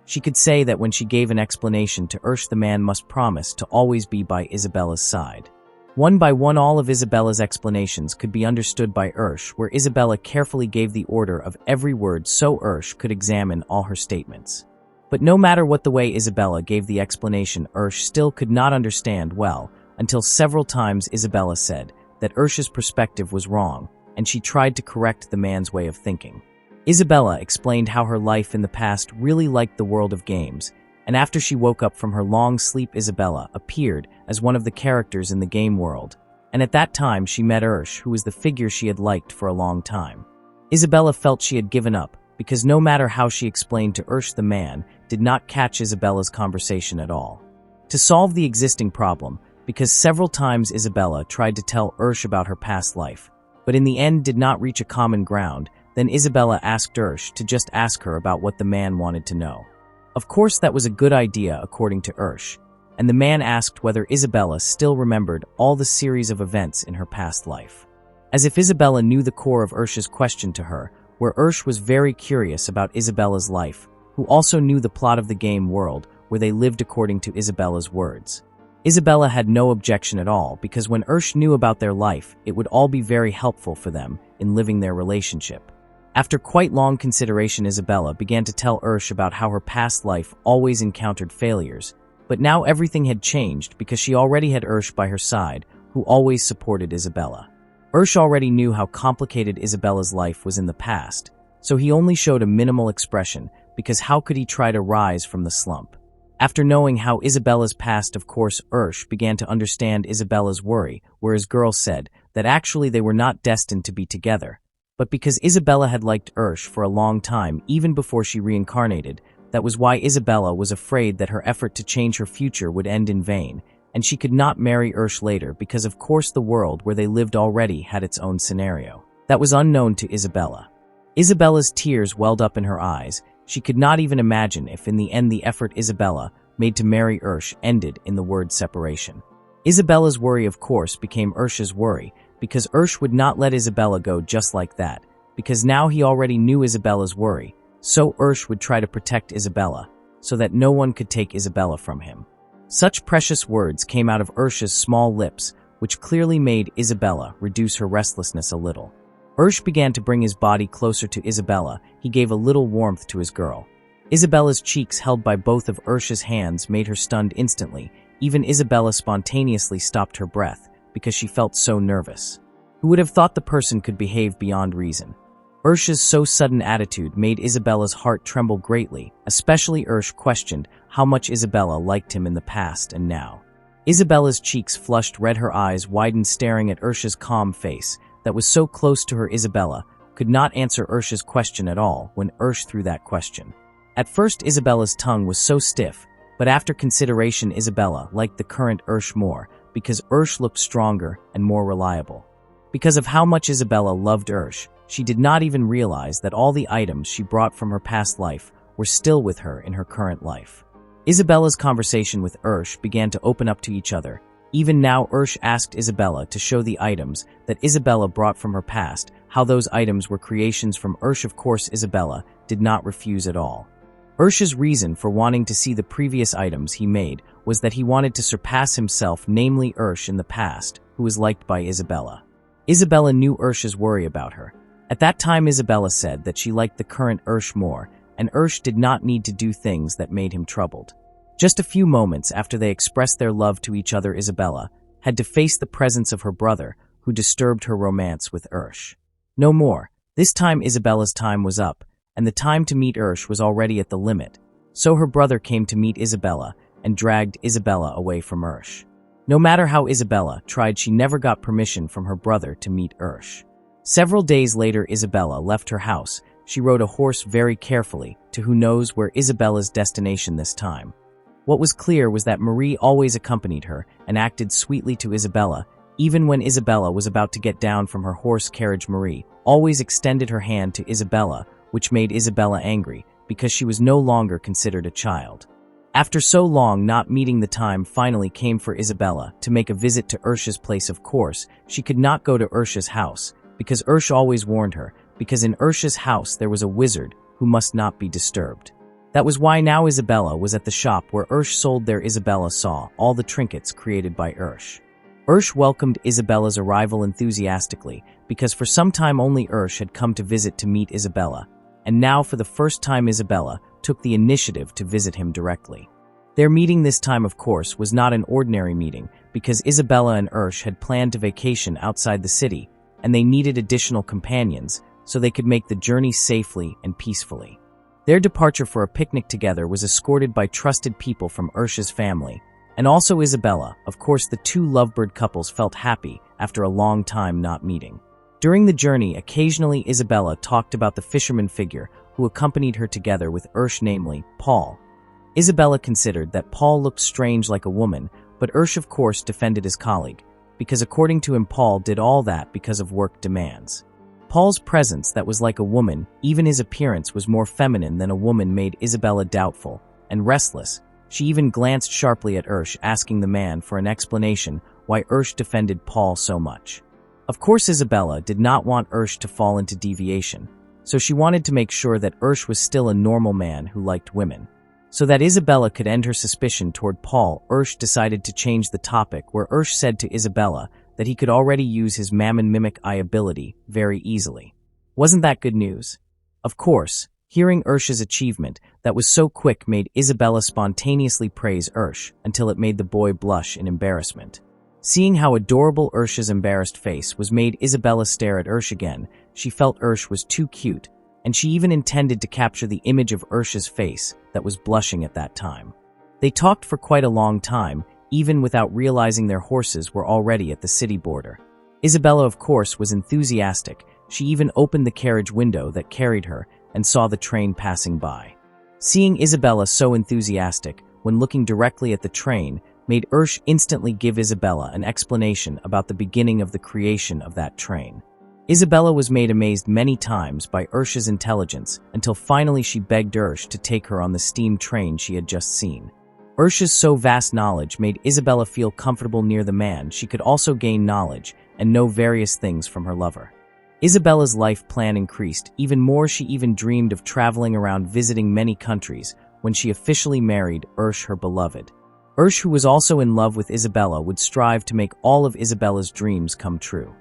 She could say that when she gave an explanation to Ursh, the man must promise to always be by Isabella's side. One by one, all of Isabella's explanations could be understood by Ursh, where Isabella carefully gave the order of every word so Ursh could examine all her statements. But no matter what the way Isabella gave the explanation, Ursh still could not understand well, until several times Isabella said that Ursh's perspective was wrong, and she tried to correct the man's way of thinking. Isabella explained how her life in the past really liked the world of games, and after she woke up from her long sleep, Isabella appeared as one of the characters in the game world, and at that time she met Ursh, who was the figure she had liked for a long time. Isabella felt she had given up, because no matter how she explained to Ursh, the man did not catch Isabella's conversation at all. To solve the existing problem, because several times Isabella tried to tell Ursh about her past life, but in the end did not reach a common ground, then Isabella asked Ursh to just ask her about what the man wanted to know. Of course, that was a good idea according to Ursh, and the man asked whether Isabella still remembered all the series of events in her past life. As if Isabella knew the core of Ursh's question to her, where Ursh was very curious about Isabella's life, who also knew the plot of the game world where they lived according to Isabella's words. Isabella had no objection at all, because when Ursh knew about their life, it would all be very helpful for them in living their relationship. After quite long consideration, Isabella began to tell Ursh about how her past life always encountered failures, but now everything had changed because she already had Ursh by her side, who always supported Isabella. Ursh already knew how complicated Isabella's life was in the past, so he only showed a minimal expression, because how could he try to rise from the slump? After knowing how Isabella's past, of course, Ursh began to understand Isabella's worry, whereas girl said that actually they were not destined to be together. But because Isabella had liked Ursh for a long time, even before she reincarnated, that was why Isabella was afraid that her effort to change her future would end in vain, and she could not marry Ursh later because of course the world where they lived already had its own scenario. That was unknown to Isabella. Isabella's tears welled up in her eyes. She could not even imagine if in the end the effort Isabella made to marry Ursh ended in the word separation. Isabella's worry, of course, became Ursh's worry, because Ursh would not let Isabella go just like that, because now he already knew Isabella's worry, so Ursh would try to protect Isabella, so that no one could take Isabella from him. Such precious words came out of Ursh's small lips, which clearly made Isabella reduce her restlessness a little. Ursh began to bring his body closer to Isabella. He gave a little warmth to his girl. Isabella's cheeks held by both of Ursh's hands made her stunned instantly. Even Isabella spontaneously stopped her breath, because she felt so nervous. Who would have thought the person could behave beyond reason? Ursh's so sudden attitude made Isabella's heart tremble greatly, especially Ursh questioned how much Isabella liked him in the past and now. Isabella's cheeks flushed red, her eyes widened, staring at Ursh's calm face that was so close to her. Isabella could not answer Ursh's question at all when Ursh threw that question. At first Isabella's tongue was so stiff, but after consideration Isabella liked the current Ursh more, because Ursh looked stronger and more reliable. Because of how much Isabella loved Ursh, she did not even realize that all the items she brought from her past life were still with her in her current life. Isabella's conversation with Ursh began to open up to each other. Even now Ursh asked Isabella to show the items that Isabella brought from her past, how those items were creations from Ursh. Of course Isabella did not refuse at all. Ursh's reason for wanting to see the previous items he made was that he wanted to surpass himself, namely Ursh in the past, who was liked by Isabella. Isabella knew Ursh's worry about her. At that time Isabella said that she liked the current Ursh more, and Ursh did not need to do things that made him troubled. Just a few moments after they expressed their love to each other, Isabella had to face the presence of her brother, who disturbed her romance with Ursh. No more. This time Isabella's time was up, and the time to meet Ursh was already at the limit, so her brother came to meet Isabella and dragged Isabella away from Ursh. No matter how Isabella tried, she never got permission from her brother to meet Ursh. Several days later Isabella left her house. She rode a horse very carefully to who knows where Isabella's destination this time. What was clear was that Marie always accompanied her and acted sweetly to Isabella. Even when Isabella was about to get down from her horse carriage, Marie always extended her hand to Isabella, which made Isabella angry because she was no longer considered a child. After so long not meeting, the time finally came for Isabella to make a visit to Ursh's place. Of course, she could not go to Ursh's house because Ursh always warned her, because in Ursh's house there was a wizard who must not be disturbed. That was why now Isabella was at the shop where Ursh sold their Isabella saw all the trinkets created by Ursh. Ursh welcomed Isabella's arrival enthusiastically because for some time only Ursh had come to visit to meet Isabella, and now for the first time Isabella took the initiative to visit him directly. Their meeting this time, of course, was not an ordinary meeting because Isabella and Ursh had planned to vacation outside the city, and they needed additional companions so they could make the journey safely and peacefully. Their departure for a picnic together was escorted by trusted people from Ursh's family, and also Isabella. Of course, the two lovebird couples felt happy after a long time not meeting. During the journey, occasionally Isabella talked about the fisherman figure who accompanied her together with Ursh, namely Paul. Isabella considered that Paul looked strange like a woman, but Ursh of course defended his colleague, because according to him Paul did all that because of work demands. Paul's presence that was like a woman, even his appearance was more feminine than a woman, made Isabella doubtful and restless. She even glanced sharply at Ursh, asking the man for an explanation why Ursh defended Paul so much. Of course, Isabella did not want Ursh to fall into deviation, so she wanted to make sure that Ursh was still a normal man who liked women. So that Isabella could end her suspicion toward Paul, Ursh decided to change the topic, where Ursh said to Isabella that he could already use his Mammon Mimic Eye ability very easily. Wasn't that good news? Of course, hearing Ursh's achievement that was so quick made Isabella spontaneously praise Ursh until it made the boy blush in embarrassment. Seeing how adorable Ursh's embarrassed face was made Isabella stare at Ursh again. She felt Ursh was too cute, and she even intended to capture the image of Ursh's face that was blushing at that time. They talked for quite a long time, even without realizing their horses were already at the city border. Isabella, of course, was enthusiastic. She even opened the carriage window that carried her and saw the train passing by. Seeing Isabella so enthusiastic when looking directly at the train made Ursh instantly give Isabella an explanation about the beginning of the creation of that train. Isabella was made amazed many times by Ursh's intelligence until finally she begged Ursh to take her on the steam train she had just seen. Ursh's so vast knowledge made Isabella feel comfortable near the man. She could also gain knowledge and know various things from her lover. Isabella's life plan increased even more. She even dreamed of traveling around visiting many countries when she officially married Ursh, her beloved. Ursh, who was also in love with Isabella, would strive to make all of Isabella's dreams come true.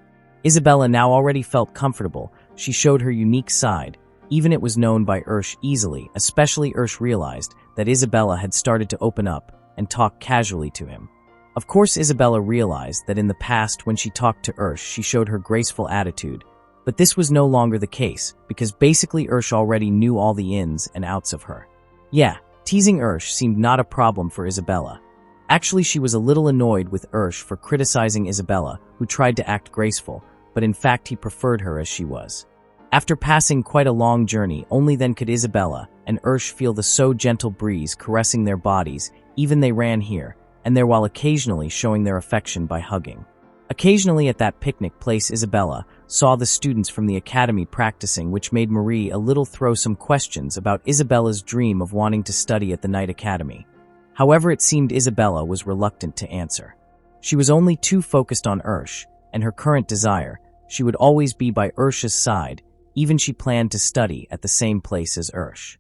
Isabella now already felt comfortable. She showed her unique side. Even it was known by Ursh easily, especially Ursh realized that Isabella had started to open up and talk casually to him. Of course, Isabella realized that in the past when she talked to Ursh, she showed her graceful attitude, but this was no longer the case because basically Ursh already knew all the ins and outs of her. Yeah, teasing Ursh seemed not a problem for Isabella. Actually, she was a little annoyed with Ursh for criticizing Isabella, who tried to act graceful, but in fact he preferred her as she was. After passing quite a long journey, only then could Isabella and Ursh feel the so gentle breeze caressing their bodies. Even they ran here and there while occasionally showing their affection by hugging. Occasionally at that picnic place, Isabella saw the students from the academy practicing, which made Marie a little throw some questions about Isabella's dream of wanting to study at the night academy. However, it seemed Isabella was reluctant to answer. She was only too focused on Ursh and her current desire. She would always be by Ursh's side. Even she planned to study at the same place as Ursh.